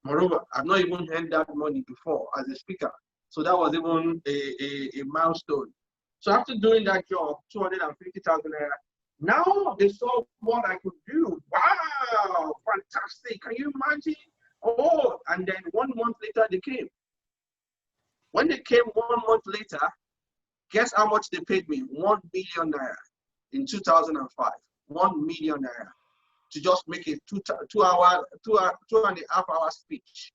S1: Moreover, I've not even earned that money before as a speaker. So that was even a milestone. So after doing that job, 250,000 naira, now they saw what I could do. Wow, fantastic. Can you imagine? Oh, and then 1 month later they came. When they came 1 month later, guess how much they paid me? 1 million naira in 2005. 1 million naira to just make a two and a half hour speech.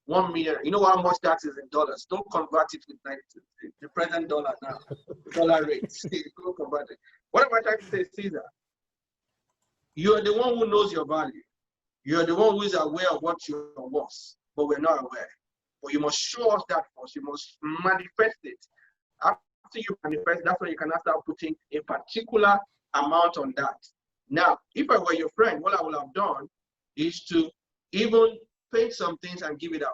S1: 1 million. You know how much that is in dollars? Don't convert it with the present dollar now. Dollar rates. Don't convert it. What am I trying to say, Caesar? You are the one who knows your value. You are the one who is aware of what you're worth, but we're not aware. But you must show us that first. You must manifest it. After you manifest, that's when you can start putting a particular amount on that. Now, if I were your friend, what I would have done is to even paint some things and give it out.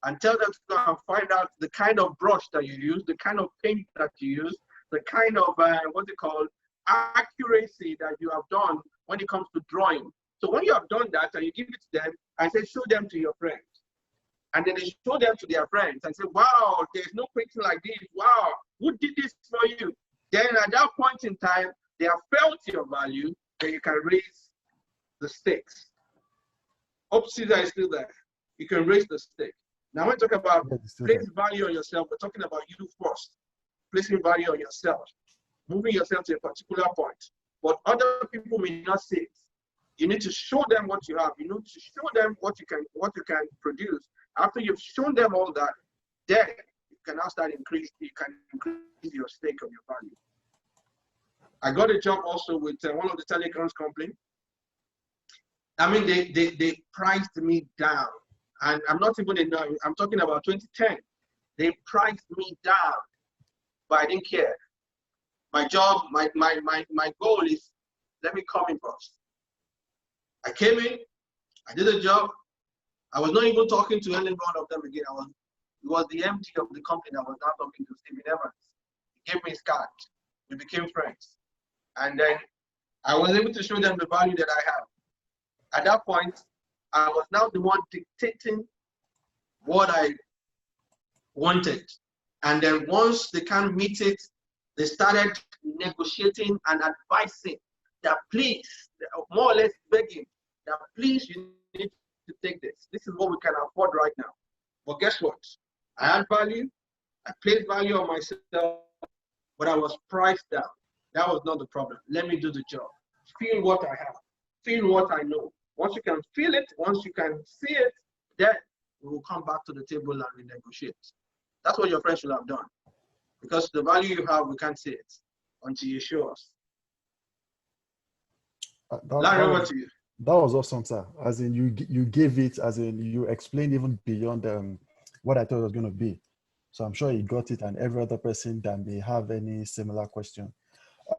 S1: And tell them to go and find out the kind of brush that you use, the kind of paint that you use, the kind of, accuracy that you have done when it comes to drawing. So when you have done that and you give it to them and say, show them to your friends. And then they show them to their friends and say, wow, there's no painting like this. Wow, who did this for you? Then at that point in time, they have felt your value, then you can raise the stakes. Hope Caesar is still there. You can raise the stake. Now, when we talk about place value on yourself, we're talking about you first. Placing value on yourself, moving yourself to a particular point. But other people may not see it. You need to show them what you have. You need to show them what you can produce. After you've shown them all that, then you can now start increase your stake of your value. I got a job also with one of the telecoms company. I mean, they priced me down. And I'm not even I'm talking about 2010. They priced me down, but I didn't care. My job, my goal is, let me come in first. I came in, I did a job. I was not even talking to any one of them again. It was the MD of the company that was not talking to Stephen Evans. He gave me his card. We became friends. And then I was able to show them the value that I have. At that point, I was now the one dictating what I wanted. And then once they can't meet it, they started negotiating and advising that please, more or less begging, that please, you need to take this. This is what we can afford right now. But guess what? I had value. I placed value on myself, but I was priced down. That was not the problem. Let me do the job. Feel what I have. Feel what I know. Once you can feel it, once you can see it, then we will come back to the table and renegotiate. That's what your friends should have done. Because the value you have, we can't see it until you show us. Larry, over to you.
S2: That was awesome, sir. As in, you gave it, as in, you explained even beyond what I thought it was going to be. So I'm sure he got it, and every other person that may have any similar question.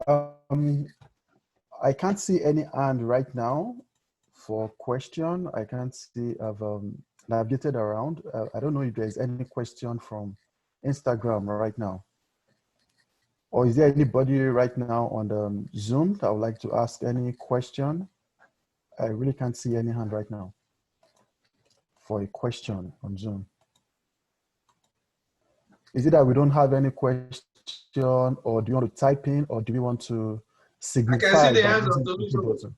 S2: I can't see any hand right now. For question, I can't see. I've navigated around. I don't know if there's any question from Instagram right now. Or is there anybody right now on the Zoom that would like to ask any question? I really can't see any hand right now for a question on Zoom. Is it that we don't have any question, or do you want to type in, or do we want to
S1: I can see
S2: signify
S1: the
S2: by
S1: hands
S2: using
S1: of the
S2: the
S1: people.
S2: button?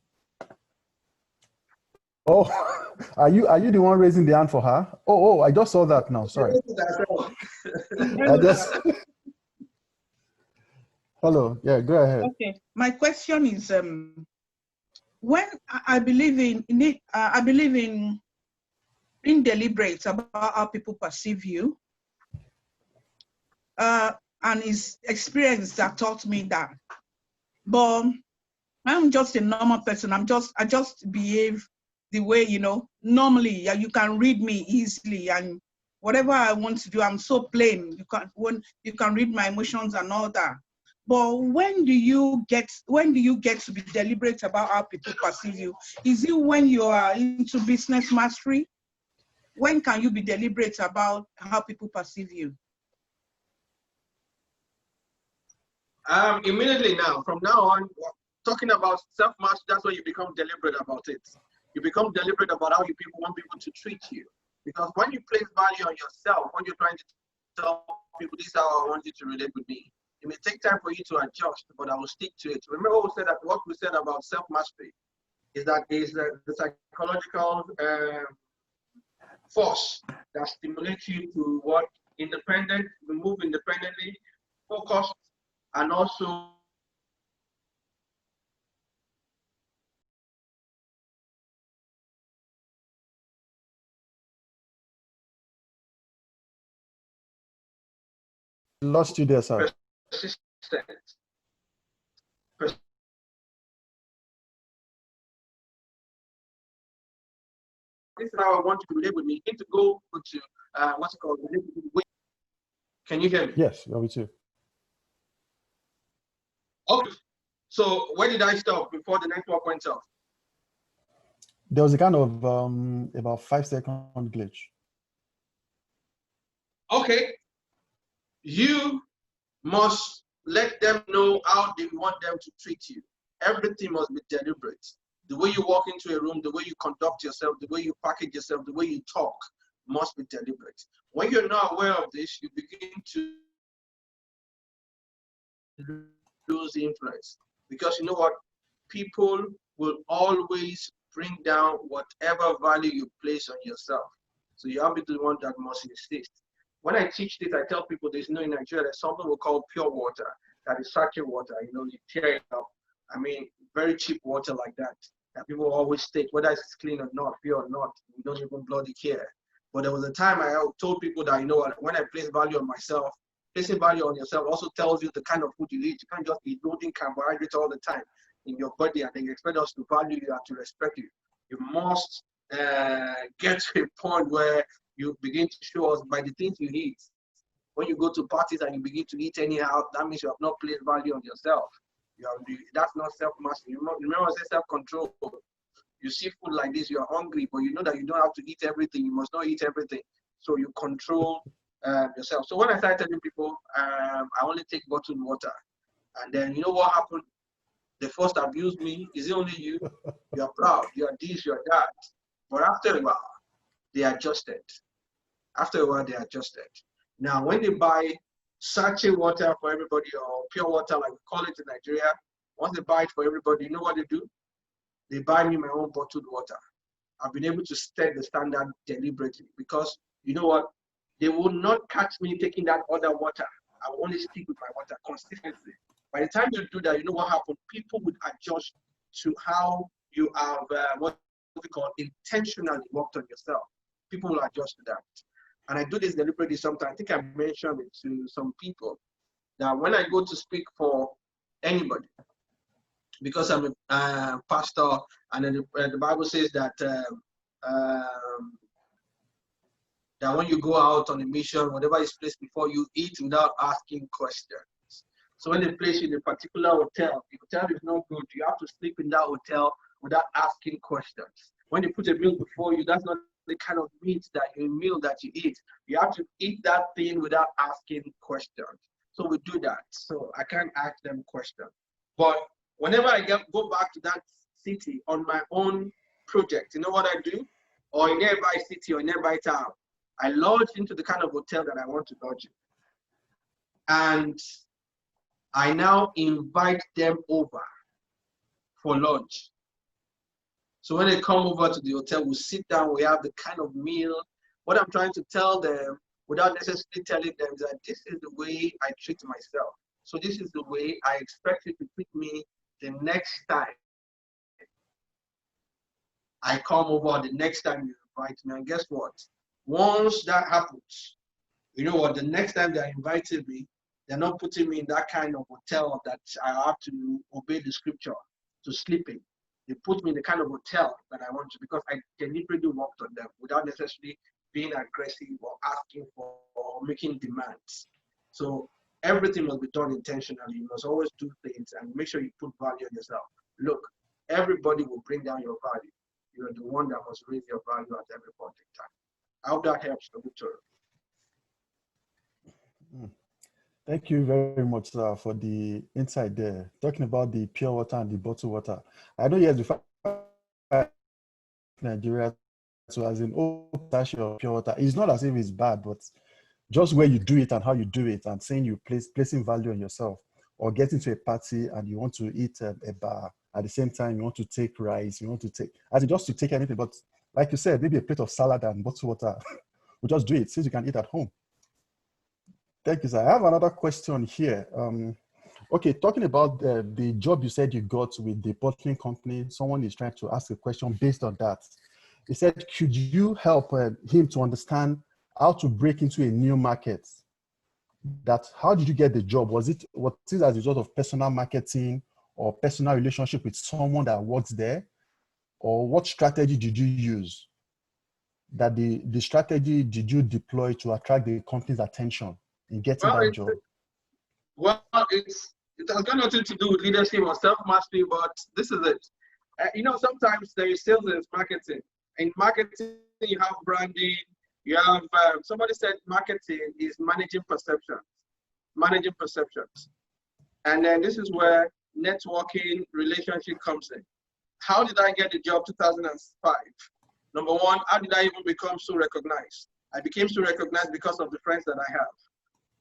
S2: Oh, are you the one raising the hand for her? Oh, I just saw that now. Sorry. I just hello. Yeah, go ahead.
S5: Okay. My question is, when I believe in I believe in being deliberate about how people perceive you, and it's experience that taught me that. But I'm just a normal person. I just behave the way, you know, normally. Yeah, you can read me easily, and whatever I want to do, I'm so plain. You can read my emotions and all that. But when do you get to be deliberate about how people perceive you? Is it when you are into business mastery? When can you be deliberate about how people perceive you?
S1: Immediately now, from now on, talking about self-mastery, that's when you become deliberate about it. You become deliberate about how people want people to treat you. Because when you place value on yourself, when you're trying to tell people, this is how I want you to relate with me, it may take time for you to adjust, but I will stick to it. Remember what we said about self-mastery is that the psychological force that stimulates you to what independent, move independently, focus, and also
S2: Lost you there, sir.
S1: persistent. This is how I want you to relate with me. You need to go to what's it called? Can you hear me?
S2: Yes, we too.
S1: Okay. So where did I stop before the network went off?
S2: There was a kind of about 5-second glitch.
S1: Okay. You must let them know how they want them to treat you. Everything must be deliberate. The way you walk into a room, the way you conduct yourself, the way you package yourself, the way you talk must be deliberate. When you're not aware of this, you begin to lose influence. Because you know what? People will always bring down whatever value you place on yourself. So you have to be the one that must insist. When I teach this, I tell people there's no in Nigeria, there's something we call pure water. That is sachet water. You know, you tear it up. I mean, very cheap water like that. That people always take, whether it's clean or not, pure or not, we don't even bloody care. But there was a time I told people that, you know what, when I place value on myself, placing value on yourself also tells you the kind of food you eat. You can't just be loading carbohydrates all the time in your body and then you expect us to value you and to respect you. You must get to a point where you begin to show us by the things you eat. When you go to parties and you begin to eat anyhow, that means you have not placed value on yourself. That's not self-mastery. Remember, I said self-control. You see food like this, you're hungry, but you know that you don't have to eat everything. You must not eat everything. So you control yourself. So when I started telling people, I only take bottled water. And then you know what happened? They first abused me. Is it only you? You're proud. You're this, you're that. But after a while, they adjusted. After a while, they adjusted. Now, when they buy sachet water for everybody or pure water, like we call it in Nigeria, once they buy it for everybody, you know what they do? They buy me my own bottled water. I've been able to set the standard deliberately because you know what? They will not catch me taking that other water. I will only stick with my water consistently. By the time you do that, you know what happens? People would adjust to how you have what we call intentionally worked on yourself. People will adjust to that. And I do this deliberately sometimes. I think I mentioned it to some people that when I go to speak for anybody, because I'm a pastor, and then the Bible says that that when you go out on a mission, whatever is placed before you, eat without asking questions. So when they place you in a particular hotel, the hotel is not good, you have to sleep in that hotel without asking questions. When they put a meal before you, that's not the kind of meal that you eat. You have to eat that thing without asking questions. So we do that. So I can't ask them questions. But whenever I go back to that city on my own project, you know what I do? Or a nearby city or a nearby town, I lodge into the kind of hotel that I want to lodge in. And I now invite them over for lunch. So when they come over to the hotel, we sit down, we have the kind of meal. What I'm trying to tell them, without necessarily telling them, is that this is the way I treat myself. So this is the way I expect you to treat me the next time I come over, the next time you invite me. And guess what? Once that happens, you know what? The next time they're inviting me, they're not putting me in that kind of hotel that I have to obey the scripture to sleep in. They put me in the kind of hotel that I want to, because I deliberately worked on them without necessarily being aggressive or asking for or making demands. So everything must be done intentionally. You must always do things and make sure you put value on yourself. Look, everybody will bring down your value. You're the one that must raise your value at every point in time. I hope that helps, Victor.
S2: Thank you very much, sir, for the insight there. Talking about the pure water and the bottled water. I know years before Nigeria, so as in of pure water, it's not as if it's bad, but just where you do it and how you do it, and saying you placing value on yourself, or getting to a party and you want to eat a bar at the same time, you want to take rice, you want to take, as in just to take anything, but like you said, maybe a plate of salad and bottled water, we just do it since you can eat at home. Thank you, sir. I have another question here. Okay, talking about the job you said you got with the bottling company, someone is trying to ask a question based on that. He said, could you help him to understand how to break into a new market? How did you get the job? Was it as a result of personal marketing or personal relationship with someone that works there? Or what strategy did you use? That the strategy did you deploy to attract the company's attention in getting that job?
S1: It has got nothing to do with leadership or self-mastery, but this is it. You know, sometimes there is sales and marketing. In marketing, you have branding. You have, somebody said marketing is managing perceptions. And then this is where networking relationship comes in. How did I get the job 2005? Number one, how did I even become so recognized? I became so recognized because of the friends that I have.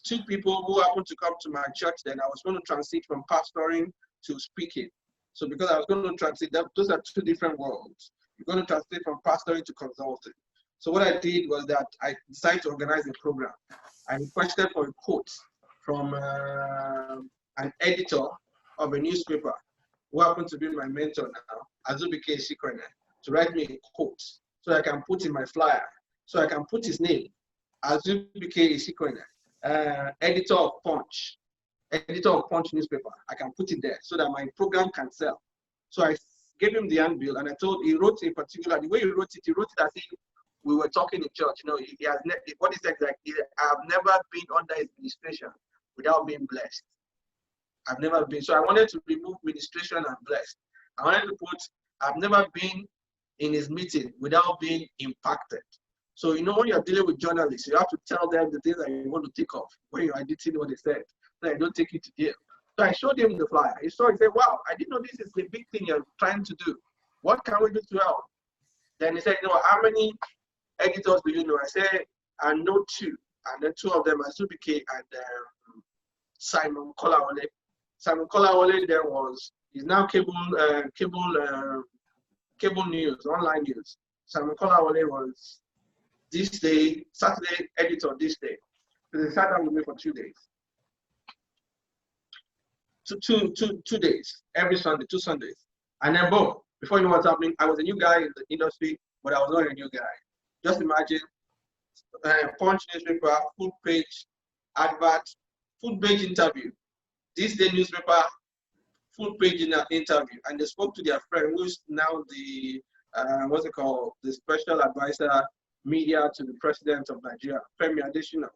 S1: Two people who happened to come to my church, then I was going to transit from pastoring to speaking. So because I was going to transit, those are two different worlds. You're going to transit from pastoring to consulting. So what I did was that I decided to organize a program. I requested for a quote from an editor of a newspaper who happened to be my mentor now, Azubike Shikwene, to write me a quote so I can put in my flyer, so I can put his name, Azubike Shikwene, editor of Punch newspaper. I can put it there so that my program can sell. So I gave him the handbill and he wrote in particular, the way he wrote it as if we were talking in church. You know, what he said is like, I have never been under his administration without being blessed. I've never been. So I wanted to remove ministration and blessed. I wanted to put, I've never been in his meeting without being impacted. So, you know, when you're dealing with journalists, you have to tell them the things that you want to take off when you're editing what they said, so I don't take it to jail. So I showed him the flyer. He saw it, he said, wow, I didn't know this is the big thing you're trying to do. What can we do to help? Then he said, you know, how many editors do you know? I said, I know two. And then two of them are Subike and Simon Kolawole. Simon Kolawole there he's now cable news, online news. Simon Kolawole was this day, Saturday editor this day. So they sat down with me for 2 days. 2 days, every Sunday, 2 Sundays. And then boom, before you know what's happening, I was a new guy in the industry, but I was not a new guy. Just imagine, Punch newspaper, full page advert, full page interview. This day newspaper, full page interview. And they spoke to their friend who's now the, the special advisor media to the president of Nigeria, Femi Adesina.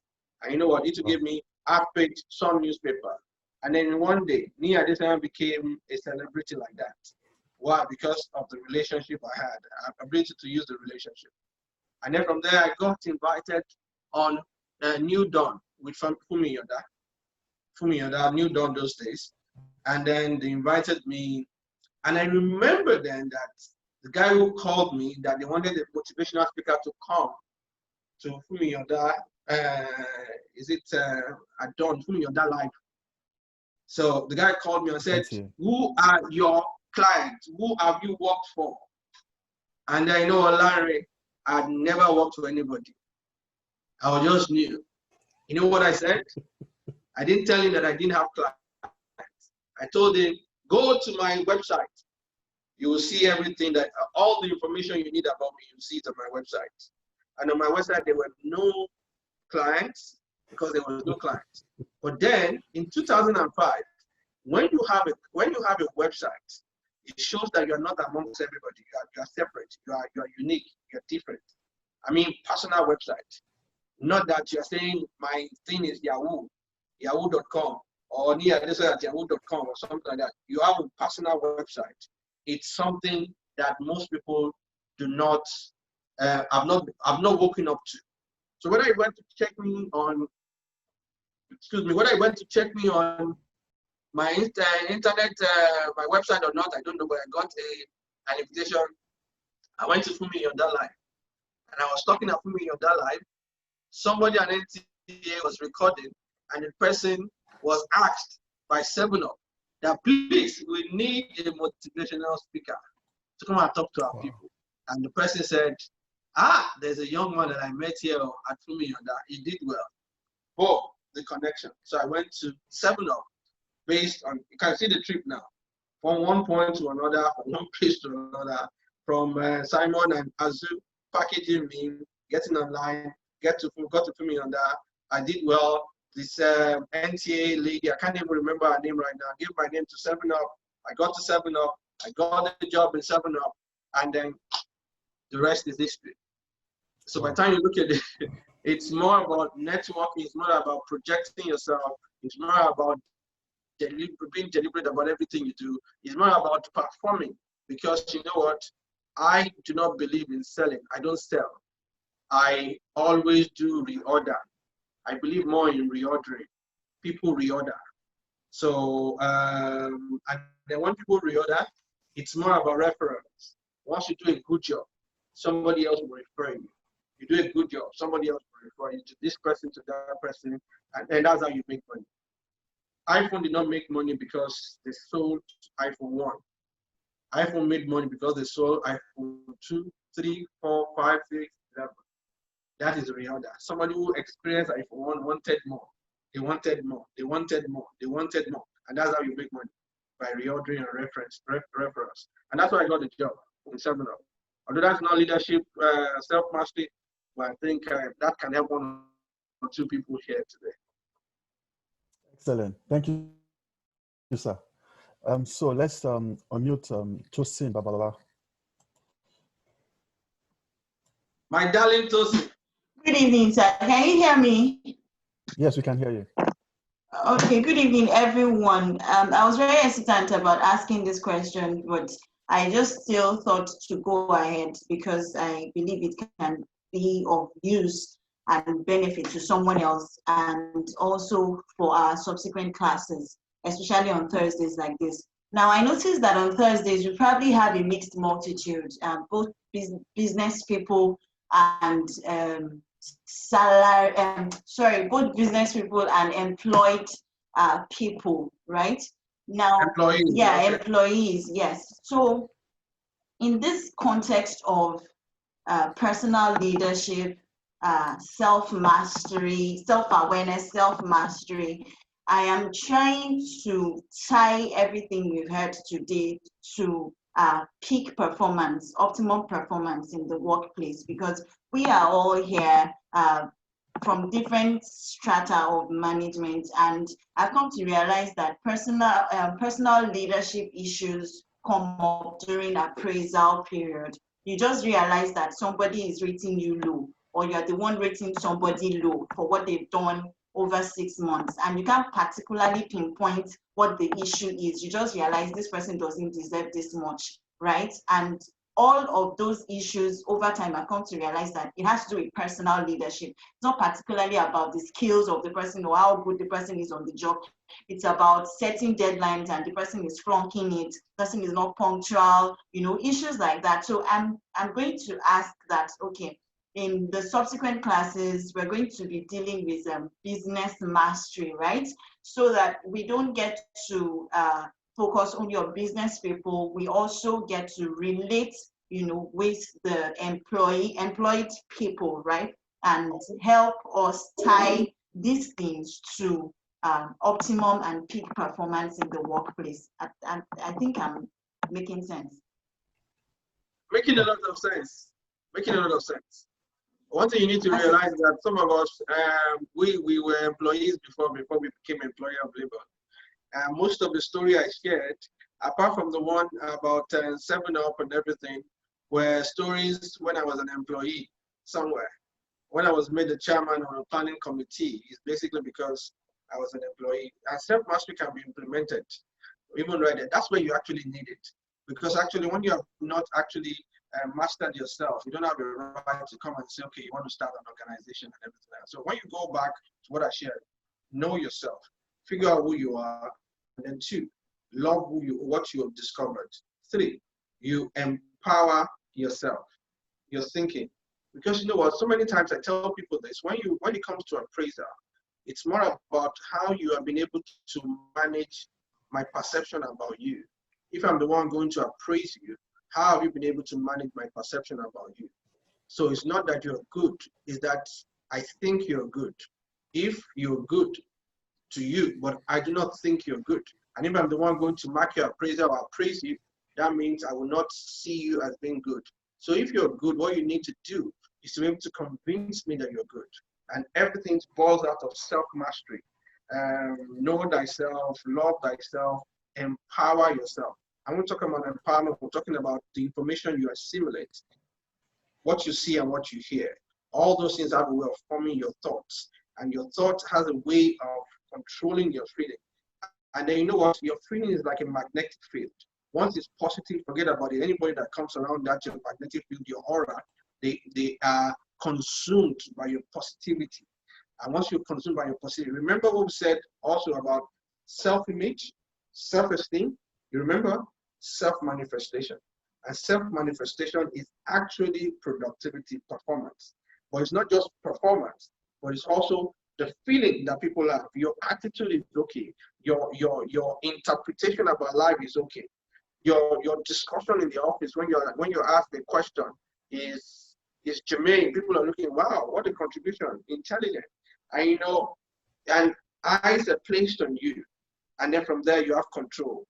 S1: And you know what, he gave me half-page Sun newspaper. And then in one day, Nia Adesina became a celebrity like that. Why? Because of the relationship I had, ability to use the relationship. And then from there, I got invited on New Dawn with Fumi Yoda. Fumi Yoda, New Dawn those days. And then they invited me. And I remember then that the guy who called me, that they wanted a motivational speaker to come to Fumi Yoda, is it at Dawn, Fumi Yoda Live. So the guy called me and said, who are your clients? Who have you worked for? And I know Larry, I'd never worked for anybody. I was just new. You know what I said? I didn't tell him that I didn't have clients. I told him, go to my website. You will see everything, that all the information you need about me, you'll see it on my website. And on my website, there were no clients because there was no clients. But then in 2005, when you have a website, it shows that you're not amongst everybody. You are separate. You are unique. You're different. I mean, personal website. Not that you're saying my thing is Yahoo, Yahoo.com, or near this at Yahoo.com or something like that. You have a personal website. It's something that most people do not have not woken up to. So when I went to check me on, when I went to check me on my internet, my website or not, I don't know, but I got an invitation. I went to Fumi Yoda Live, and I was talking at Fumi Yoda Live. Somebody at NTA was recording, and the person was asked by 7up that please, we need a motivational speaker to come and talk to our people. And the person said, there's a young man that I met here at Fumi Yoda. He did well. Boom, the connection. So I went to 7up based on, you can see the trip now, from one point to another, from one place to another, from Simon and Azu packaging me, getting online, got to Fumi Yoda. I did well. This NTA lady, I can't even remember her name right now, gave my name to 7up. I got to 7up. I got the job in 7up, and then the rest is history. So by the time you look at it, it's more about networking. It's more about projecting yourself. It's more about being deliberate about everything you do. It's more about performing, because you know what? I do not believe in selling. I don't sell. I always do reorder. I believe more in reordering. People reorder. So, and then when people reorder, it's more about referrals. Once you do a good job, somebody else will refer you. You do a good job, somebody else will refer you to this person, to that person, and that's how you make money. iPhone did not make money because they sold iPhone 1. iPhone made money because they sold iPhone 2, 3, 4, 5, 6, 7. That is a reorder. Somebody who experienced iPhone 1 wanted more. They wanted more. They wanted more. They wanted more. And that's how you make money, by reordering and referrals. And that's why I got the job in 7up. Although that's not leadership, self-mastery, but I think that can help one or two people here today.
S2: Excellent. Thank you, sir. So let's unmute Tosin Babalola.
S1: My darling Tosin.
S6: Good evening, sir. Can you hear me?
S2: Yes, we can hear you.
S6: Okay, good evening, everyone. I was very hesitant about asking this question, but I just still thought to go ahead because I believe it can be of use and benefit to someone else, and also for our subsequent classes, especially on Thursdays like this. Now, I noticed that on Thursdays, we probably have a mixed multitude, both business people and both business people and employed people, right? Now,
S1: employees,
S6: yeah, okay. Employees, yes. So in this context of personal leadership, self-mastery, self-awareness, self-mastery, I am trying to tie everything we've heard today to peak performance, optimum performance in the workplace, because we are all here from different strata of management, and I've come to realize that personal leadership issues come up during appraisal period. You just realize that somebody is rating you low, or you're the one rating somebody low for what they've done over 6 months, and you can't particularly pinpoint what the issue is. You just realize this person doesn't deserve this much right? And all of those issues over time, I've come to realize that it has to do with personal leadership. It's not particularly about the skills of the person or how good the person is on the job. It's about setting deadlines and the person is flunking it, the person is not punctual, you know, issues like that. So I'm going to ask that, okay, in the subsequent classes, we're going to be dealing with business mastery, right? So that we don't get to focus only on business people, we also get to relate, you know, with the employed people, right? And help us tie these things to optimum and peak performance in the workplace. I think I'm making sense.
S1: Making a lot of sense. Making a lot of sense. One thing you need to realize that some of us, we were employees before we became employer of labor. Most of the story I shared, apart from the one about 7-Up and everything, were stories when I was an employee somewhere. When I was made the chairman of a planning committee, it's basically because I was an employee. And self-mastery can be implemented, even right there. That's where you actually need it. Because actually, when you have not actually mastered yourself, you don't have the right to come and say, okay, you want to start an organization and everything else. So when you go back to what I shared, know yourself, figure out who you are, and then 2, love what you have discovered. 3, you empower yourself, your thinking. Because you know what, so many times I tell people this, when it comes to appraisal, it's more about how you have been able to manage my perception about you. If I'm the one going to appraise you, how have you been able to manage my perception about you? So it's not that you're good, it's that I think you're good. If you're good to you, but I do not think you're good, and if I'm the one going to mark your appraisal or appraise you, that means I will not see you as being good. So if you're good, what you need to do is to be able to convince me that you're good. And everything boils out of self-mastery. Know thyself, love thyself, empower yourself. I'm not talking about empowerment, we're talking about the information you assimilate, what you see and what you hear. All those things have a way of forming your thoughts. And your thought has a way of controlling your feeling. And then you know what? Your feeling is like a magnetic field. Once it's positive, forget about it. Anybody that comes around that your magnetic field, your aura, they are consumed by your positivity. And once you're consumed by your positivity, remember what we said also about self-image, self-esteem. You remember? Self-manifestation. And self-manifestation is actually productivity, performance. But it's not just performance, but it's also the feeling that people have. Your attitude is okay. Your interpretation about life is okay. Your discussion in the office when you're asked a question is germane. People are looking, wow, what a contribution, intelligent. And you know, and eyes are placed on you. And then from there you have control.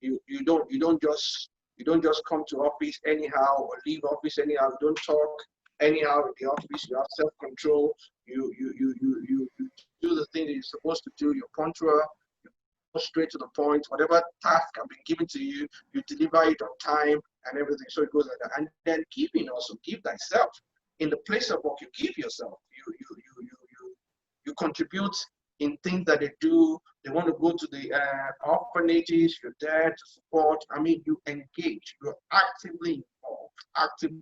S1: You don't just come to office anyhow or leave office anyhow. You don't talk anyhow in the office. You have self-control. You do the thing that you're supposed to do. You're punctual. You go straight to the point. Whatever task has been given to you, you deliver it on time and everything. So it goes like that. And then giving also, give thyself. In the place of work, you give yourself. You contribute in things that they do. They want to go to the orphanages, you're there to support. I mean, you engage, you're actively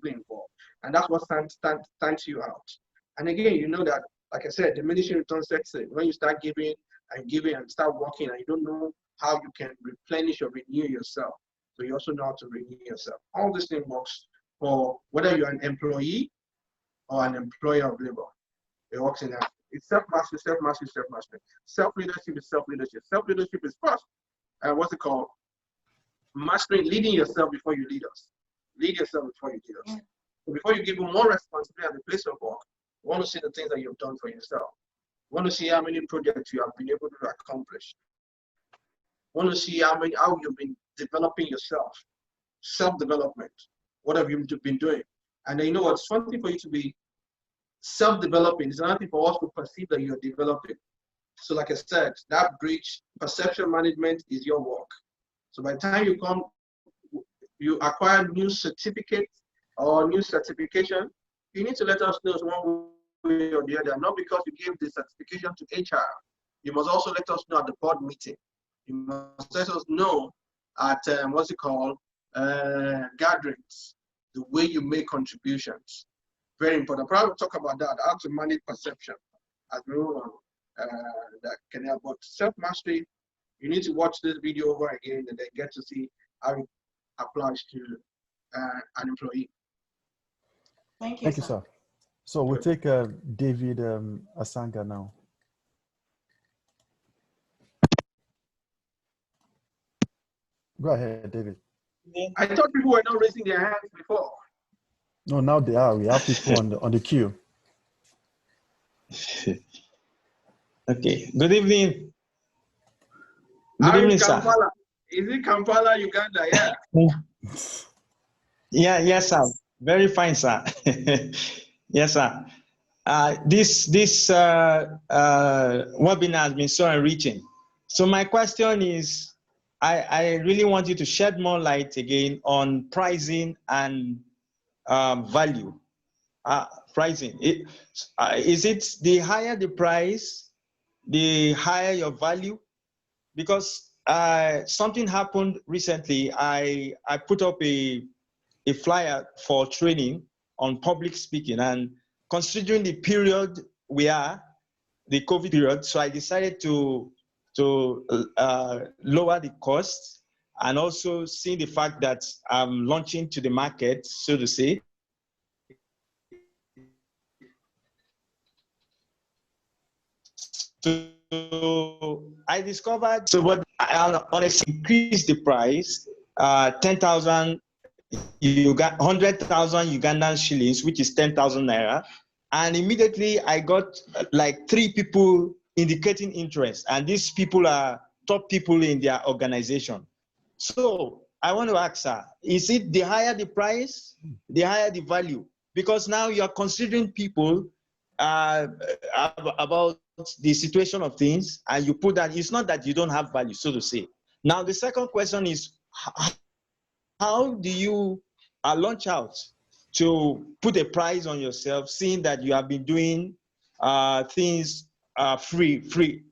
S1: involved. And that's what stands you out. And again, you know that, like I said, diminishing returns sexy. When you start giving and start working and you don't know how you can replenish or renew yourself. So you also know how to renew yourself. All this thing works for whether you're an employee or an employer of labor. It works in that. It's self-mastery, self-mastery, self-mastery. Self-leadership is self-leadership. Self-leadership is first, what's it called? Mastering, leading yourself before you lead us. Lead yourself before you lead us. So before you give them more responsibility at the place of work, you want to see the things that you've done for yourself. You want to see how many projects you have been able to accomplish. You want to see how you've been developing yourself. Self-development. What have you been doing? And then you know what? It's one thing for you to be self-developing. It's another thing for us to perceive that you're developing. So like I said, that bridge, perception management is your work. So by the time you acquire new certificates or new certification, you need to let us know one way or the other, not because you gave the certification to HR. You must also let us know at the board meeting. You must let us know at, gatherings, the way you make contributions. Very important. Probably we'll talk about that, how to manage perception as we move on. That can help. But self-mastery, you need to watch this video over again and then get to see how it applies to an employee.
S6: Thank you,
S2: Thank you,
S6: sir.
S2: sir. So we'll take David Asanga now. Go ahead, David.
S1: I thought people were not raising their hands before.
S2: No, now they are. We have people on the queue.
S7: Okay. Good evening. Good
S1: How
S7: evening,
S1: is
S7: sir.
S1: Kampala? Is it Kampala, Uganda? Yeah.
S7: Yes, sir. Very fine, sir. Yes, sir. This webinar has been so enriching. So my question is, I really want you to shed more light again on pricing and value. Pricing. Is it the higher the price, the higher your value? Because something happened recently. I put up a flyer for training on public speaking, and considering the period we are, the COVID period, so I decided to lower the cost, and also seeing the fact that I'm launching to the market, so to say. So I discovered, so what I honestly increased the price, 10,000 100,000 Ugandan shillings, which is 10,000 naira. And immediately I got like 3 people indicating interest. And these people are top people in their organization. So I want to ask her, is it the higher the price, the higher the value? Because now you're considering people about the situation of things, and you put that, it's not that you don't have value, so to say. Now, the second question is, how do you launch out to put a price on yourself, seeing that you have been doing things free,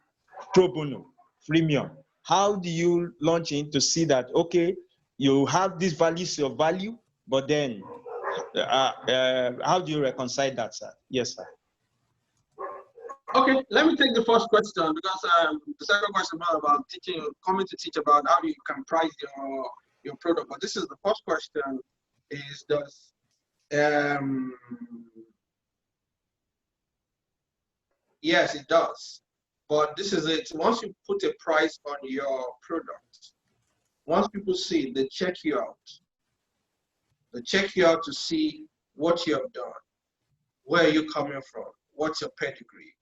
S7: pro bono, freemium? How do you launch in to see that, okay, you have this your value, but then how do you reconcile that, sir? Yes, sir.
S1: Okay, let me take the first question, because the second question was about teaching, coming to teach about how you can price your product. But this is the first question: is does yes, it does. But this is it. Once you put a price on your product, once people see it, they check you out. They check you out to see what you have done, where are you coming from, what's your pedigree.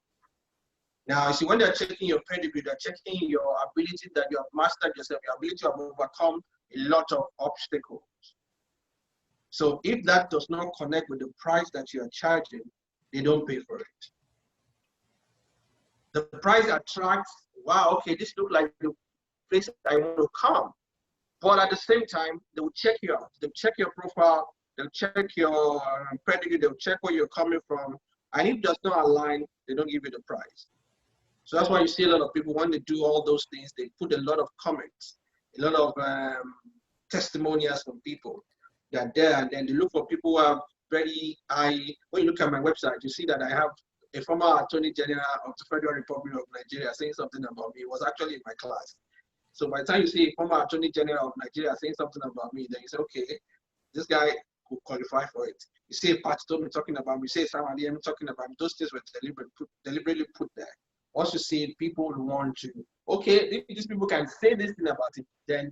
S1: Now, you see, when they're checking your pedigree, they're checking your ability that you have mastered yourself, your ability to have overcome a lot of obstacles. So if that does not connect with the price that you are charging, they don't pay for it. The price attracts, wow, okay, this looks like the place I want to come. But at the same time, they will check you out. They'll check your profile, they'll check your pedigree, they'll check where you're coming from. And if it does not align, they don't give you the price. So that's why you see a lot of people, when they do all those things, they put a lot of comments, a lot of testimonials from people that are there, and then they look for people who have very high. When you look at my website, you see that I have a former Attorney General of the Federal Republic of Nigeria saying something about me. It was actually in my class. So by the time you see a former Attorney General of Nigeria saying something about me, then you say, okay, this guy could qualify for it. You see a Pat Stone talking about me, you see Sam Adiyemi talking about me. Those things were deliberately put there. Once you see people who want to, okay, if these people can say this thing about it, then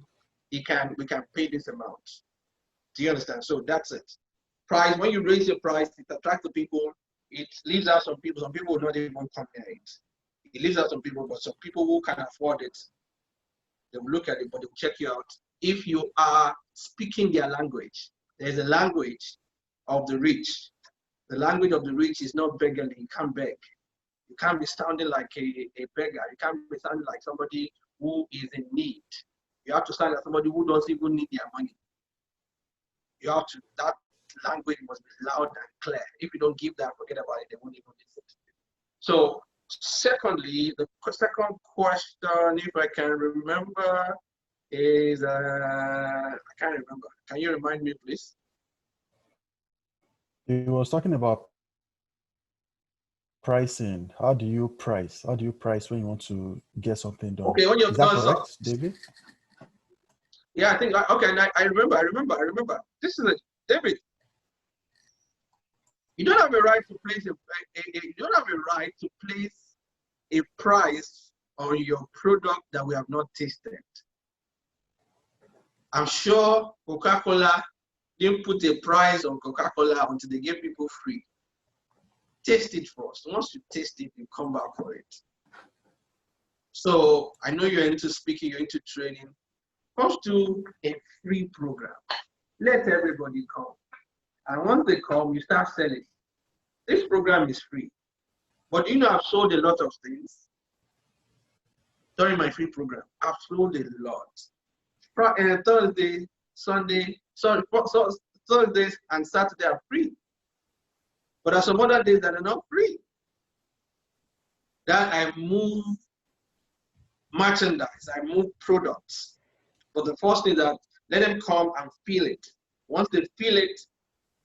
S1: we can pay this amount. Do you understand? So that's it. Price, when you raise your price, it attracts the people, it leaves out some people. Some people will not even come near it. It leaves out some people, but some people who can afford it, they will look at it, but they will check you out. If you are speaking their language, there's a language of the rich. The language of the rich is not beggarly. You can't beg. You can't be sounding like a beggar. You can't be sounding like somebody who is in need. You have to sound like somebody who doesn't even need their money. You have to, that language must be loud and clear. If you don't give that, forget about it, they won't even listen to you. So, secondly, the second question, if I can remember, is, I can't remember. Can you remind me, please?
S2: He was talking about pricing. How do you price? How do you price when you want to get something done?
S1: Okay, when you've
S2: Is that
S1: done so.
S2: correct, David?
S1: Yeah, I think, okay, I remember. This is it. David, you don't have a right to place you don't have a right to place a price on your product that we have not tasted. I'm sure Coca-Cola didn't put a price on Coca-Cola until they gave people free. Taste it first. Once you taste it, you come back for it. So I know you're into speaking, you're into training. Comes to a free program. Let everybody come. And once they come, you start selling. This program is free. But you know, I've sold a lot of things during my free program. I've sold a lot. Thursday, Sunday, Thursdays and Saturday are free. But there are some other days that are not free. That I move merchandise, I move products. But the first thing that let them come and feel it. Once they feel it,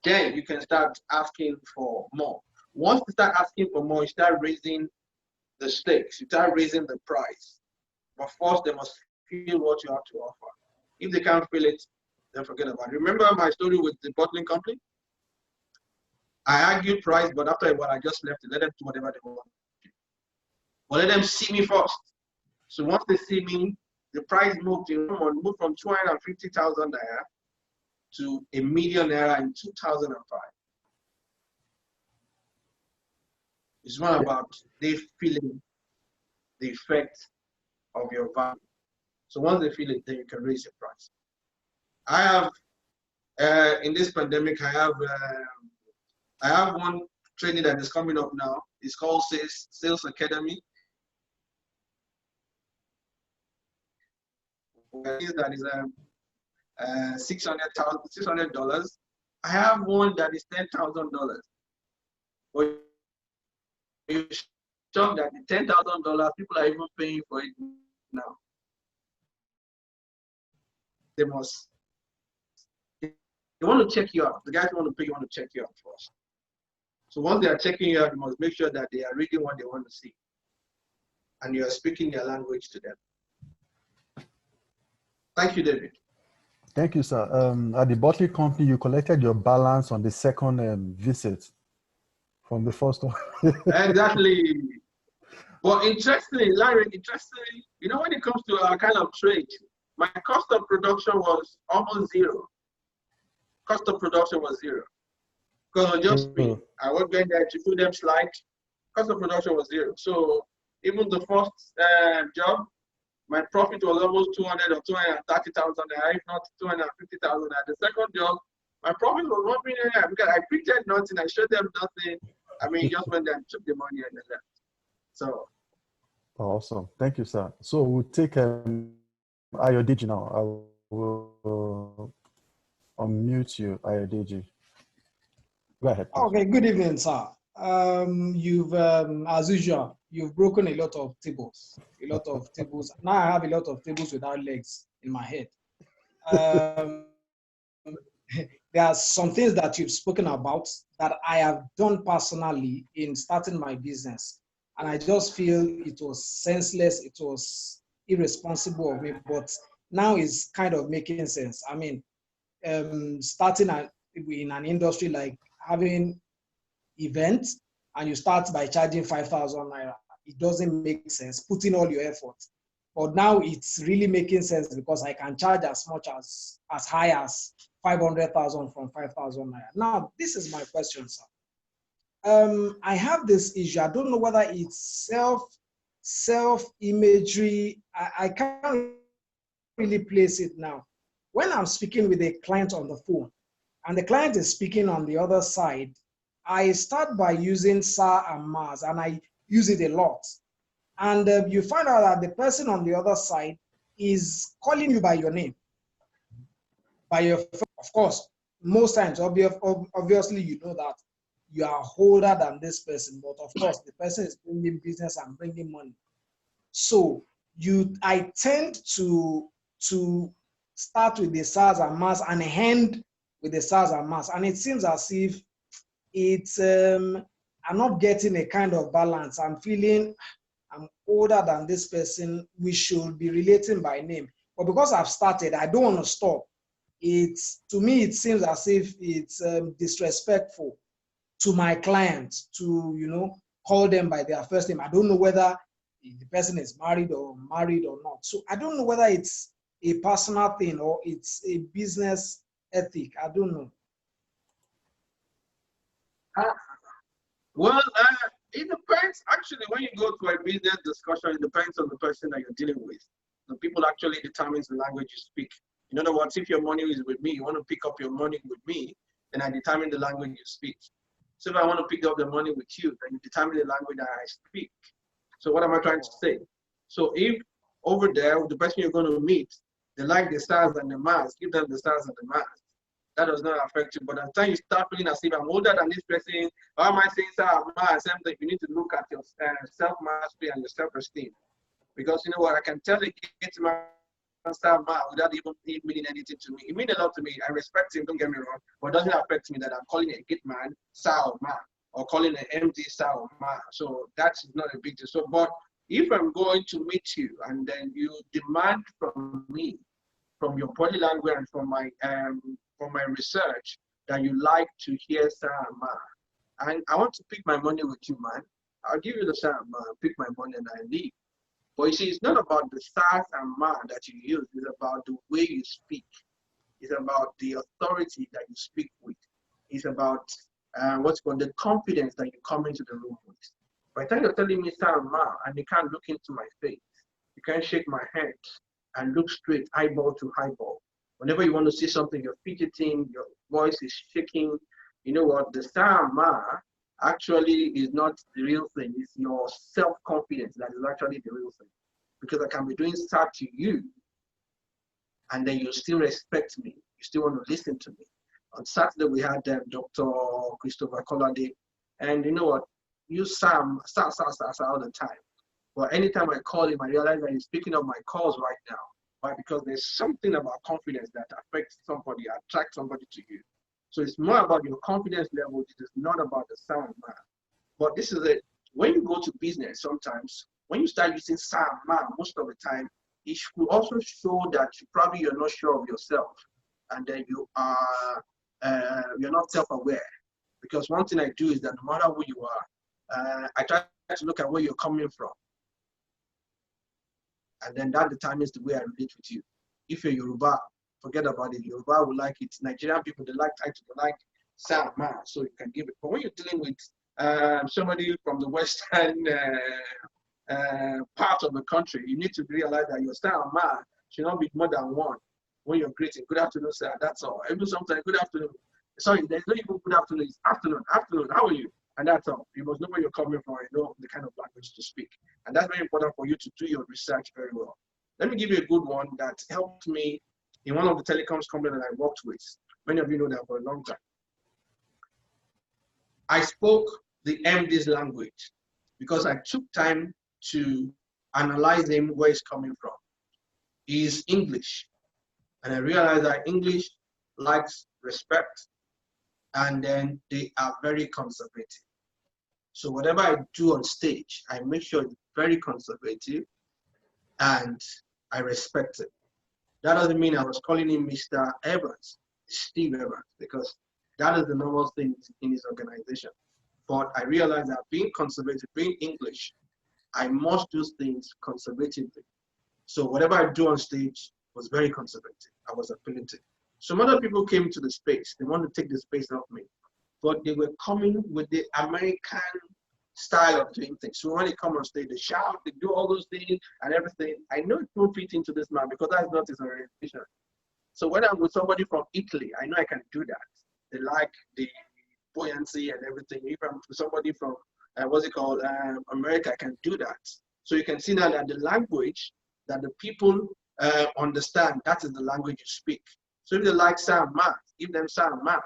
S1: then you can start asking for more. Once you start asking for more, you start raising the stakes, you start raising the price. But first, they must feel what you have to offer. If they can't feel it, then forget about it. Remember my story with the bottling company? I argued price, but after a while, I just left it. Let them do whatever they want. But let them see me first. So once they see me, the price moved from 250,000 naira to a million naira in 2005. It's not about they feeling the effect of your value. So once they feel it, then you can raise your price. I have, in this pandemic, I have one training that is coming up now. It's called Sales Academy. That is $600. I have one that is $10,000. But you're shocked that the $10,000 people are even paying for it now. They want to check you out. The guys want to pay you, want to check you out first. So once they are checking you out, you must make sure that they are reading what they want to see. And you are speaking their language to them. Thank you, David.
S2: Thank you, sir. At the bottling company, you collected your balance on the second visit from the first one.
S1: Exactly. But interestingly, Larry, you know, when it comes to our kind of trade, my cost of production was almost zero. Cost of production was zero. Because it was just me. I was going there to do them slide. Cost of production was zero. So even the first job, my profit was almost 200 or 230,000, if not 250,000. At the second job, my profit was 1 million because I printed nothing, I showed them nothing. I mean, just went there and took the money and they left. So
S2: awesome. Thank you, sir. So we'll take Ayodeji now. I will unmute you, Ayodeji. Go ahead. Please.
S8: Okay, good evening, sir. You've, as usual, you've broken a lot of tables. Now I have a lot of tables without legs in my head. There are some things that you've spoken about that I have done personally in starting my business. And I just feel it was senseless, it was irresponsible of me, but now it's kind of making sense. I mean, starting in an industry like having events and you start by charging 5,000 naira, it doesn't make sense, putting all your effort. But now it's really making sense because I can charge as much as high as 500,000 from 5,000 naira. Now, this is my question, sir. I have this issue. I don't know whether it's self-imagery. I can't really place it now. When I'm speaking with a client on the phone and the client is speaking on the other side, I start by using sir and mas, and I use it a lot. And you find out that the person on the other side is calling you by your name, by your, of course, most times, obviously, you know that you are older than this person, but of course, the person is bringing business and bringing money. So I tend to to start with the SARS and MAS and end with the SARS and MAS. And it seems as if it's, I'm not getting a kind of balance. I'm feeling I'm older than this person. We should be relating by name. But because I've started, I don't want to stop. To me, it seems as if it's disrespectful to my clients to, call them by their first name. I don't know whether the person is married or not. So I don't know whether it's a personal thing or it's a business ethic. I don't know.
S1: Well, it depends. Actually, when you go to a business discussion, it depends on the person that you're dealing with. The people actually determines the language you speak. In other words, if your money is with me, you want to pick up your money with me, then I determine the language you speak. So if I want to pick up the money with you, then you determine the language that I speak. So what am I trying to say? So if over there, the person you're going to meet, they like the stars and the Mars, give them the stars and the Mars. That does not affect you. But at the time you start feeling as if I'm older than this person, why am I saying star and Mars? Something you need to look at your self-mastery and your self-esteem. Because you know what, I can tell the gate man star Mars without even meaning anything to me. It means a lot to me. I respect him, don't get me wrong, but it doesn't affect me that I'm calling a gate man star or Mars, or calling an MD star or Mars. So that's not a big deal. So, but if I'm going to meet you and then you demand from me, from your body language and from my research, that you like to hear star and Mars, and I want to pick my money with you, man, I'll give you the star and Mars, pick my money and I leave. But you see, it's not about the stars and man that you use. It's about the way you speak. It's about the authority that you speak with. It's about what's called the confidence that you come into the room with. By the time you're telling me star and man, and you can't look into my face, you can't shake my hand and look straight, eyeball to eyeball. Whenever you want to say something, you're fidgeting, your voice is shaking. You know what? The star and man actually is not the real thing. It's your self-confidence that is actually the real thing. Because I can be doing stuff to you, and then you still respect me. You still want to listen to me. On Saturday, we had Dr. Christopher Collade, and you know what? You Sam all the time. But anytime I call him, I realize that he's picking up my calls right now. Why? Because there's something about confidence that affects somebody, attracts somebody to you. So it's more about your confidence level. It is not about the sound, man. But this is it. When you go to business, sometimes when you start using sound, man, most of the time, it could also show that you're not sure of yourself, and then you're not self-aware. Because one thing I do is that no matter who you are, I try to look at where you're coming from, and then that determines the way I relate with you. If you're Yoruba, forget about it. Yoruba will like it. Nigerian people, they like title, they like sound, man, so you can give it. But when you're dealing with somebody from the western part of the country, you need to realize that your sound, man, should not be more than one. When you're greeting, good afternoon, sir, that's all. Even sometimes, good afternoon. Sorry, there's not even good afternoon, it's afternoon, how are you? And that's all. You must know where you're coming from and know the kind of language to speak. And that's very important for you to do your research very well. Let me give you a good one that helped me in one of the telecoms companies that I worked with. Many of you know that for a long time. I spoke the MD's language because I took time to analyze him, where he's coming from. He's English. And I realized that English likes respect, and then they are very conservative. So whatever I do on stage, I make sure it's very conservative and I respect it. That doesn't mean I was calling him Mr. Evans, Steve Evans, because that is the normal thing in his organization. But I realized that being conservative, being English, I must do things conservatively. So whatever I do on stage was very conservative. I was appealing to. Some other people came to the space. They want to take the space off me. But they were coming with the American style of doing things. So when they come on stage, they shout, they do all those things and everything. I know it won't fit into this man because that's not his orientation. So when I'm with somebody from Italy, I know I can do that. They like the buoyancy and everything. If I'm with somebody from, America, I can do that. So you can see now that the language that the people understand, that is the language you speak. So if they like sound math, give them sound math.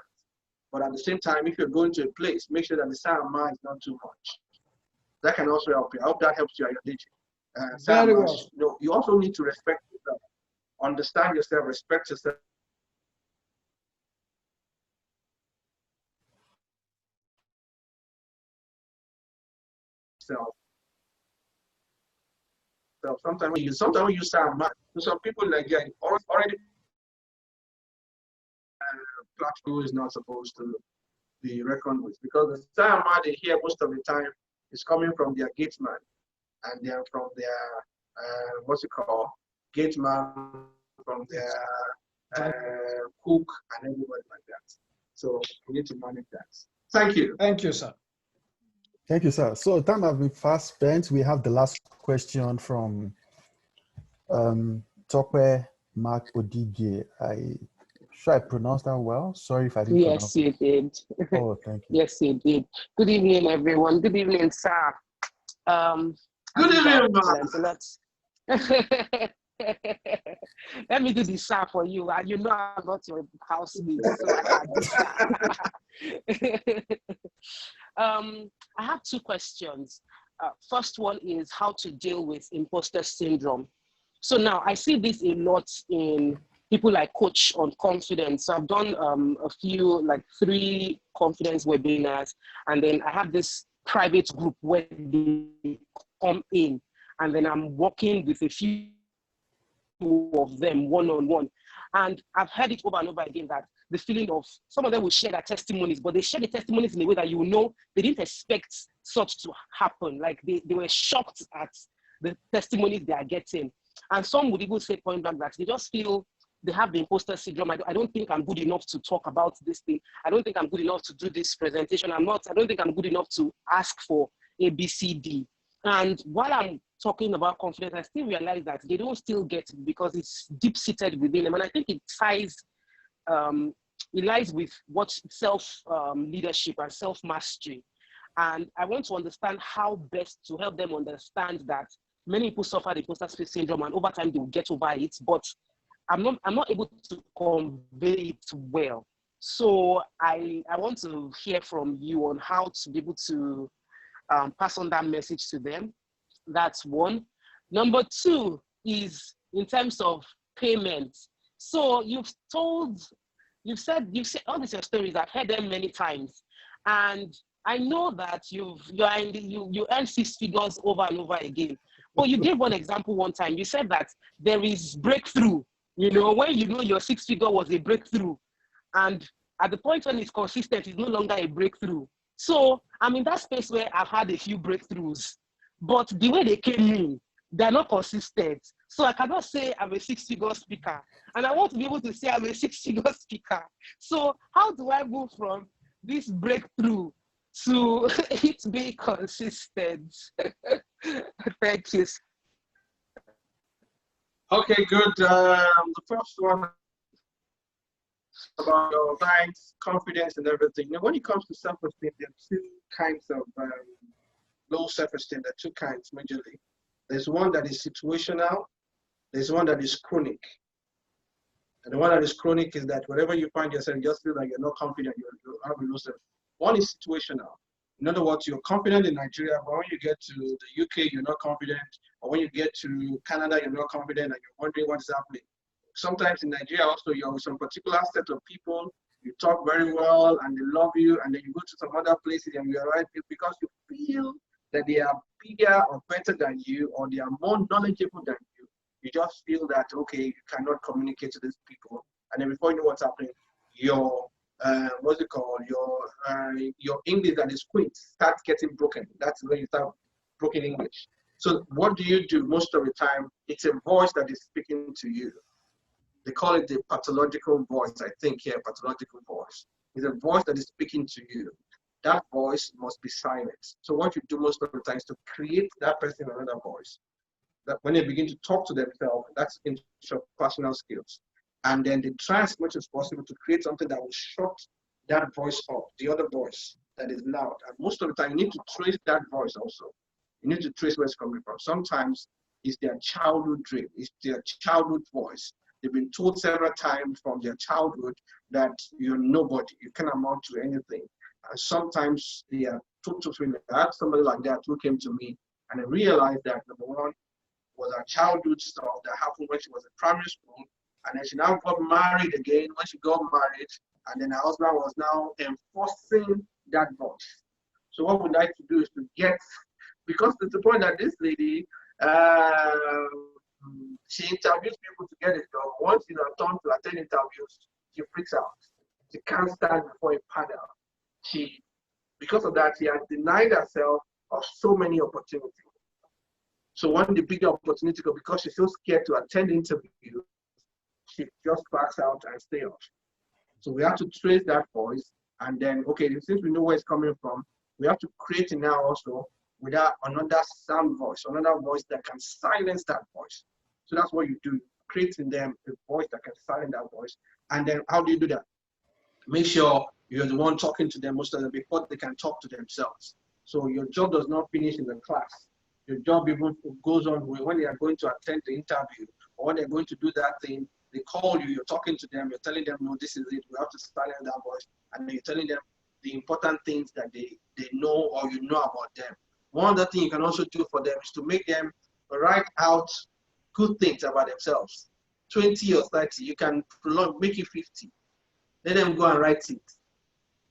S1: But at the same time, if you're going to a place, make sure that the sound math is not too much. That can also help you. I hope that helps you at your DJ.
S8: Very well.
S1: You also need to respect yourself. understand yourself, respect yourself. So sometimes when you sound mad, to some people like yeah, already platform is not supposed to be reckoned with, because the sound mad they hear most of the time is coming from their gate man, and they're from their what's it called, gate man, from their cook and everybody like that. So we need to manage that. Thank you.
S8: Thank you, sir.
S2: Thank you, sir. So time has been fast spent. We have the last question from Tope Mark Odige. Should I pronounce that well? Sorry if I didn't pronounce
S9: Yes,
S2: it.
S9: you did.
S2: Oh, thank you.
S9: Yes, you did. Good evening, everyone. Good evening, sir.
S1: Good evening, man.
S9: Let me do the sir for you. And you know I'm not your housemate, so I can do sir. I have two questions. First one is how to deal with imposter syndrome. So now I see this a lot in people I coach on confidence. So I've done a few, like 3 confidence webinars, and then I have this private group where they come in, and then I'm working with a few of them one-on-one. And I've heard it over and over again that the feeling of some of them will share their testimonies, but they share the testimonies in a way that you know they didn't expect such to happen. Like they were shocked at the testimonies they are getting. And some would even say point blank that they just feel they have the imposter syndrome. I don't think I'm good enough to talk about this thing. I don't think I'm good enough to do this presentation. I don't think I'm good enough to ask for ABCD. And while I'm talking about confidence, I still realize that they don't still get it because it's deep-seated within them. And I think it lies with what self-leadership and self-mastery. And I want to understand how best to help them understand that many people suffer the imposter syndrome, and over time they will get over it, but I'm not able to convey it well. So I want to hear from you on how to be able to pass on that message to them. That's one. Number 2 is in terms of payment. So you've said all these stories. I've heard them many times, and I know that you earn 6 figures over and over again. But you gave one example one time. You said that there is breakthrough. You know, when you know your 6 figure was a breakthrough, and at the point when it's consistent, it's no longer a breakthrough. So I'm in that space where I've had a few breakthroughs, but the way they came in, they're not consistent. So I cannot say I'm a 6-figure speaker, and I want to be able to say I'm a 6-figure speaker. So how do I move from this breakthrough to it being consistent? Thank you.
S1: Okay, good. The first one about your rights, confidence, and everything. Now, when it comes to self-esteem, there are 2 kinds of low self-esteem. There are 2 kinds majorly. There's one that is situational. There's one that is chronic. And the one that is chronic is that wherever you find yourself, you just feel like you're not confident, you have a low self. One is situational. In other words, you're confident in Nigeria, but when you get to the UK, you're not confident. Or when you get to Canada, you're not confident, and you're wondering what's happening. Sometimes in Nigeria also, you're with some particular set of people, you talk very well, and they love you, and then you go to some other places and you arrive because you feel that they are bigger or better than you, or they are more knowledgeable than you. You just feel that, okay, you cannot communicate to these people. And then before you know what's happening, your what's it called? Your English that is quick starts getting broken. That's when you start broken English. So what do you do most of the time? It's a voice that is speaking to you. They call it the pathological voice, I think here, pathological voice. It's a voice that is speaking to you. That voice must be silent. So what you do most of the time is to create that person another voice. That when they begin to talk to themselves, that's interpersonal skills. And then they try as much as possible to create something that will shut that voice up, the other voice that is loud. And most of the time, you need to trace that voice also. You need to trace where it's coming from. Sometimes it's their childhood dream, it's their childhood voice. They've been told several times from their childhood that you're nobody, you can't amount to anything. And sometimes they are told to feel. I had somebody like that who came to me, and I realized that, number one, was her childhood stuff that happened when she was in primary school. And then she now got married again. When she got married, and then her husband was now enforcing that voice. So what we'd like to do is to get, because to the point that this lady, she interviews people to get a job. Once she's turned to attend interviews, she freaks out. She can't stand before a panel. Because of that, she has denied herself of so many opportunities. So one of the bigger opportunities, because she's so scared to attend interviews, she just backs out and stays off. So we have to trace that voice, and then, okay, since we know where it's coming from, we have to create it now also without another sound voice, another voice that can silence that voice. So that's what you do, creating them a voice that can silence that voice. And then how do you do that? Make sure you're the one talking to them most of them before they can talk to themselves. So your job does not finish in the class. Your job even goes on when they are going to attend the interview, or when they're going to do that thing. They call you, you're talking to them, you're telling them, no, this is it, we have to silence that voice. And then you're telling them the important things that they know or you know about them. One other thing you can also do for them is to make them write out good things about themselves. 20 or 30, you can make it 50. Let them go and write it.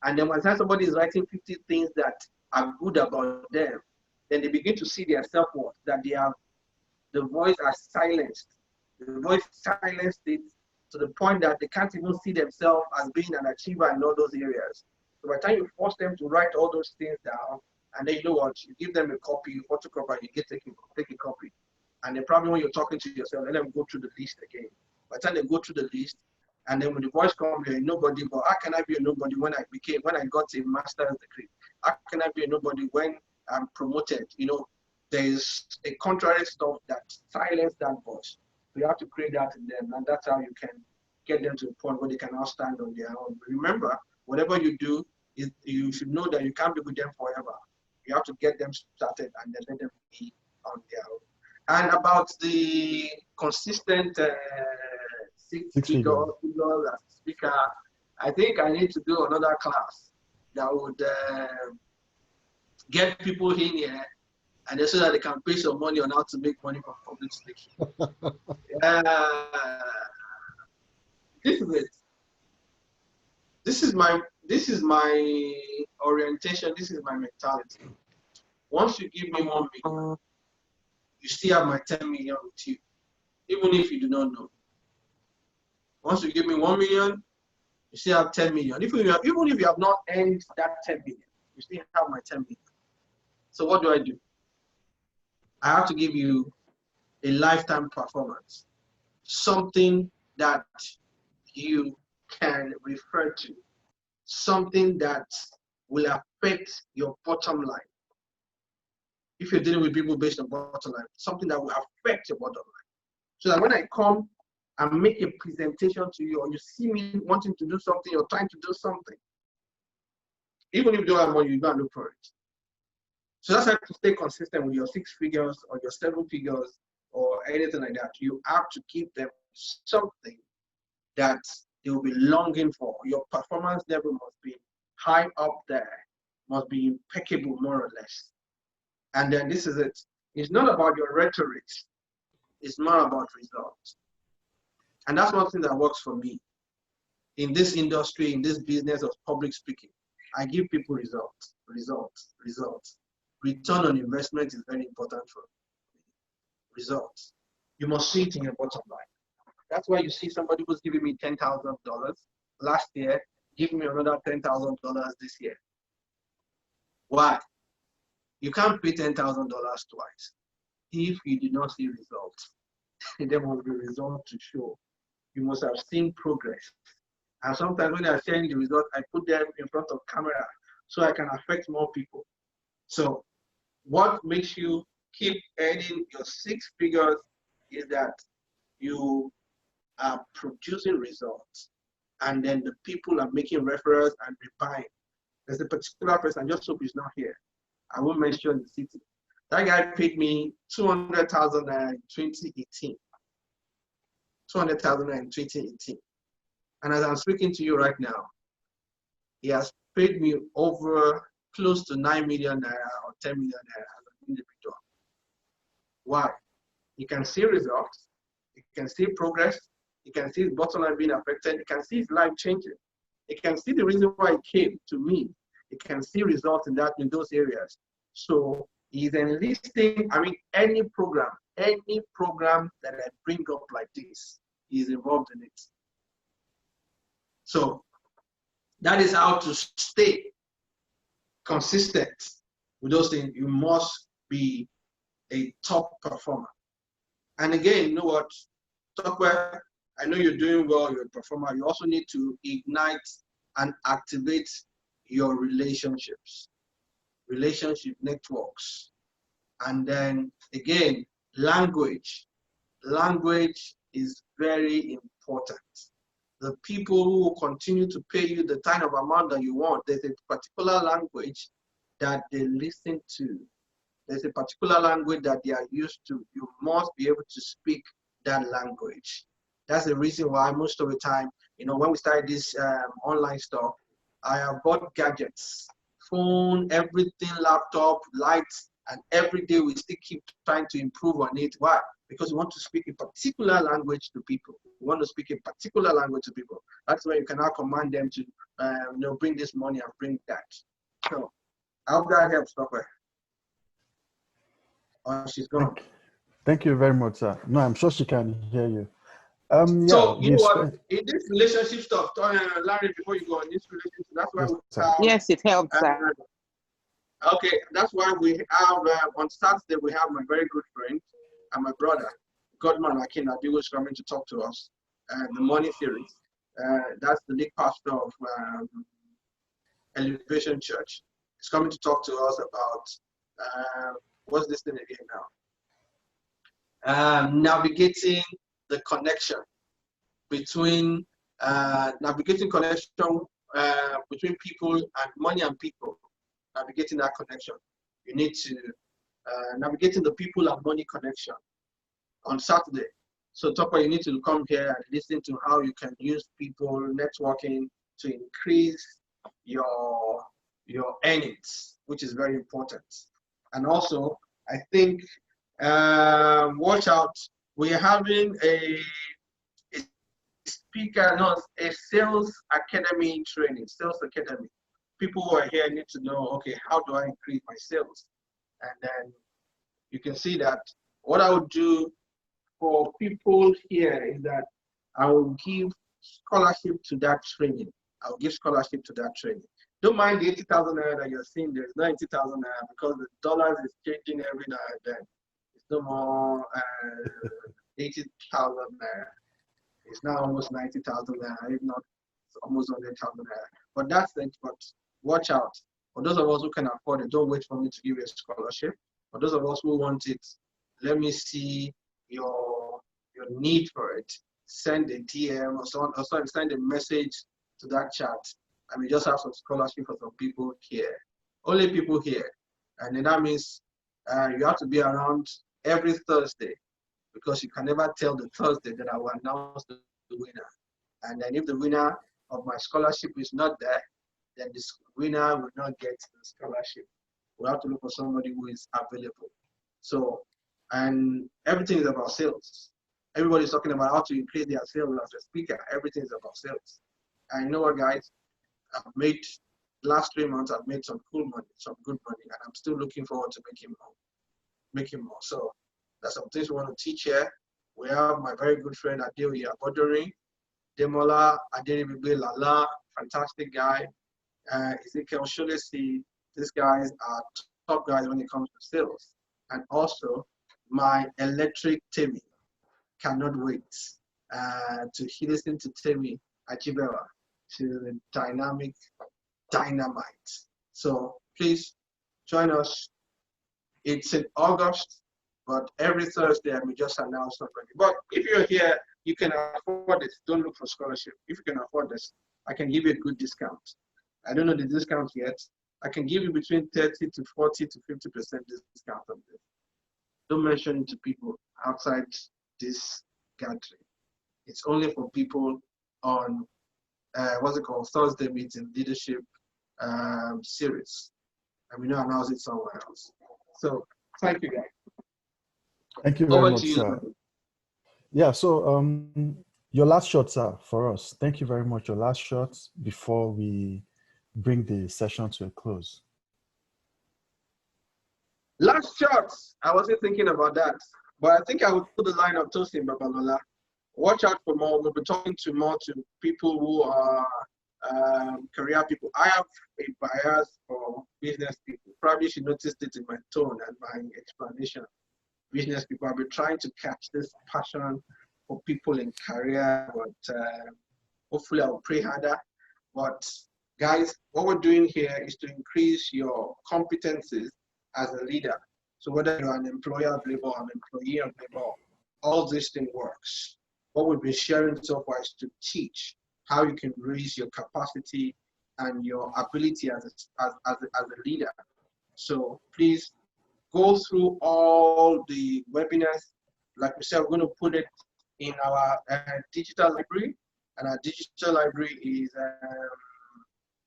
S1: And then once somebody is writing 50 things that are good about them, then they begin to see their self-worth, that they have, the voice are silenced. The voice silenced it to the point that they can't even see themselves as being an achiever in all those areas. So by the time you force them to write all those things down, and then you know what, you give them a copy, you photocopy, you take a copy. And then probably when you're talking to yourself, let them go through the list again. By the time they go through the list, and then when the voice comes, you're a nobody, but how can I be a nobody when I got a master's degree? How can I be a nobody when I'm promoted? You know, there's a contrary stuff that silences that voice. So you have to create that in them, and that's how you can get them to the point where they can now stand on their own. But remember, whatever you do, you should know that you can't be with them forever. You have to get them started and then let them be on their own. And about the consistent six-figure as speaker, I think I need to do another class that would get people in here, and so that they can pay some money on how to make money from public speaking. This is it. This is my orientation. This is my mentality. Once you give me 1 million, you still have my 10 million with you, even if you do not know. Once you give me 1 million, you still have 10 million. Even if you have not earned that 10 million, you still have my 10 million. So what do? I have to give you a lifetime performance, something that you can refer to, something that will affect your bottom line. If you're dealing with people based on bottom line, something that will affect your bottom line. So that when I come and make a presentation to you, or you see me wanting to do something or trying to do something, even if you don't have money, you go and look for it. So that's how to stay consistent with your 6 figures or your 7 figures or anything like that. You have to give them something that they will be longing for. Your performance level must be high up there, must be impeccable more or less. And then this is it. It's not about your rhetoric. It's more about results. And that's one thing that works for me. In this industry, in this business of public speaking, I give people results. Return on investment is very important for me. Results. You must see it in your bottom line. That's why you see somebody who's giving me $10,000 last year, giving me another $10,000 this year. Why? You can't pay $10,000 twice. If you do not see results, there must be results to show. You must have seen progress. And sometimes when I'm sharing the results, I put them in front of camera so I can affect more people. So what makes you keep earning your 6 figures is that you are producing results, and then the people are making referrals and replying. There's a particular person, I just hope he's not here. I won't mention the city. That guy paid me $200,000 in 2018. $200,000 in 2018. And as I'm speaking to you right now, he has paid me over close to 9 million naira or 10 million naira as an individual. Why? He can see results. He can see progress. He can see his bottom line being affected. He can see his life changing. He can see the reason why he came to me. He can see results in those areas. So he's enlisting, I mean, any program that I bring up like this, he's involved in it. So that is how to stay consistent with those things. You must be a top performer. And again, you know what, Tokwe, I know you're doing well, you're a performer. You also need to ignite and activate your relationships, relationship networks. And then again, language. Language is very important. The people who will continue to pay you the kind of amount that you want, there's a particular language that they listen to. There's a particular language that they are used to. You must be able to speak that language. That's the reason why most of the time, you know, when we started this online stuff, I have bought gadgets, phone, everything, laptop, lights, and every day we still keep trying to improve on it. Why? Because we want to speak a particular language to people. We want to speak a particular language to people. That's where you can now command them to, you know, bring this money and bring that. So I hope that helps, Doctor. Oh, she's gone.
S2: Thank you very much, sir. No, I'm sure she can hear you.
S1: So you know what? In this relationship stuff, Larry, before you go on this relationship, that's why we have.
S10: Yes, it helps, sir.
S1: Okay, that's why we have on Saturday we have my very good friend and my brother, Godman Akinadi, who is coming to talk to us. The Money Series. That's the lead pastor of Elevation Church. He's coming to talk to us about what's this thing again now? Navigating the connection between between people and money and people. Navigating that connection. You need to navigating the people and money connection on Saturday. So Topper, you need to come here and listen to how you can use people networking to increase your earnings, which is very important. And also, I think watch out. We're having a speaker, no, a sales academy training, sales academy. People who are here need to know, okay, how do I increase my sales? And then you can see that what I would do for people here is that I will give scholarship to that training. I'll give scholarship to that training. Don't mind the 80,000 naira that you're seeing. There's no 80,000 naira because the dollars is changing every now and then. It's no more 80,000 naira. It's now almost 90,000 naira, if not almost 100,000 naira. But that's it. But watch out. For those of us who can afford it, don't wait for me to give you a scholarship. For those of us who want it, let me see your need for it. Send a DM or send a message to that chat. And we just have some scholarship for some people here. Only people here. And then that means you have to be around every Thursday because you can never tell the Thursday that I will announce the winner. And then if the winner of my scholarship is not there, then this winner will not get the scholarship. We'll have to look for somebody who is available. So, and everything is about sales. Everybody's talking about how to increase their sales as a speaker. Everything is about sales. And you know what, guys? I've made, last 3 months, I've made some cool money, some good money, and I'm still looking forward to making more. So that's some things we want to teach here. We have my very good friend Adeoye Abodori, Demola Aderibibe Lala, fantastic guy. Ezekiel Shulesi, these guys are top guys when it comes to sales. And also my electric Temi, cannot wait to listen to Temi Ajibewa, to the dynamite. So please join us. It's in August, but every Thursday I will just announce somebody. But if you're here, you can afford it. Don't look for scholarship. If you can afford this, I can give you a good discount. I don't know the discount yet. I can give you between 30 to 40 to 50% discount on this. Don't mention it to people outside this gathering. It's only for people on what's it called, Thursday meeting leadership series, and we now announce it somewhere else. So thank you, guys.
S2: Thank you very
S1: Over
S2: much,
S1: to you.
S2: sir. Yeah, so your last shot, sir, for us. Thank you very much. Your last shot before we bring the session to a close.
S1: Last shots. I wasn't thinking about that, but I think I would put the line of Tosin Babalola. Watch out for more. We'll be talking to more to people who are career people. I have a bias for business people. Probably she noticed it in my tone and my explanation. Business people. I've been trying to catch this passion for people in career, but hopefully I'll pray harder. But guys, what we're doing here is to increase your competencies as a leader. So whether you're an employer of labor or an employee of labor, all this thing works. What we've been sharing so far is to teach how you can raise your capacity and your ability as a leader. So please go through all the webinars. Like we said, we're going to put it in our digital library, and our digital library is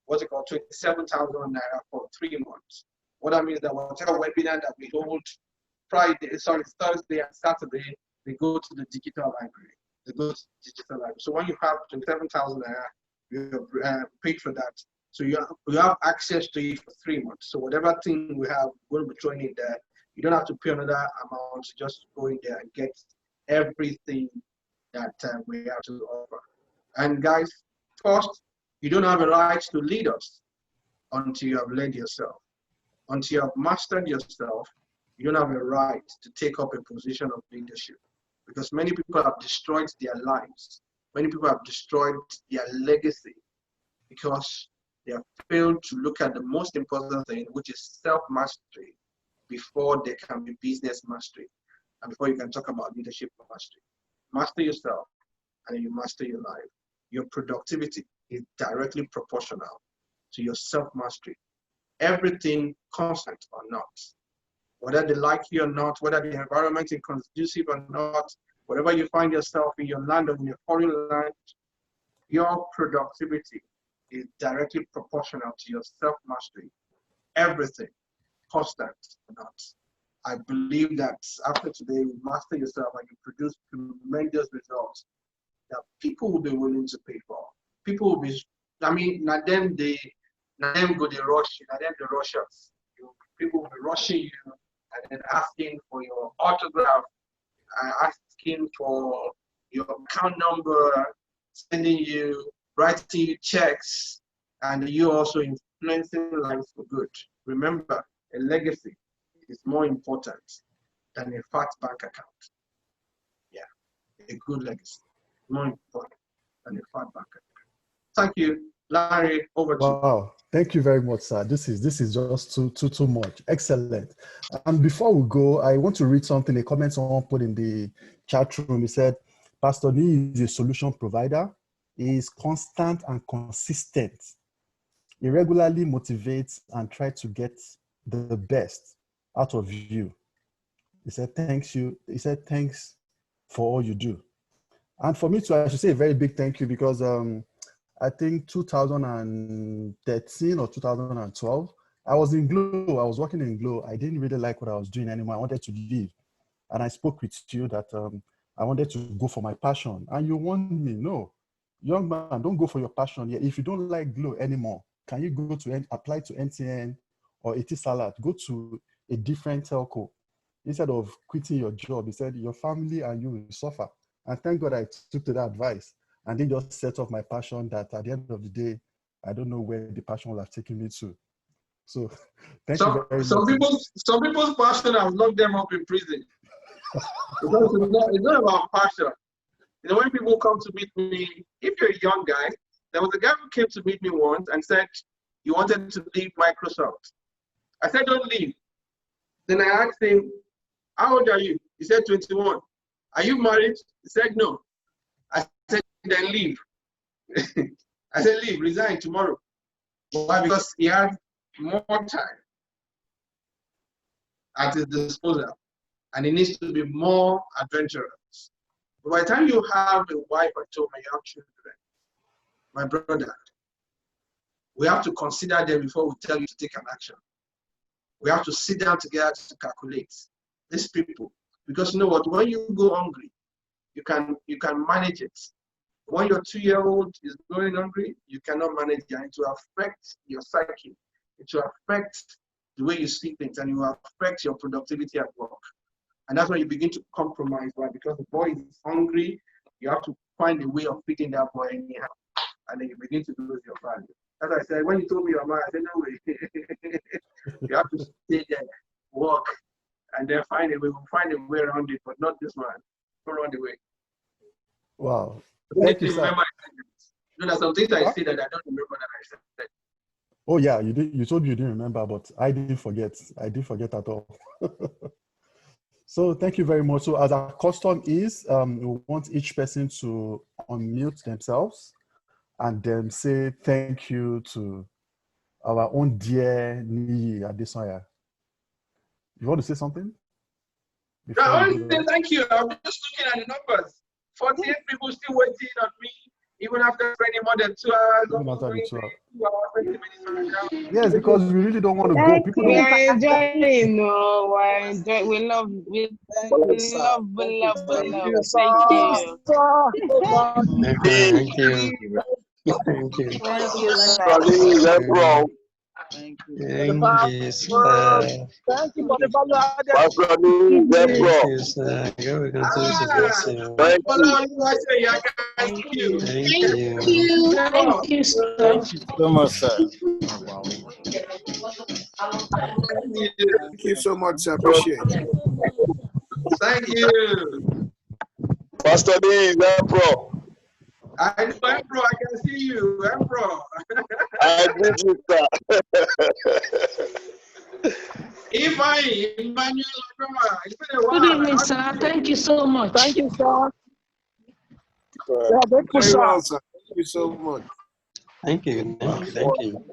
S1: what's it called, 27,000 naira for 3 months. What that means is that whatever webinar that we hold Thursday and Saturday, they go to the digital library. They go to the digital library. So when you have 27,000 naira, you paid for that. So you have access to it for 3 months. So whatever thing we have, we're going to be throwing it there. You don't have to pay another amount. Just go in there and get everything that we have to offer. And guys, first, you don't have a right to lead us until you have led yourself. Until you have mastered yourself, you don't have a right to take up a position of leadership, because many people have destroyed their lives. Many people have destroyed their legacy because they have failed to look at the most important thing, which is self-mastery, before there can be business mastery and before you can talk about leadership mastery. Master yourself and then you master your life. Your productivity is directly proportional to your self-mastery. Everything, constant or not, whether they like you or not, whether the environment is conducive or not, wherever you find yourself in your land or in your foreign land, your productivity is directly proportional to your self-mastery. Everything, constant or not. I believe that after today, you master yourself and you produce tremendous results that people will be willing to pay for. People will be, I mean, not them go they rush you, not them they rush us. People will be rushing you and then asking for your autograph, asking for your account number, sending you, writing you checks, and you also influencing lives for good. Remember, a legacy is more important than a fat bank account. Yeah, a good legacy is more important than a fat bank account. Thank you. Larry, over to you.
S2: Wow, thank you very much, sir. This is just too much. Excellent. And before we go, I want to read something, a comment someone put in the chat room. He said, Pastor Nee is a solution provider. He is constant and consistent. He regularly motivates and tries to get the best out of you. He said, thanks you. He said, thanks for all you do. And for me too, I should say a very big thank you, because I think 2013 or 2012, I was in Glow. I was working in Glow. I didn't really like what I was doing anymore. I wanted to leave. And I spoke with you that I wanted to go for my passion. And you warned me, no, young man, don't go for your passion. Yeah, if you don't like Glow anymore, can you go to apply to NTN or Etisalat? Go to a different telco. Instead of quitting your job, he said, your family and you will suffer. And thank God I took to that advice. And then just set off my passion that at the end of the day, I don't know where the passion will have taken me to. So thank you very much.
S1: Some people's passion have locked them up in prison. Because it's not about passion. You know, when people come to meet me, if you're a young guy, there was a guy who came to meet me once and said he wanted to leave Microsoft. I said, don't leave. Then I asked him, how old are you? He said, 21. Are you married? He said, no. I said, then leave. I said, leave, resign tomorrow. Why? Because he had more time at his disposal and he needs to be more adventurous. But by the time you have a wife at home and you have children, my brother, we have to consider them before we tell you to take an action. We have to sit down together to calculate. These people, Because you know what? When you go hungry, you can manage it. When your 2-year-old is going hungry, you cannot manage it, and it will affect your psyche. It will affect the way you see things, and it will affect your productivity at work. And that's when you begin to compromise, right? Because the boy is hungry, you have to find a way of feeding that boy anyhow, and then you begin to lose your value. As I said, when you told me your mind, I said, no way. You have to stay there, work, and then find a way. We'll find a way around it, but not this one. Don't run away.
S2: Wow.
S1: Thank
S2: Thank you, sir.
S1: There are some things I say that I don't remember that I said.
S2: Oh yeah, you did. You told me you didn't remember, but I didn't forget. I didn't forget at all. So thank you very much. So as our custom is, we want each person to unmute themselves and then say thank you to our own dear Niyi Adesanya. You want to say something?
S1: I want to say thank you. I'm just looking at the numbers. 48 people still waiting on me, even after spending more than 2 hours.
S2: Even after the 2 hours.
S1: 2 hours, 20 minutes right now.
S2: Yes, because we really don't want to go. People
S10: We
S2: don't.
S10: are enjoying, no, we're enjoying. We love. Thank you.
S11: Thank you. Thank you.
S10: Thank you, sir.
S11: Thank you, sir.
S10: Thank you for the value added.
S11: Thank you, sir. God will continue to bless you.
S1: Thank you.
S11: Thank you.
S10: Thank you, sir.
S12: Thank you so much, sir.
S13: Thank you so much, sir. Appreciate it.
S1: Thank you.
S3: Pastor D is Emperor.
S1: I know Emperor, I can see you, Emperor.
S3: I did you, sir.
S1: Emmanuel,
S10: Good evening, sir. Thank you so much. Thank you, sir.
S13: Very well, sir. Thank you so much.
S11: Thank you. Thank you.